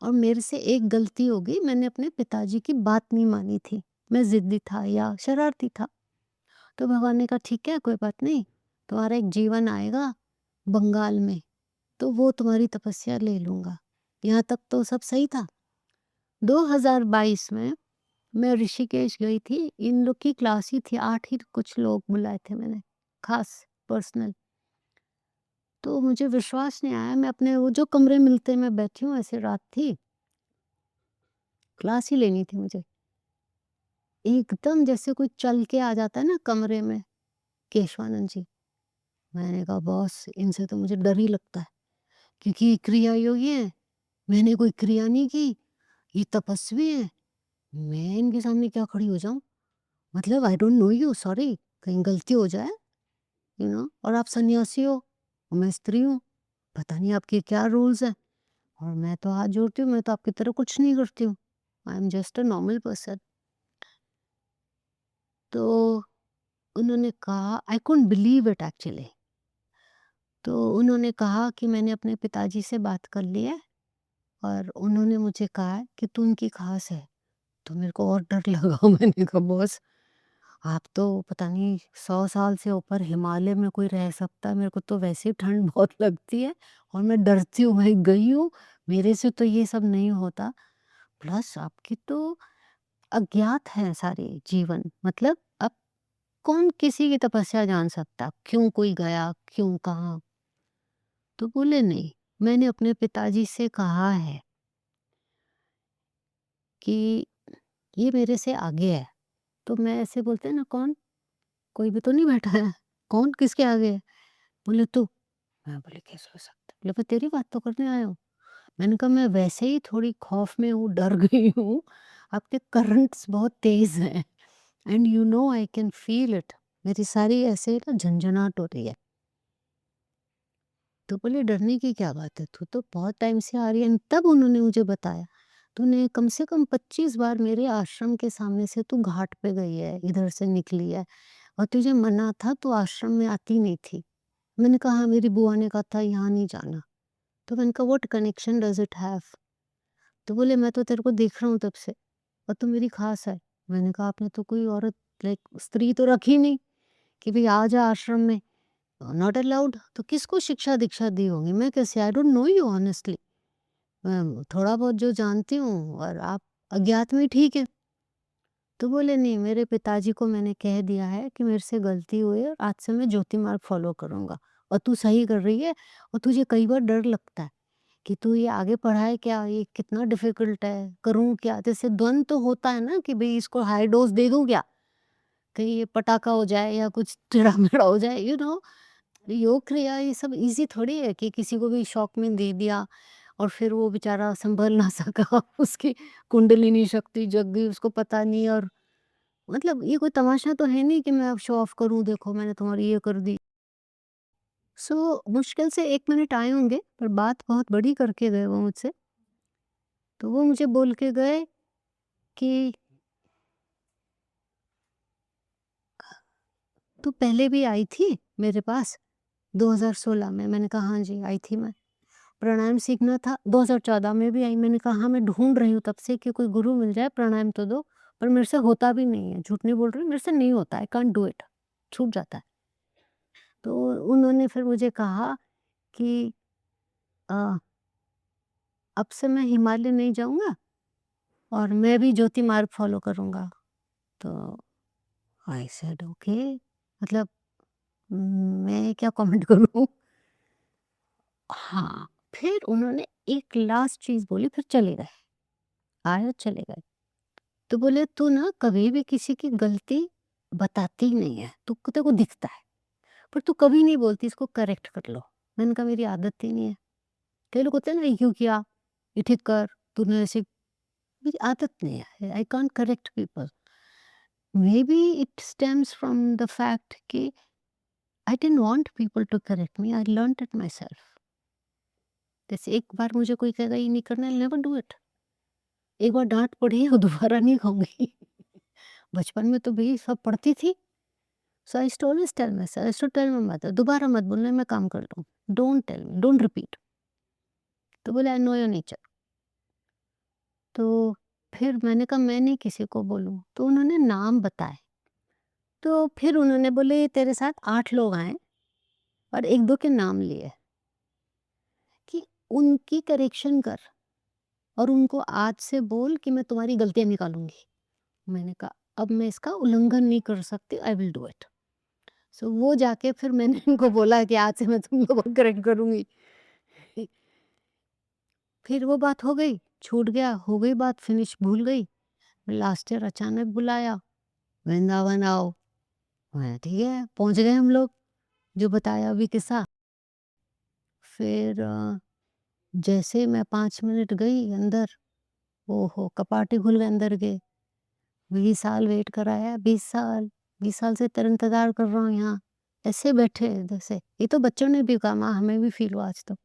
और मेरे से एक गलती हो गई, मैंने अपने पिताजी की बात नहीं मानी थी, मैं जिद्दी था या शरारती था। तो भगवान ने कहा ठीक है कोई बात नहीं, तुम्हारा एक जीवन आएगा बंगाल में, तो वो तुम्हारी तपस्या ले लूंगा। यहाँ तक तो सब सही था। 2022 में मैं ऋषिकेश गई थी, इन लोग की क्लास ही थी, 8 ही कुछ लोग बुलाए थे मैंने, खास पर्सनल। तो मुझे विश्वास नहीं आया, मैं अपने वो जो कमरे मिलते मैं बैठी हूँ, ऐसे रात थी, क्लास ही लेनी थी मुझे। एकदम जैसे कोई चल के आ जाता है ना कमरे में, केशवानंद जी। मैंने कहा बॉस इनसे तो मुझे डर ही लगता है क्योंकि ये क्रिया योगी है, मैंने कोई क्रिया नहीं की, ये तपस्वी है, मैं इनके सामने क्या खड़ी हो जाऊं? मतलब आई डोंट नो यू, सॉरी, कहीं गलती हो जाए, और आप सन्यासी हो और मैं स्त्री हूँ, पता नहीं आपके क्या रूल्स हैं और मैं तो हाथ जोड़ती हूँ, मैं तो आपकी तरह कुछ नहीं करती हूँ, I am just a normal person. तो उन्होंने कहा I couldn't believe it actually. तो उन्होंने कहा कि मैंने अपने पिताजी से बात कर ली है और उन्होंने मुझे कहा है कि तू उनकी खास है। तो मेरे को और डर लगा मैंने कहा बॉस आप तो पता नहीं 100 साल से ऊपर हिमालय में कोई रह सकता है, मेरे को तो वैसे ही ठंड बहुत लगती है और मैं डरती हूँ, मैं गई हूँ, मेरे से तो ये सब नहीं होता। प्लस आपकी तो अज्ञात है सारे जीवन, मतलब अब कौन किसी की तपस्या जान सकता, क्यों कोई गया, क्यों कहाँ? तो बोले नहीं, मैंने अपने पिताजी से कहा है कि ये मेरे से आगे है। तो मैं ऐसे बोलते हैं ना कौन? कोई भी तो नहीं बैठा है। कौन किसके आगे है? बोले तू। मैं बोली कैसे हो सकता है? बोले मैं तेरी बात तो करने आया हूँ। मैंने कहा मैं वैसे ही थोड़ी खौफ में हूँ, डर गई हूँ। आपके करंट्स बहुत तेज हैं and you know I can feel it. मेरी सारी ऐसे ना झंझनाहट हो रही है। तो बोले डरने की क्या बात है, तू तो बहुत टाइम से आ रही है। तब उन्होंने मुझे बताया तूने कम से कम 25 बार मेरे आश्रम के सामने से तू घाट पे गई है, इधर से निकली है और तुझे मना था, तू आश्रम में आती नहीं थी। मैंने कहा "हाँ, मेरी बुआ ने कहा था यहाँ नहीं जाना।" तो मैंने कहा what connection does it have? तो बोले मैं तो तेरे को देख रहा हूँ तब से और तू मेरी खास है। मैंने कहा आपने तो कोई औरत, लाइक स्त्री तो रखी नहीं कि भाई आ जा आश्रम में, नॉट अलाउड। तो किसको शिक्षा दीक्षा दी होगी? मैं कैसे, आई डोंट नो यू ऑनेस्टली, मैं थोड़ा बहुत जो जानती हूँ और आप अज्ञात में ठीक है। तो बोले नहीं, मेरे पिताजी को मैंने कह दिया है कि मेरे से गलती हुई है और आज से मैं ज्योति मार्ग फॉलो करूंगा और तू सही कर रही है। और तुझे कई बार डर लगता है कि तू ये आगे पढ़ाए क्या, ये कितना डिफिकल्ट है, करूँ क्या? जैसे द्वंद तो होता है ना कि भाई इसको हाई डोज दे दूं क्या, कहीं ये पटाखा हो जाए या कुछ टेढ़ा-मेढ़ा हो जाए, योग क्रिया ये सब ईज़ी थोड़ी है कि किसी को भी शौक में दे दिया और फिर वो बेचारा सँभल ना सका, उसकी कुंडलिनी शक्ति जग गई, उसको पता नहीं। और मतलब ये कोई तमाशा तो है नहीं कि मैं अब शो ऑफ करूँ, देखो मैंने तुम्हारी ये कर दी। मुश्किल से 1 मिनट आए होंगे, पर बात बहुत बड़ी करके गए वो मुझसे। तो वो मुझे बोल के गए कि तू पहले भी आई थी मेरे पास 2016 में। मैंने कहा हाँ जी आई थी मैं। प्राणायाम सीखना था। 2014 में भी आई। मैंने कहा हाँ मैं ढूंढ रही हूँ तब से कि कोई गुरु मिल जाए प्राणायाम तो दो, पर मेरे से होता भी नहीं है। झूठ नहीं बोल रही हूँ, मेरे से नहीं होता। I can't do it. छूट जाता है। तो उन्होंने फिर मुझे कहा कि अ, अब से मैं हिमालय नहीं जाऊंगा और मैं भी ज्योति मार्ग फॉलो करूंगा। तो आई सेड ओके, मतलब मैं क्या कमेंट करूं। हाँ, फिर उन्होंने एक लास्ट चीज बोली, फिर चले गए। आए और चले गए। तो बोले तू ना कभी भी किसी की गलती बताती ही नहीं है, तू तेरे को दिखता है, पर तू कभी नहीं बोलती इसको करेक्ट कर लो। मैंने कहा मेरी आदत ही नहीं है। कई लोग होते हैं ना, ये क्यों किया, ये ठीक कर, तूने ऐसे। मेरी आदत नहीं है। I can't correct people. Maybe it stems from the fact कि I didn't want people to correct me, I learned it myself. जैसे एक बार मुझे कोई कहेगा ये नहीं करना, आई नेवर डू इट। एक बार डांट पड़ी है, वो दोबारा नहीं खाऊंगी। बचपन में तो भाई सब पढ़ती थी। So I always tell myself, I should tell my mother, दोबारा मत बोलना, मैं काम कर लूँ। Don't tell me, don't repeat. तो बोले आई नो योर नेचर। तो फिर मैंने कहा मैं नहीं किसी को बोलूँ। तो उन्होंने नाम बताए। तो फिर उन्होंने बोले तेरे साथ 8 लोग आए और 1-2 के नाम लिए कि उनकी करेक्शन कर और उनको आज से बोल कि मैं तुम्हारी गलतियाँ निकालूँगी। मैंने कहा अब मैं इसका उल्लंघन नहीं कर सकती, आई विल डू इट। सो वो जाके फिर मैंने उनको बोला कि आज से मैं तुमको करेक्ट करूँगी। फिर वो बात हो गई, छूट गया, हो गई बात, फिनिश, भूल गई। लास्ट ईयर अचानक बुलाया, वृंदावन आओ। मैं ठीक है, पहुँच गए हम लोग, जो बताया अभी किस्सा। फिर जैसे मैं 5 मिनट गई अंदर, ओहो! कपाट ही खुल गए, अंदर गए। 20 साल वेट कराया, 20 साल, 20 साल से तेरा इंतज़ार कर रहा हूँ यहाँ। ऐसे बैठे जैसे, ये तो बच्चों ने भी कहा माँ हमें भी फ़ील हुआ आज तो।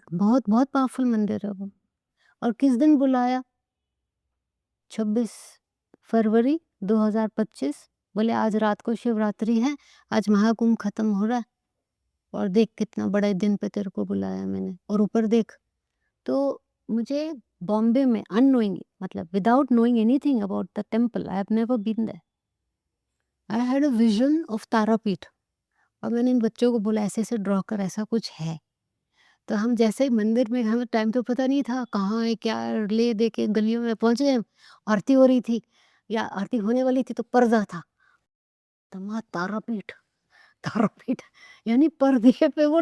बहुत, बहुत पावरफुल मंदिर है वो। और किस दिन बुलाया? 26 फरवरी 2025। बोले आज रात को शिवरात्रि है, आज महाकुंभ खत्म हो रहा है और देख कितना बड़े दिन पे तेरे को बुलाया मैंने, और ऊपर देख। तो मुझे बॉम्बे में अननोइंगली, मतलब without knowing anything about the temple, I have never been there, I had a vision of Tarapith. और मैंने इन बच्चों को बोला ऐसे-ऐसे ड्रॉ कर, ऐसा कुछ है। तो हम जैसे ही मंदिर में, हमें टाइम तो पता नहीं था कहाँ है क्या है, ले दे के गलियों में पहुँच गए हम। आरती हो रही थी या आरती होने वाली थी, तो पर्दा था। तमा तारापीठ, तारापीठ, यानी पर्दे पे वो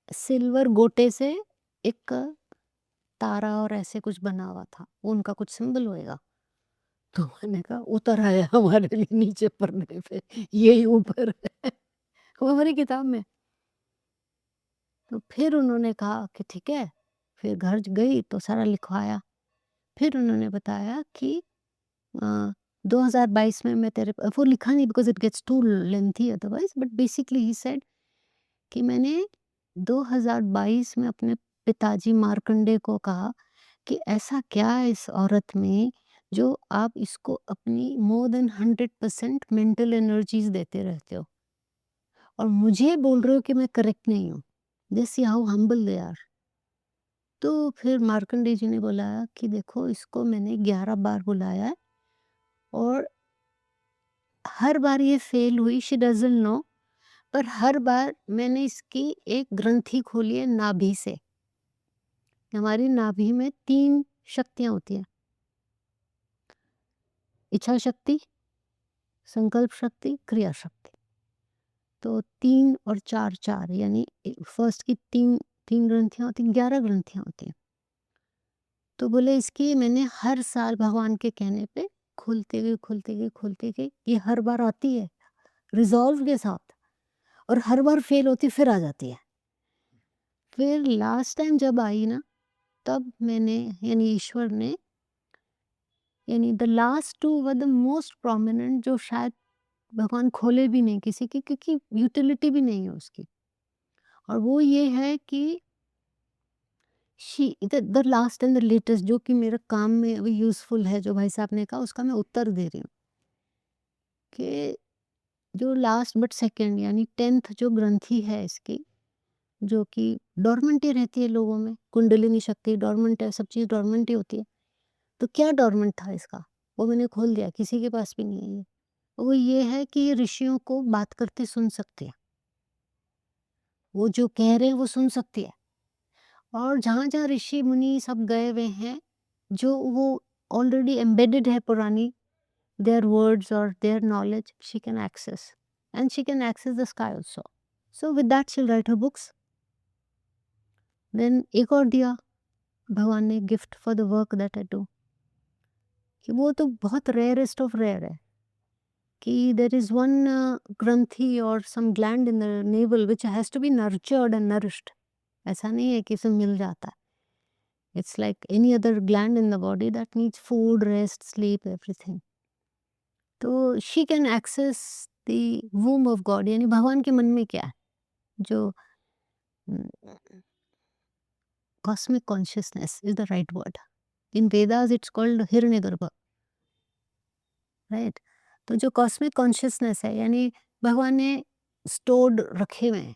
सिल्वर गोटे से एक तारा और ऐसे कुछ बना हुआ था, वो उनका कुछ सिंबल होएगा। तो मैंने कहा उतर आया हमारे लिए नीचे पर्दे पे, यही ऊपर है। वो हमारी किताब में। तो फिर उन्होंने कहा कि ठीक है। फिर घर गई तो सारा लिखवाया। फिर उन्होंने बताया कि अ, 2022 में मैं तेरे वो लिखा नहीं because it gets too lengthy otherwise, but basically he said कि मैंने 2022 में अपने पिताजी मार्कंडे को कहा कि ऐसा क्या है इस औरत में जो आप इसको अपनी मोर देन 100% मेंटल एनर्जीज़ देते रहते हो और मुझे बोल रहे हो कि मैं करेक्ट नहीं हूँ। Just see how humble they are. तो फिर मार्कंडे जी ने बोला कि देखो इसको मैंने 11 बार बुलाया है और हर बार ये फेल हुई, शी डज़न्ट नो, पर हर बार मैंने इसकी एक ग्रंथि खोली है नाभि से। हमारी नाभि में 3 शक्तियाँ होती हैं। इच्छा शक्ति, संकल्प शक्ति, क्रिया शक्ति। तो 3 और 4, 4 यानी फर्स्ट की 3 ग्रंथियाँ होती हैं, 11 ग्रंथियाँ होती हैं। तो बोले इसकी मैंने हर साल भगवान के कहने पे खुलती गई, खुलती गई, खुलती गई। ये हर बार आती है रिज़ॉल्व के साथ और हर बार फेल होती फिर आ जाती है। फिर लास्ट टाइम जब आई ना, तब मैंने, यानी ईश्वर ने, यानी the last 2 were the most prominent, जो शायद भगवान खोले भी नहीं किसी की, क्योंकि यूटिलिटी भी नहीं है उसकी। और वो ये है कि the last and the latest जो कि मेरे काम में अभी यूज़फुल है, जो भाई साहब ने कहा उसका मैं उत्तर दे रही हूँ कि जो लास्ट बट सेकंड यानी 10th जो ग्रंथि है इसकी, जो कि डोरमेंट ही रहती है लोगों में, कुंडलिनी शक्ति डोरमेंट है, सब चीज़ डोरमेंट ही होती है। तो क्या डोरमेंट था इसका? वो मैंने खोल दिया, किसी के पास भी नहीं है ये। वो ये है कि ये ऋषियों को बात करते सुन सकते हैं। वो जो कह रहे हैं वो सुन सकती है। और जहाँ-जहाँ ऋषि मुनि सब गए हुए हैं, जो वो ऑलरेडी एम्बेडेड है पुरानी their words or their knowledge she can access, and she can access the sky also. So with that she'll write her books. Then एक और दिया भगवान ने gift for the work that I do, कि वो तो बहुत रेयरेस्ट ऑफ रेयर है कि देर इज वन ग्रंथि और some gland in the navel which has to be nurtured and nourished. ऐसा नहीं है कि इसे मिल जाता है। It's like any other gland in the body that needs food, rest, sleep, everything. तो she can access the womb of God, यानी भगवान के मन में क्या है, जो cosmic consciousness is the right word. In Vedas it's called Hiranyagarbha, right? तो जो कॉस्मिक कॉन्शियसनेस है यानी भगवान ने स्टोर्ड रखे हुए हैं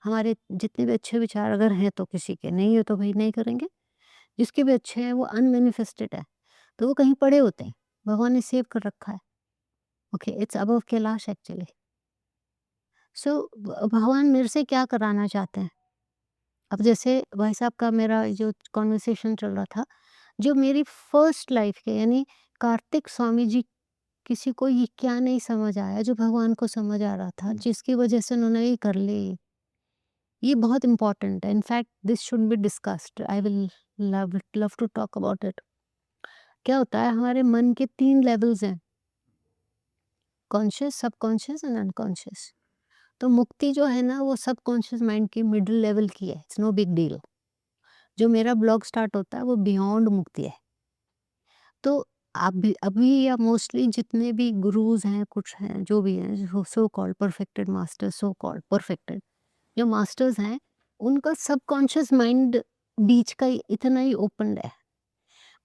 हमारे जितने भी अच्छे विचार, अगर हैं तो, किसी के नहीं है तो भाई नहीं करेंगे, जिसके भी अच्छे हैं वो अनमैनिफेस्टेड है तो वो कहीं पड़े होते हैं, भगवान ने सेव कर रखा है। Okay, it's above Kailash actually. So भगवान मेरे से क्या कराना चाहते हैं? अब जैसे भाई साहब का मेरा जो कॉन्वर्सेशन चल रहा था, जो मेरी फर्स्ट लाइफ के यानी कार्तिक स्वामी जी, किसी को ये क्या नहीं समझ आया जो भगवान को समझ आ रहा था, जिसकी वजह से उन्होंने ये कर ली। ये बहुत इंपॉर्टेंट है, in fact this should be discussed, I will love to talk about it. क्या होता है, हमारे मन के 3 लेवल्स हैं, कॉन्शियस, सबकॉन्शियस एंड अनकॉन्शियस। तो मुक्ति जो है ना वो सबकॉन्शियस माइंड की मिडिल लेवल की है, इट्स नो बिग डील। जो मेरा ब्लॉग स्टार्ट होता है वो बियॉन्ड मुक्ति है। तो आप भी अभी या मोस्टली जितने भी गुरुज हैं, कुछ हैं, जो भी हैं, जो so called perfected masters, so called perfected जो मास्टर्स हैं, उनका सबकॉन्शियस माइंड बीच का इतना ही ओपन है,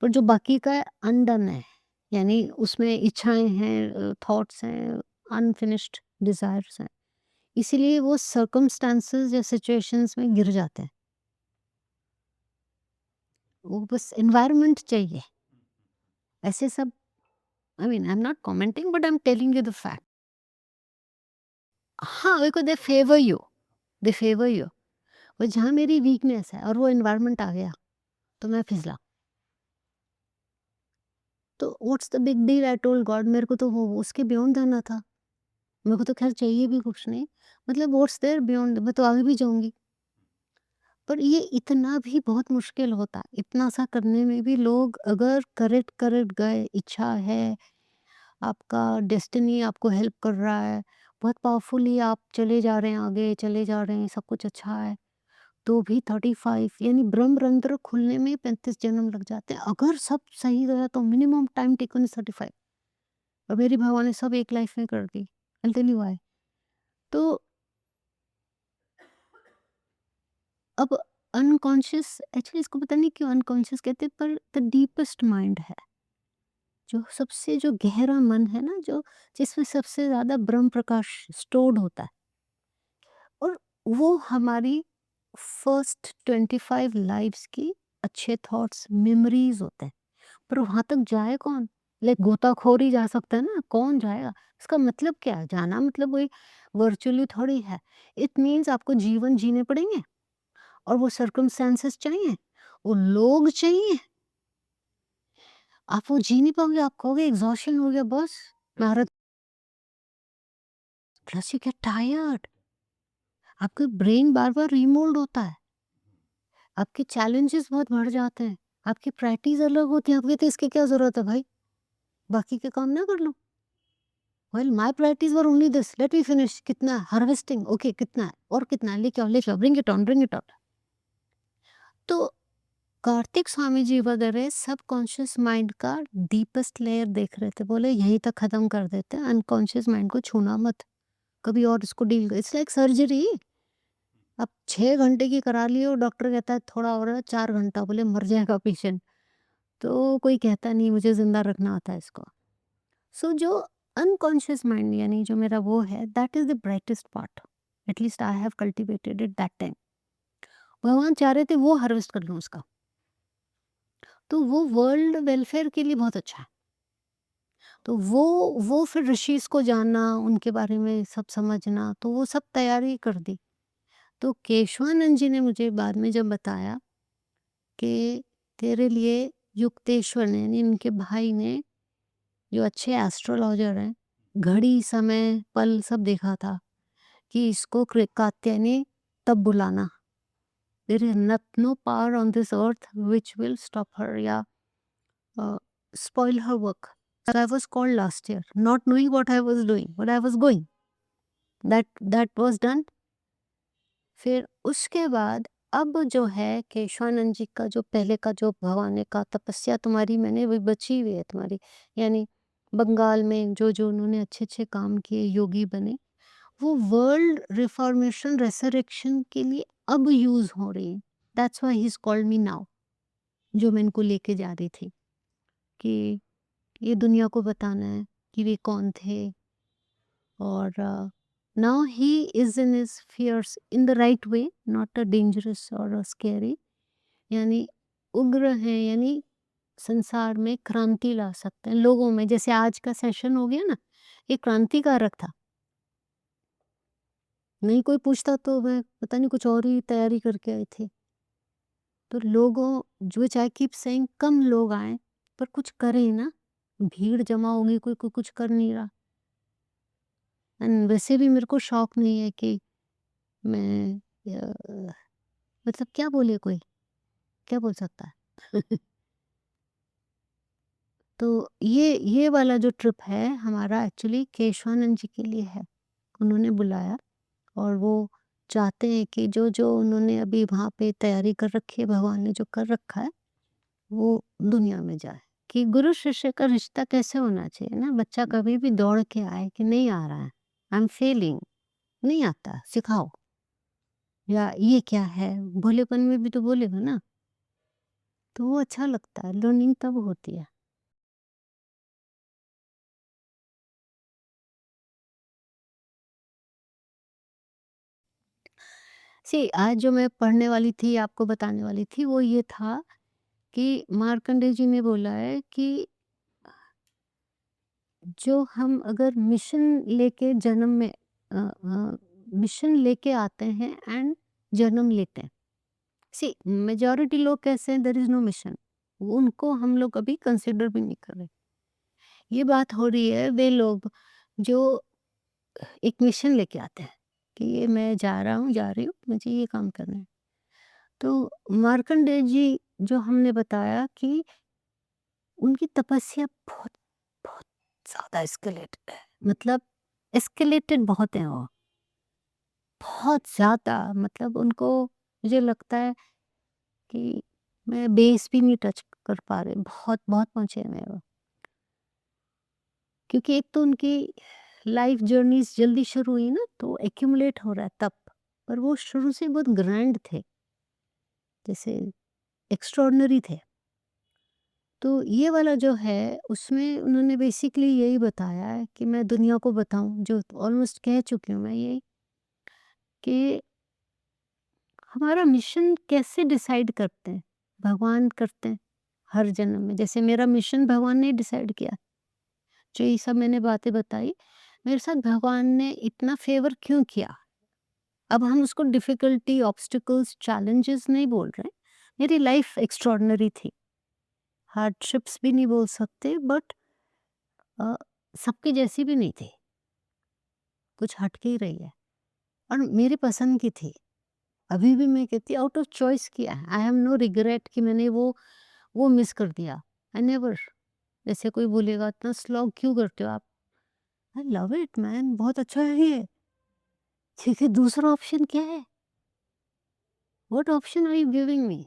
पर जो बाकी का अनडन है, यानी उसमें इच्छाएं हैं, थॉट्स हैं, अनफिनिश्ड डिजायर्स हैं, इसीलिए वो सर्कमस्टांसेस या सिचुएशंस में गिर जाते हैं। वो बस एनवायरनमेंट चाहिए, ऐसे सब। I mean I am not commenting but I am telling you the fact. हाँ, because they favour you, they favour you. और जहाँ मेरी वीकनेस है और वो एनवायरनमेंट आ गया तो मैं फिसला। तो what's the big deal, I told God, मेरे को तो वो उसके बियॉन्ड जाना था, मेरे को तो खैर चाहिए भी कुछ नहीं, मतलब व्हाट्स देयर बियॉन्ड, मैं तो आगे भी जाऊंगी। पर ये इतना भी बहुत मुश्किल होता है, इतना सा करने में भी लोग अगर करेक्ट करेक्ट गए, इच्छा है, आपका डेस्टिनी आपको हेल्प कर रहा है, बहुत पावरफुली आप चले जा रहे हैं, आगे चले जा रहे हैं, सब कुछ अच्छा है, तो भी 35 यानी ब्रह्म रंध्र खुलने में 35 जन्म लग जाते हैं। अगर सब सही गया तो मिनिमम टाइम टेकन 35, और मेरी भगवान ने सब एक लाइफ में कर दी। I tell you why. तो अब अनकॉन्शियस, एक्चुअली इसको पता नहीं क्यों अनकॉन्शियस कहते हैं, पर द डीपेस्ट माइंड है, जो सबसे जो गहरा मन है ना, जो जिसमें सबसे ज्यादा ब्रह्म प्रकाश स्टोर्ड होता है, और वो हमारी फर्स्ट 25 लाइव्स की अच्छे थॉट्स, मेमोरीज होते हैं। पर वहां तक जाए कौन? लाइक गोताखोर ही जा सकता है ना, कौन जाएगा? इसका मतलब क्या है जाना? मतलब वही वर्चुअली थोड़ी है। इट मीन्स आपको जीवन जीने पड़ेंगे, और वो सर्कमस्टेंसेस चाहिए, वो लोग चाहिए। आप वो जी नहीं पाओगे, आप कहोगे एग्जॉशन हो गया बस, महाराज। प्लस यू गेट टायर्ड, आपका ब्रेन बार बार रीमोल्ड होता है, आपके चैलेंजेस बहुत बढ़ जाते हैं, आपकी प्रायोरिटीज अलग होती हैं। आपके तो इसकी क्या जरूरत है भाई, बाकी के काम ना कर लो। Well my priorities were only this, let me finish. कितना हार्वेस्टिंग, ओके, कितना है और कितना है, लेके आओ लेके आओ, bring it on bring it on. तो कार्तिक स्वामी जी वगैरह सबकॉन्शियस माइंड का डीपेस्ट लेयर देख रहे थे, बोले यहीं तक खत्म कर देते हैं, अनकॉन्शियस माइंड को छूना मत, कभी और इसको डील। इट्स लाइक सर्जरी, अब 6 घंटे की करा ली और डॉक्टर कहता है थोड़ा और है, 4 घंटा, बोले मर जाएगा पेशेंट। तो कोई कहता नहीं, मुझे ज़िंदा रखना आता है इसको। सो जो अनकॉन्शियस माइंड यानी जो मेरा वो है, that is the brightest part, at least I have cultivated it that time. भगवान चाह रहे थे वो हार्वेस्ट कर लूँ उसका, तो वो वर्ल्ड वेलफेयर के लिए बहुत अच्छा है। तो वो फिर ऋषिस को जानना, उनके बारे में सब समझना, तो वो सब तैयारी कर दी। तो केशवानंद जी ने मुझे बाद में जब बताया कि तेरे लिए युक्तेश्वर ने, यानी इनके भाई ने, जो अच्छे एस्ट्रोलॉजर हैं, घड़ी, समय, पल सब देखा था कि इसको कात्यायनी तब बुलाना। There is no power on this earth which will stop her या spoil her work. So I was called last year, not knowing what I was doing, but I was going. That was done. फिर उसके बाद अब जो है केशवानंद जी का जो पहले का जो भगवान ने कहा तपस्या तुम्हारी मैंने वो बची हुई है तुम्हारी, यानी बंगाल में जो जो उन्होंने अच्छे अच्छे काम किए, योगी बने, वो वर्ल्ड रिफॉर्मेशन रेसरेक्शन के लिए अब यूज हो रही है। That's why he is called me now, जो मैं इनको लेके जा रही थी कि ये दुनिया को बताना है कि वे कौन थे। और now he is in his fierce in the right way, not a dangerous or scary, यानी उग्र है, यानी संसार में क्रांति ला सकते हैं लोगों में। जैसे आज का सेशन हो गया ना, ये क्रांतिकारक था। नहीं कोई पूछता तो मैं पता नहीं कुछ और ही तैयारी करके आई थी। तो लोगों, जो चाहे कीप सेइंग कम लोग आए पर कुछ करें ना, भीड़ जमा होगी, कोई कोई कुछ कर नहीं रहा। एंड वैसे भी मेरे को शौक नहीं है कि मैं मतलब क्या बोले, कोई क्या बोल सकता है। तो ये वाला जो ट्रिप है हमारा एक्चुअली केशवानंद जी के लिए है। उन्होंने बुलाया और वो चाहते हैं कि जो जो उन्होंने अभी वहाँ पे तैयारी कर रखी है, भगवान ने जो कर रखा है, वो दुनिया में जाए। कि गुरु शिष्य का रिश्ता कैसे होना चाहिए ना, बच्चा कभी भी दौड़ के आए कि नहीं आ रहा है, आई एम फेलिंग, नहीं आता, सिखाओ, या ये क्या है, भोलेपन में भी तो बोलेगा ना, तो वो अच्छा लगता है, लर्निंग तब होती है। सी आज जो मैं पढ़ने वाली थी, आपको बताने वाली थी, वो ये था कि मार्कंडेय जी ने बोला है कि जो हम अगर मिशन लेके जन्म में मिशन लेके आते हैं एंड जन्म लेते हैं। सी मेजॉरिटी लोग कैसे हैं, देयर इज नो मिशन, उनको हम लोग अभी कंसिडर भी नहीं कर रहे। ये बात हो रही है वे लोग जो एक मिशन लेके आते हैं कि ये मैं जा रहा हूँ, जा रही हूँ, मुझे ये काम करना है। तो मार्कंडेय जी जो हमने बताया कि उनकी तपस्या बहुत बहुत ज़्यादा एस्केलेटेड है, मतलब एस्केलेटेड बहुत है वो, बहुत ज़्यादा, मतलब उनको, मुझे लगता है कि मैं बेस भी नहीं टच कर पा रहे, बहुत बहुत पहुँचे हुए हैं वो। क्योंकि एक तो उनकी लाइफ जर्नीज़ जल्दी शुरू हुई ना, तो एक्यूमुलेट हो रहा है तब, पर वो शुरू से बहुत ग्रैंड थे, जैसे एक्स्ट्राऑर्डिनरी थे। तो ये वाला जो है उसमें उन्होंने बेसिकली यही बताया है कि मैं दुनिया को बताऊं, जो ऑलमोस्ट कह चुकी हूँ मैं, ये कि हमारा मिशन कैसे डिसाइड करते हैं, भगवान करते हैं हर जन्म में। जैसे मेरा मिशन भगवान ने डिसाइड किया, जो ये सब मैंने बातें बताई, मेरे साथ भगवान ने इतना फेवर क्यों किया। अब हम उसको डिफिकल्टी, ऑब्स्टिकल्स, चैलेंजेस नहीं बोल रहे, मेरी लाइफ एक्स्ट्रॉर्डनरी थी, हार्डशिप्स भी नहीं बोल सकते, बट सबकी जैसी भी नहीं थी, कुछ हटके ही रही है और मेरी पसंद की थी। अभी भी मैं कहती आउट ऑफ चॉइस किया है, आई हैव नो रिग्रेट कि मैंने वो मिस कर दिया। आई नेवर, जैसे कोई बोलेगा इतना स्लॉग क्यों करते हो आप, आई लव इट मैन, बहुत अच्छा है ये, ठीक है, दूसरा ऑप्शन क्या है, what option are you giving me.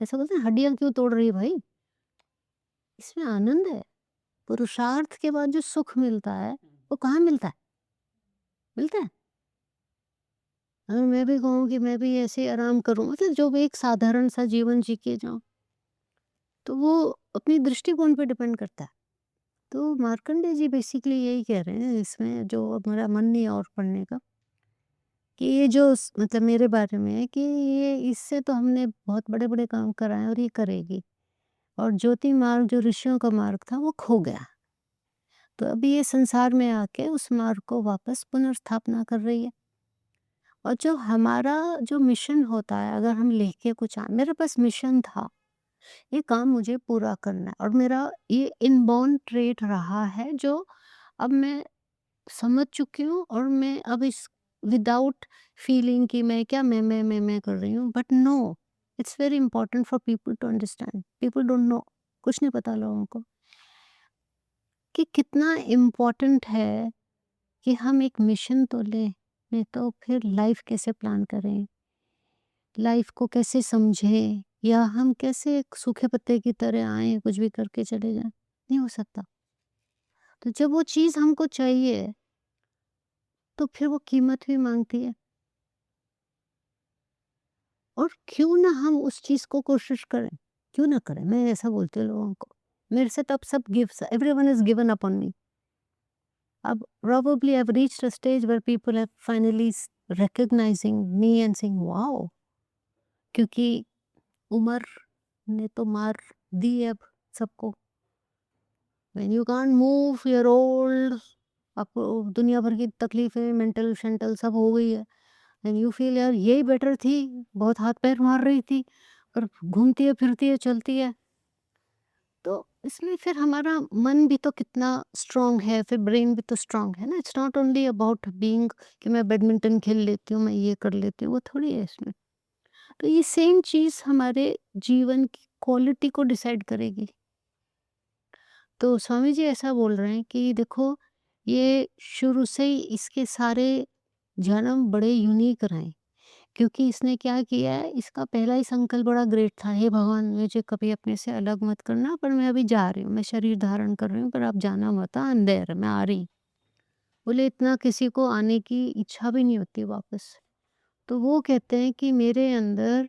ऐसा बोलते हैं हड्डियां क्यों तोड़ रही है भाई, इसमें आनंद है। पुरुषार्थ के बाद जो सुख मिलता है वो कहाँ मिलता है, मिलता है अगर मैं भी कहूँ कि मैं भी ऐसे आराम करूँ, मतलब जो भी एक साधारण सा जीवन जी के जाऊँ, तो वो अपनी दृष्टिकोण पे डिपेंड करता है। तो मार्कंडेय जी बेसिकली यही कह रहे हैं इसमें, जो अब मेरा मन नहीं है और पढ़ने का, कि ये जो मतलब मेरे बारे में है कि ये इससे तो हमने बहुत बड़े बड़े काम कराए और ये करेगी, और ज्योति मार्ग जो ऋषियों का मार्ग था वो खो गया, तो अभी ये संसार में आके उस मार्ग को वापस पुनर्स्थापना कर रही है। और जो हमारा जो मिशन होता है, अगर हम लेके कुछ मेरे पास मिशन था, ये काम मुझे पूरा करना है, और मेरा ये इनबॉर्न ट्रेट रहा है जो अब मैं समझ चुकी हूँ, और मैं अब इस विदाउट फीलिंग कि मैं क्या मैं कर रही हूँ, but no, it's very important for people to understand. People don't know, कुछ नहीं पता लोगों को कि कितना इम्पोर्टेंट है कि हम एक मिशन तो लें, नहीं तो फिर लाइफ कैसे प्लान करें, लाइफ को कैसे समझें, या हम कैसे एक सूखे पत्ते की तरह आए कुछ भी करके चले जाएं, नहीं हो सकता। तो जब वो चीज़ हमको चाहिए, तो फिर वो कीमत भी मांगती है, और क्यों ना हम उस चीज़ को कोशिश करें, क्यों ना करें, मैं ऐसा बोलती हूँ लोगों को। मेरे से तब सब gives, everyone is given up on me. अब probably I've reached a stage where people are finally recognizing me and saying wow, क्योंकि उम्र ने तो मार दी है अब सबको। When you can't move, you are old, आपको दुनिया भर की तकलीफें मेंटल शेंटल सब हो गई है, एंड यू फील यार यही बेटर थी, बहुत हाथ पैर मार रही थी, और घूमती है फिरती है चलती है। तो इसमें फिर हमारा मन भी तो कितना स्ट्रांग है, फिर ब्रेन भी तो स्ट्रांग है ना। It's not only about being कि मैं बैडमिंटन खेल लेती हूँ, मैं ये कर लेती हूँ, वो थोड़ी है इसमें। तो ये सेम चीज़ हमारे जीवन की क्वालिटी को डिसाइड करेगी। तो स्वामी जी ऐसा बोल रहे हैं कि देखो, ये शुरू से ही इसके सारे जन्म बड़े यूनिक रहे, क्योंकि इसने क्या किया है, इसका पहला ही संकल्प बड़ा ग्रेट था, हे भगवान मुझे कभी अपने से अलग मत करना, पर मैं अभी जा रही हूँ, मैं शरीर धारण कर रही हूँ, पर आप जाना मत, आई एम देयर, मैं आ रही। बोले इतना किसी को आने की इच्छा भी नहीं होती वापस। तो वो कहते हैं कि मेरे अंदर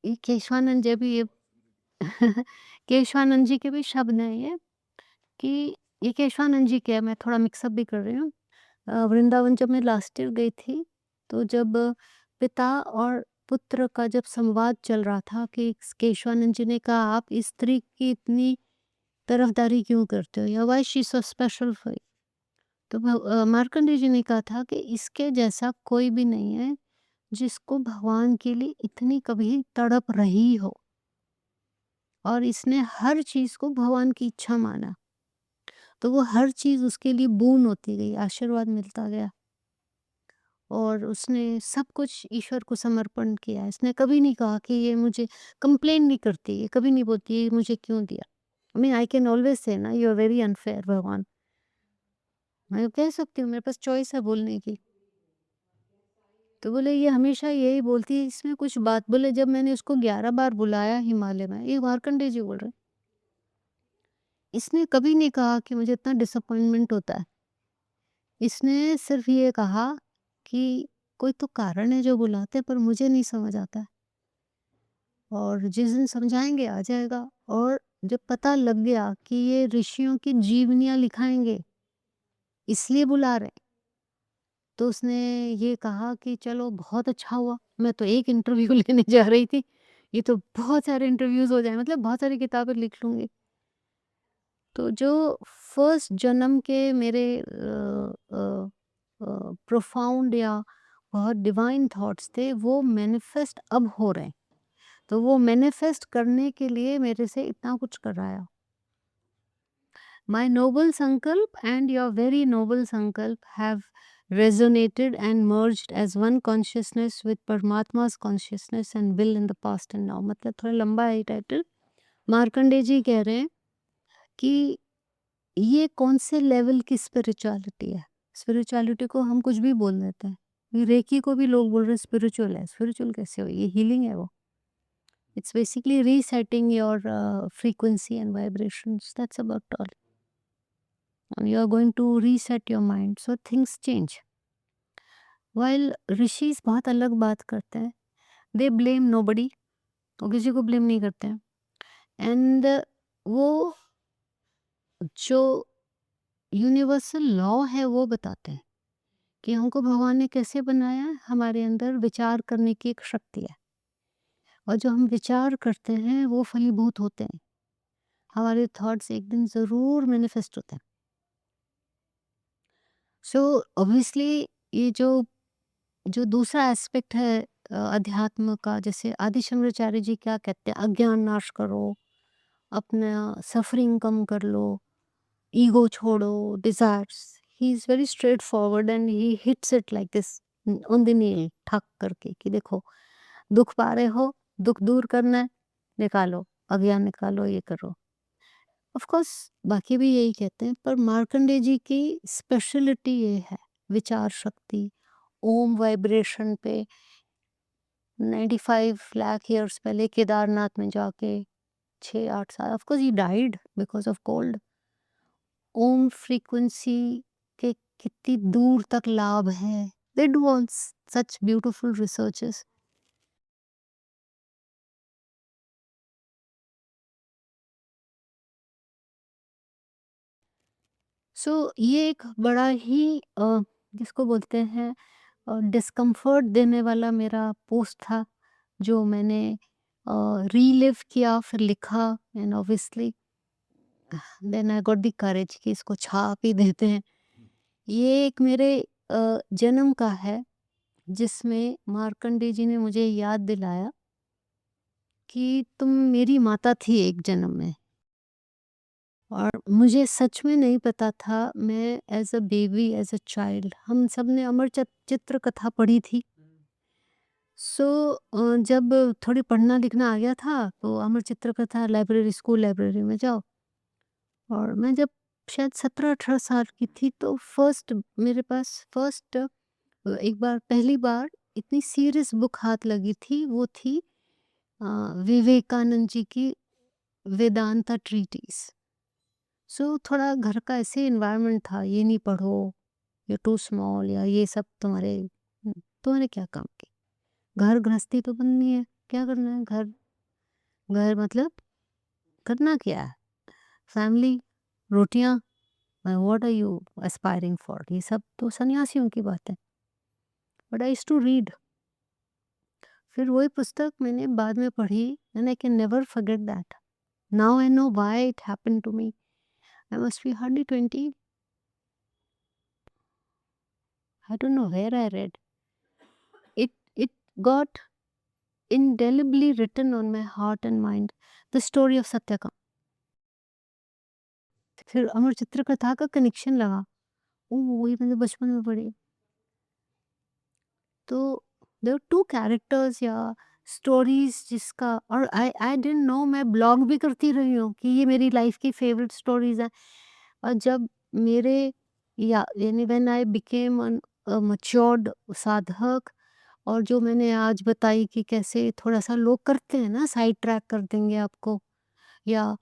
ये केशवानंद जी भी ये केशवानंद जी के भी शब्द हैं ये, कि ये केशवानंद जी के है, मैं थोड़ा मिक्सअप भी कर रही हूँ। वृंदावन जब मैं लास्ट ईयर गई थी, तो जब पिता और पुत्र का जब संवाद चल रहा था, कि केशवानंद जी ने कहा आप इस स्त्री की इतनी तरफदारी क्यों करते हो, या why she so special for you. तो मार्कंडेय जी ने कहा था कि इसके जैसा कोई भी नहीं है जिसको भगवान के लिए इतनी कभी तड़प रही हो, और इसने हर चीज को भगवान की इच्छा माना, तो वो हर चीज उसके लिए बून होती गई, आशीर्वाद मिलता गया, और उसने सब कुछ ईश्वर को समर्पण किया। इसने कभी नहीं कहा कि ये मुझे, कंप्लेन नहीं करती, ये कभी नहीं बोलती ये मुझे क्यों दिया। आई mean I can always say ना यू आर वेरी अनफेयर भगवान, मैं कह सकती हूँ, मेरे पास चॉइस है बोलने की। तो बोले ये हमेशा यही बोलती है, इसमें कुछ बात। बोले जब मैंने उसको 11 बार बुलाया हिमालय में, ये मार्कंडेय जी बोल रहे हैं, इसने कभी नहीं कहा कि मुझे इतना डिसअपॉइंटमेंट होता है। इसने सिर्फ ये कहा कि कोई तो कारण है जो बुलाते हैं, पर मुझे नहीं समझ आता है, और जिस दिन समझाएंगे आ जाएगा। और जब पता लग गया कि ये ऋषियों की जीवनियां लिखाएंगे, इसलिए बुला रहे हैं, तो उसने ये कहा कि चलो बहुत अच्छा हुआ, मैं तो एक इंटरव्यू लेने जा रही थी, ये तो बहुत सारे इंटरव्यूज हो जाए, मतलब बहुत सारी किताबें लिख लूंगी। तो जो फर्स्ट जन्म के मेरे प्रोफाउंड या बहुत डिवाइन थॉट्स थे, वो मैनिफेस्ट अब हो रहे हैं। तो वो मैनिफेस्ट करने के लिए मेरे से इतना कुछ कराया। My noble sankalp and your very noble sankalp have resonated and merged as one consciousness with Paramatma's consciousness and will in the past and now। मतलब थोड़ा लंबा है टाइटल। मार्कंडेय जी कह रहे हैं कि ये कौन से लेवल की स्पिरिचुअलिटी है। स्पिरिचुअलिटी को हम कुछ भी बोल देते हैं, ये रेकी को भी लोग बोल रहे हैं स्पिरिचुअल है। स्पिरिचुअल कैसे हो, ये हीलिंग है वो। It's basically resetting your frequency and vibrations, that's about all. you are going to reset your mind, so things change. While rishis बहुत अलग बात करते हैं, they blame nobody, वो किसी को blame नहीं करते हैं, and वो जो यूनिवर्सल लॉ है वो बताते हैं कि हमको भगवान ने कैसे बनाया है। हमारे अंदर विचार करने की एक शक्ति है, और जो हम विचार करते हैं वो फलीभूत होते हैं। हमारे थॉट्स एक दिन ज़रूर मैनिफेस्ट होते हैं। सो ऑब्वियसली ये जो दूसरा एस्पेक्ट है अध्यात्म का, जैसे आदि शंकराचार्य जी क्या कहते हैं, अज्ञान नाश करो, अपना सफरिंग कम कर लो, ईगो छोड़ो, desires. He is very straight forward and he hits it like this on the nail, ठक करके, कि देखो दुख पा रहे हो, दुख दूर करना है, निकालो, अज्ञान निकालो, ये करो। ऑफ कोर्स बाकी भी यही कहते हैं, पर मार्कंडे जी की स्पेशलिटी ये है, विचार शक्ति, ओम वाइब्रेशन पे 95 लाख ईयर्स पहले केदारनाथ में जाके 6-8 साल, of course he died because of cold. Om frequency के कितनी दूर तक लाभ है, they do all such beautiful researches. So ये एक बड़ा ही जिसको बोलते हैं डिस्कम्फर्ट देने वाला मेरा पोस्ट था, जो मैंने रीलिव किया, फिर लिखा, and obviously then I got the courage कि इसको छाप ही देते हैं। ये एक मेरे जन्म का है, जिसमें मार्कंडे जी ने मुझे याद दिलाया कि तुम मेरी माता थी एक जन्म में, और मुझे सच में नहीं पता था। मैं as a baby, as a child, हम सब ने अमर चित्र कथा पढ़ी थी। सो जब थोड़ी पढ़ना लिखना आ गया था, तो अमर चित्र कथा लाइब्रेरी, स्कूल लाइब्रेरी में जाओ, और मैं जब शायद 17-18 साल की थी, तो मेरे पास एक बार, पहली बार इतनी सीरियस बुक हाथ लगी थी, वो थी विवेकानंद जी की वेदांता ट्रीटीज। सो थोड़ा घर का ऐसे इन्वायरमेंट था, ये नहीं पढ़ो, ये टू स्मॉल, या ये सब तुम्हारे क्या काम की, घर गृहस्थी तो बननी है, क्या करना है, घर घर मतलब करना क्या है, फैमिली, रोटियां, what are you aspiring for, ये सब तो सन्यासियों की बात है। But I used to read. फिर वही पुस्तक मैंने बाद में पढ़ी, and I can never forget that. Now I know why it happened to me. I must be hardly 20, I don't know where I read it got indelibly written on my heart and mind, the story of Satyakam। फिर अमर चित्र कथा का connection लगा, वही मैंने बचपन में पढ़ी। तो देयर टू कैरेक्टर्स या स्टोरीज जिसका, और आई डिडंट नो, मैं ब्लॉग भी करती रही हूँ कि ये मेरी लाइफ की फेवरेट स्टोरीज हैं। और जब मेरे यानी व्हेन आई बिकेम मच्योर्ड साधक, और जो मैंने आज बताई कि कैसे थोड़ा सा लोग करते हैं ना, साइड ट्रैक कर देंगे आपको, या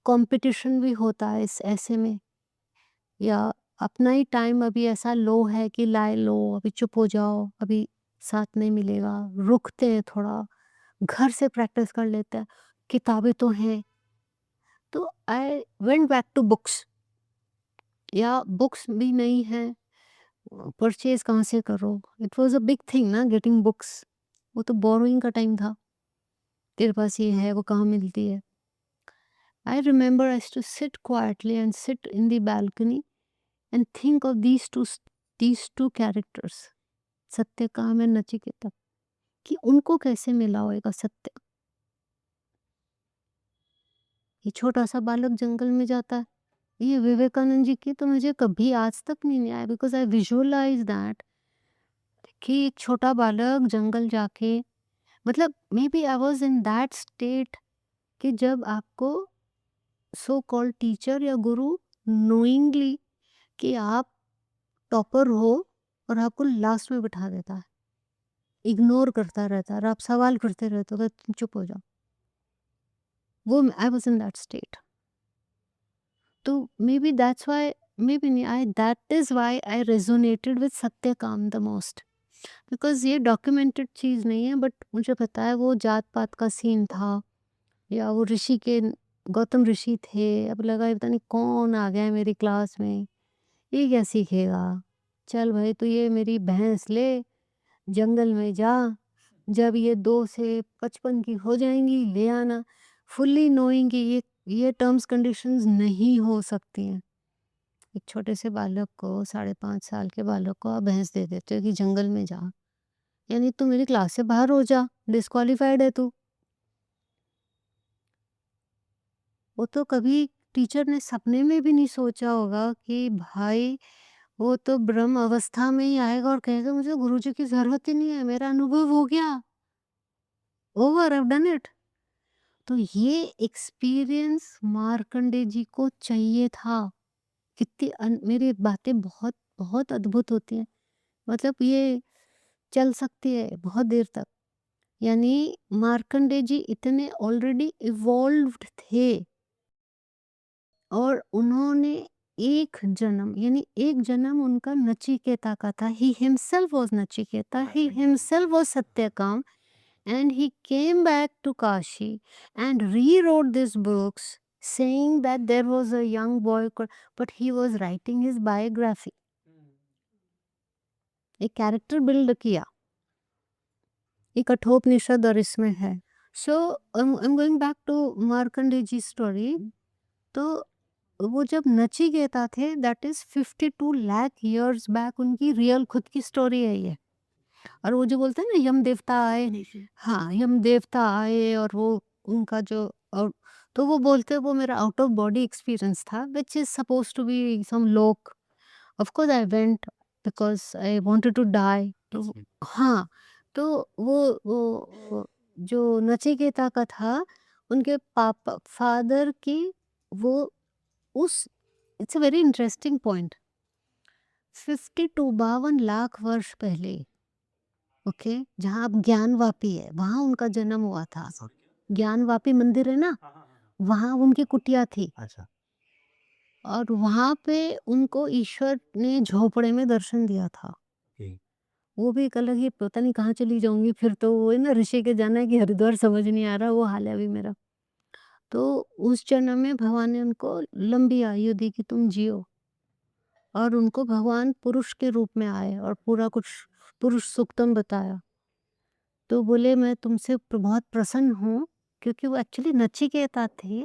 कंपटीशन भी होता है इस ऐसे में, या अपना ही टाइम अभी ऐसा लो है कि लाए लो, अभी चुप हो जाओ, अभी साथ नहीं मिलेगा, रुकते हैं थोड़ा, घर से प्रैक्टिस कर लेते हैं, किताबें तो हैं। तो I went back to books, या बुक्स भी नहीं है, परचेज कहाँ से करो, it was a big thing ना, गेटिंग बुक्स। वो तो बोरोइंग का टाइम था, तेरे पास ये है, वो कहाँ मिलती है। I remember I to sit quietly and sit in the balcony and think of these two characters, Satyakam and Nachiketa, कि उनको कैसे मिला होगा सत्य। ये छोटा सा बालक जंगल में जाता है, ये विवेकानंद जी की तो मुझे कभी आज तक नहीं आया, बिकॉज आई विजुअलाइज दैट कि एक छोटा बालक जंगल जाके, मतलब maybe I was in that state, कि जब आपको सो कॉल्ड टीचर या गुरु नोइंगली कि आप टॉपर हो, और आपको लास्ट में बिठा देता है, इग्नोर करता रहता है, और आप सवाल करते रहते हो, तुम चुप हो जाओ। वो I was in that state. तो maybe that's why maybe नहीं, I that is why I resonated with Satyakam the most, because ये डॉक्यूमेंटेड चीज़ नहीं है, बट मुझे पता है वो जात पात का सीन था, या वो ऋषि के, गौतम ऋषि थे, अब लगा पता नहीं कौन आ गया है मेरी क्लास में, ये क्या सीखेगा, चल भाई तू ये मेरी भैंस ले, जंगल में जा, जब ये 2 से 55 की हो जाएंगी ले आना, फुल्ली नोइंग कि ये टर्म्स कंडीशंस नहीं हो सकती हैं। एक छोटे से बालक को, 5.5 साल के बालक को आप भैंस दे देते हो कि जंगल में जा, यानी तू मेरी क्लास से बाहर हो जा, डिस्क्वालिफाइड है तू। वो तो कभी टीचर ने सपने में भी नहीं सोचा होगा कि भाई वो तो ब्रह्म अवस्था में ही आएगा और कहेगा मुझे गुरुजी की ज़रूरत ही नहीं है, मेरा अनुभव हो गया, over, I have done it. तो ये एक्सपीरियंस मार्कंडे जी को चाहिए था। कितनी मेरी बातें बहुत बहुत अद्भुत होती हैं, मतलब ये चल सकती है बहुत देर तक। यानी मार्कंडे जी इतने ऑलरेडी इवॉल्व्ड थे, और उन्होंने एक जन्म, यानी एक जन्म उनका नचिकेता का था, he himself was Nachiketa, he himself was Satyakam, and he came back to Kashi and rewrote these books, saying that there was a young boy but he was writing his biography, एक कैरेक्टर बिल्ड किया, एक कठोपनिषद और इसमें है। So I am going back to Markande ji story. तो वो जब नचिकेता थे, that is 52 lakh years back, उनकी रियल खुद की स्टोरी है ये। और वो जो बोलते हैं ना यम देवता आए, हाँ यम देवता आए, और वो उनका जो, और तो वो बोलते हैं वो मेरा आउट ऑफ बॉडी एक्सपीरियंस था, which is suppose to be some लोक। Of course I went because I wanted to die. तो हाँ, तो वो जो नचिकेता का था, उनके पापा फादर की, वो उस, it's a very interesting point, 52 वर्ष पहले, ओके, जहाँ अब ज्ञानवापी है वहां उनका जन्म हुआ था। ज्ञानवापी मंदिर है ना, वहां उनकी कुटिया थी, अच्छा। और वहां पे उनको ईश्वर ने झोपड़े में दर्शन दिया था। वो भी एक अलग ही, पता नहीं कहाँ चली जाऊंगी फिर, तो वो है ना ऋषि के जाना है कि हरिद्वार, समझ नहीं आ रहा, वो हाल है अभी मेरा। तो उस जन्म में भगवान ने उनको लंबी आयु दी कि तुम जियो, और उनको भगवान पुरुष के रूप में आए और पूरा कुछ पुरुष सूक्तम बताया। तो बोले मैं तुमसे बहुत प्रसन्न हूँ, क्योंकि वो एक्चुअली नचिकेता थे,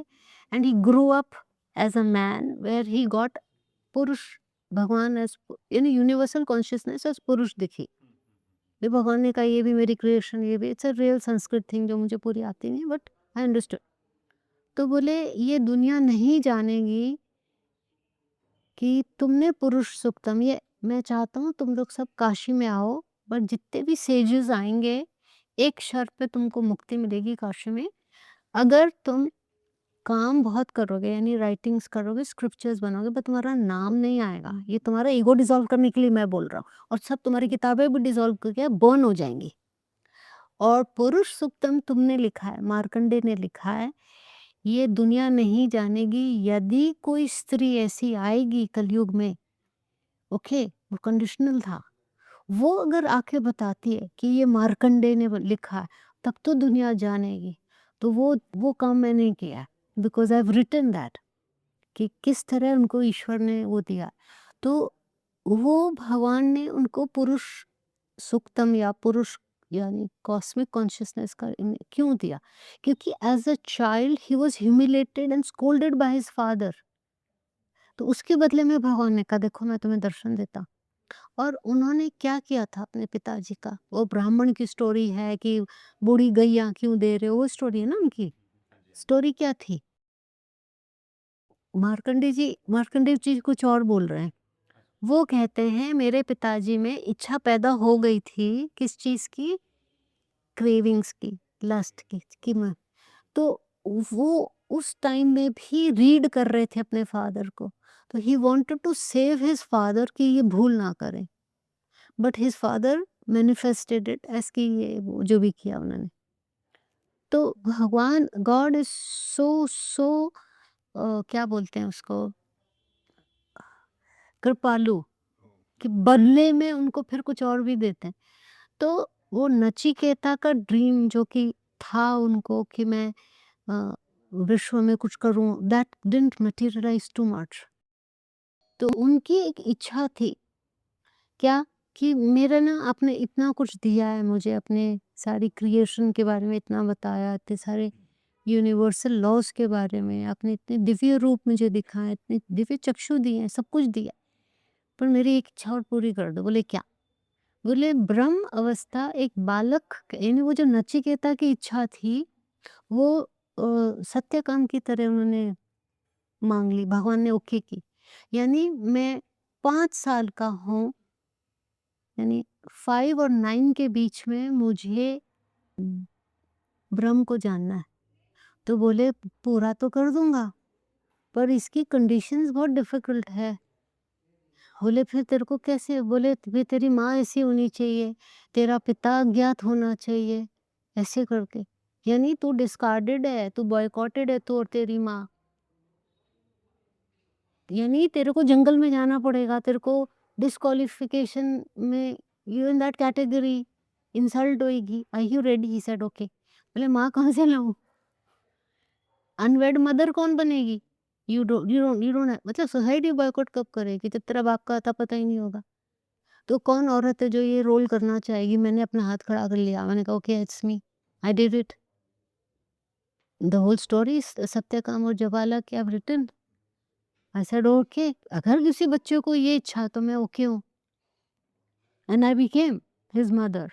and he grow up as a man where he got पुरुष, भगवान एज, यानी यूनिवर्सल कॉन्शियसनेस एज पुरुष दिखी। फिर भगवान ने कहा ये भी मेरी क्रिएशन, ये भी, it's a real Sanskrit thing जो मुझे पूरी आती नहीं, बट आई अंडरस्टूड। तो बोले ये दुनिया नहीं जानेगी कि तुमने पुरुष सूक्तम, ये मैं चाहता हूँ तुम लोग सब काशी में आओ, बट जितने भी सेजेस आएंगे, एक शर्त पे तुमको मुक्ति मिलेगी काशी में, अगर तुम काम बहुत करोगे, यानी राइटिंग्स करोगे, स्क्रिप्चर्स बनोगे, पर तुम्हारा नाम नहीं आएगा। ये तुम्हारा ईगो डिसॉल्व करने के लिए मैं बोल रहा हूँ, और सब तुम्हारी किताबें भी डिसॉल्व करके बर्न हो जाएंगी। और पुरुष सूक्तम तुमने लिखा है, मार्कंडे ने लिखा है, ये दुनिया नहीं जानेगी, यदि कोई स्त्री ऐसी आएगी कलयुग में, ओके, वो कंडीशनल था, वो अगर आके बताती है कि ये मार्कंडे ने लिखा है, तब तो दुनिया जानेगी। तो वो काम मैंने किया, because I have written that, कि किस तरह उनको ईश्वर ने वो दिया। तो वो भगवान ने उनको पुरुष सूक्तम या पुरुष, यानी कॉस्मिक कॉन्शियसनेस का क्यों दिया, क्योंकि as a child he was humiliated and scolded by his father. तो उसके बदले में भगवान ने कहा देखो मैं तुम्हें दर्शन देता। और उन्होंने क्या किया था अपने पिताजी का, वो ब्राह्मण की स्टोरी है कि बूढ़ी गैया क्यों दे रहे हो, वो स्टोरी है ना उनकी। स्टोरी क्या थी, मार्कंडे जी कुछ और बोल रहे हैं। वो कहते हैं मेरे पिताजी में इच्छा पैदा हो गई थी, किस चीज की, क्रेविंग्स की, लस्ट की मैं, तो वो उस टाइम में भी रीड कर रहे थे अपने फादर को। तो he wanted to save his father कि ये भूल ना करें, but his father manifested it as कि ये वो जो भी किया उन्होंने। तो भगवान, गॉड इज सो सो, क्या बोलते हैं उसको, कृपालु, कि बदले में उनको फिर कुछ और भी देते हैं। तो वो नचिकेता का ड्रीम जो कि था उनको कि मैं विश्व में कुछ करूँ, दैट डिडंट मटेरियलाइज़ टू मच। तो उनकी एक इच्छा थी, क्या? कि मेरा ना आपने इतना कुछ दिया है मुझे, अपने सारी क्रिएशन के बारे में इतना बताया, इतने सारे यूनिवर्सल लॉज़ के बारे में, आपने इतने दिव्य रूप मुझे दिखाए, इतने दिव्य चक्षु दिए हैं, सब कुछ दिया। पर मेरी एक इच्छा और पूरी कर दो। बोले क्या? बोले ब्रह्म अवस्था एक बालक यानी वो जो नचिकेता की इच्छा थी, वो सत्यकाम की तरह उन्होंने माँग ली, भगवान ने ओके की। यानी मैं 5 साल का हूँ, यानी 5 और 9 के बीच में मुझे ब्रह्म को जानना है। तो बोले पूरा तो कर दूँगा, पर इसकी कंडीशंस बहुत डिफ़िकल्ट है। बोले फिर तेरे को कैसे? बोले फिर तेरी माँ ऐसी होनी चाहिए, तेरा पिता अज्ञात होना चाहिए, ऐसे करके। यानी तू डिस्कार्डेड है, तू बॉयकॉटेड है, तू और तेरी माँ। यानी तेरे को जंगल में जाना पड़ेगा, तेरे को डिस्क्वालिफिकेशन में, you in that category, insult होएगी। Are you ready? He said okay. बोले माँ कहाँ से लाऊँ? अनवेड मदर कौन बनेगी? यू डोंट मतलब सोसाइटी बॉयकॉट कब करेगी? जब तेरा बाप का अता पता ही नहीं होगा। तो कौन औरत है जो ये रोल करना चाहेगी? मैंने अपना हाथ खड़ा कर लिया। मैंने कहा okay it's me, I did it. The whole story Satyakam और जवाला की I have written. I said okay, अगर किसी बच्चे को ये इच्छा तो मैं ओके हूँ। And I became his mother.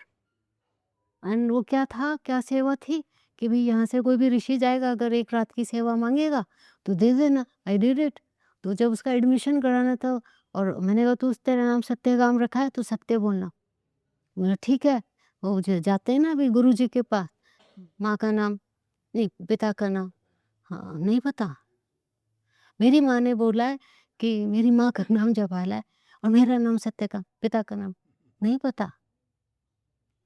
And वो क्या था, क्या सेवा थी कि भाई यहाँ से कोई भी ऋषि जाएगा, अगर एक रात की सेवा मांगेगा तो दे देना। आई डिड इट। तो जब उसका एडमिशन कराना था और मैंने कहा तू तेरा नाम सत्यकाम रखा है तो सत्य बोलना। बोला ठीक है। वो जो जाते हैं ना अभी गुरु जी के पास, माँ का नाम नहीं, पिता का नाम, हाँ नहीं पता। मेरी माँ ने बोला है कि मेरी माँ का नाम जवाला है और मेरा नाम सत्यकाम, पिता का नाम नहीं पता।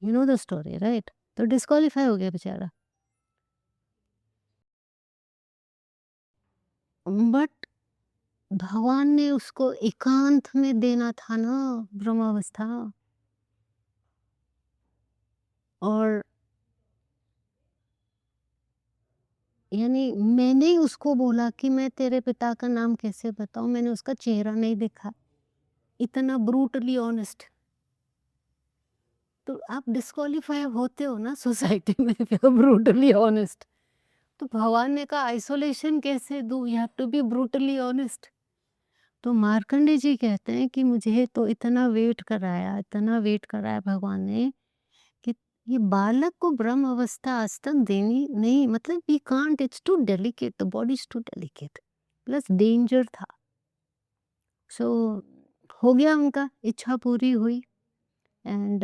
You know the story right? तो डिस्क्वालीफाई हो गया बेचारा। बट भगवान ने उसको एकांत में देना था ना ब्रह्मावस्था। और यानी मैंने ही उसको बोला कि मैं तेरे पिता का नाम कैसे बताऊं, मैंने उसका चेहरा नहीं देखा। इतना ब्रूटली ऑनेस्ट। तो आप डिस्क्वालीफाई होते हो ना सोसाइटी में if you're ब्रूटली ऑनेस्ट। तो भगवान ने कहा आइसोलेशन कैसे दूं, you have to be brutally honest. तो मार्कंडे जी कहते हैं कि मुझे तो इतना वेट कराया, इतना वेट कराया भगवान ने कि ये बालक को ब्रह्म अवस्था आज तक देनी नहीं, मतलब we can't, it's too delicate, the body is too delicate, plus danger था। सो हो गया, उनका इच्छा पूरी हुई। And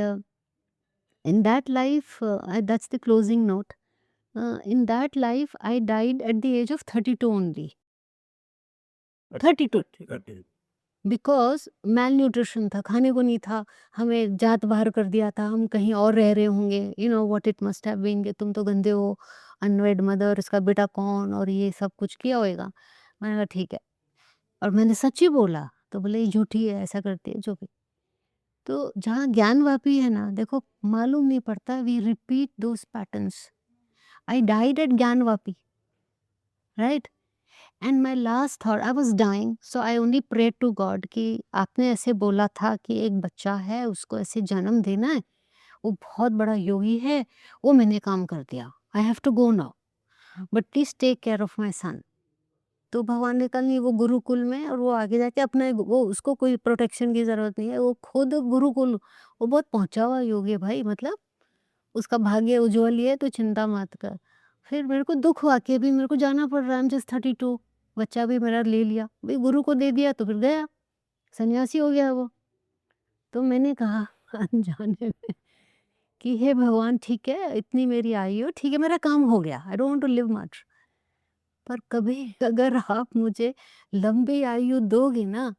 in that life, that's the closing note, in that life I died at the age of 32 only. 32 because malnutrition था, खाने को नहीं था, हमें जात बाहर कर दिया था, हम कहीं और रह रहे होंगे, you know what it must have been, कि तुम तो गंदे हो, अनवेड मदर, इसका बेटा कौन, और ये सब कुछ किया होएगा। मैंने कहा ठीक है, और मैंने सच ही बोला। तो बोले ये झूठी है, ऐसा करती है, जो भी। तो जहाँ ज्ञानवापी है ना, देखो मालूम नहीं पड़ता, we repeat those patterns. I died at Gyanvapi, right? And my last thought, I was dying, so I only pray to God कि आपने ऐसे बोला था कि एक बच्चा है उसको ऐसे जन्म देना है, वो बहुत बड़ा योगी है, वो मैंने काम कर दिया, I have to go now, but please take care of my son. तो भगवान ने कहा नहीं, वो गुरुकुल में, और वो आगे जाके अपना वो, उसको कोई प्रोटेक्शन की जरूरत नहीं है, वो खुद गुरुकुल, वो बहुत पहुंचा हुआ योगी है भाई, मतलब उसका भाग्य उज्जवल ही है, तो चिंता मत कर। फिर मेरे को दुख हुआ कि अभी मेरे को जाना पड़ रहा है, आई एम जस्ट 32, बच्चा भी मेरा ले लिया, भाई गुरु को दे दिया तो फिर गया, सन्यासी हो गया वो। तो मैंने कहा अनजाने में कि हे भगवान, ठीक है इतनी मेरी आयु, ठीक है मेरा काम हो गया, I don't want to live much, पर कभी अगर आप मुझे लंबी आयु दोगे ना,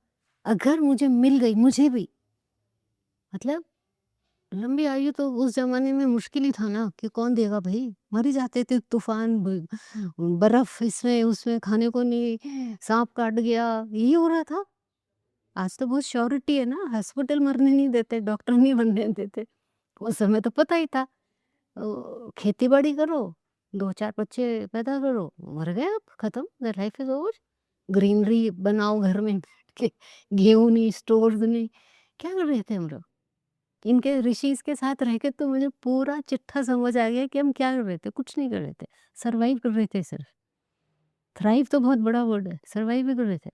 अगर मुझे मिल गई, मुझे भी, मतलब लंबी आयु तो उस ज़माने में मुश्किल ही था ना, कि कौन देगा भई? मर ही जाते थे, तूफ़ान, बर्फ़ इसमें उसमें, खाने को नहीं, साँप काट गया, यही हो रहा था। आज तो बहुत श्योरिटी है ना, हॉस्पिटल मरने नहीं देते, डॉक्टर नहीं बनने देते। उस समय तो पता ही था। खेती-बाड़ी करो, 2-4 बच्चे पैदा करो, मर गए आप, खत्म, the life is over. Greenery बनाओ घर में बैठ के, गेहूँ नहीं, स्टोर्स नहीं, क्या कर रहे थे हम लोग? इनके ऋषिज़ के साथ रह के तो मुझे पूरा चिट्ठा समझ आ गया कि हम क्या कर रहे थे, कुछ नहीं कर रहे थे, सर्वाइव कर रहे थे सिर्फ। थ्राइव तो बहुत बड़ा वर्ड है, सर्वाइव भी कर रहे थे।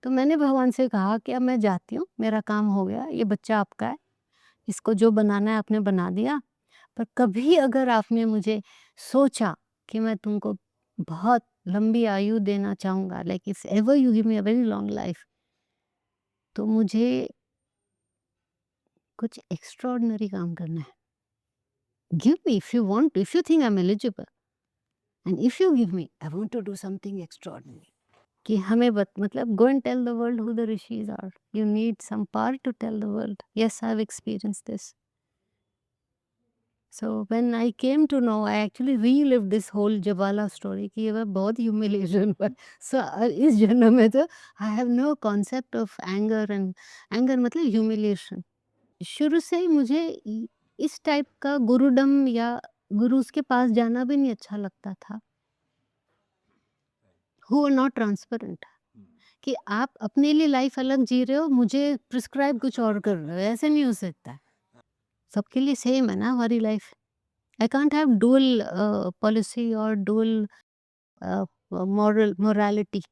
तो मैंने भगवान से कहा कि अब मैं जाती हूँ, मेरा काम हो गया, ये बच्चा आपका है, इसको जो बनाना है आपने बना दिया, पर कभी अगर आपने मुझे सोचा कि मैं तुमको बहुत लंबी आयु देना चाहूँगा, like if ever you give me a very long life, तो मुझे कुछ एक्स्ट्राऑर्डिनरी काम करना है। Give me if you want, if you think I am eligible, and if you give me, I want to do something extraordinary. कि हमें मतलब go and tell the world who the rishis are, you need some power to tell the world, yes I have experienced this. So when I came to know, I actually relived this whole Jabala story कि ये मैं बहुत humiliation पर। सो इस जन्म में तो I have no concept of anger, and anger मतलब ह्यूमिलिएशन। शुरू से ही मुझे इस टाइप का गुरुडम या गुरुज के पास जाना भी नहीं अच्छा लगता था, हु आर नॉट ट्रांसपेरेंट। कि आप अपने लिए लाइफ अलग जी रहे हो, मुझे प्रिस्क्राइब कुछ और कर रहे हो, ऐसे नहीं हो सकता है। सबके लिए सेम है ना हमारी life. I can't have dual policy और डुअल मोरल मोरालिटी।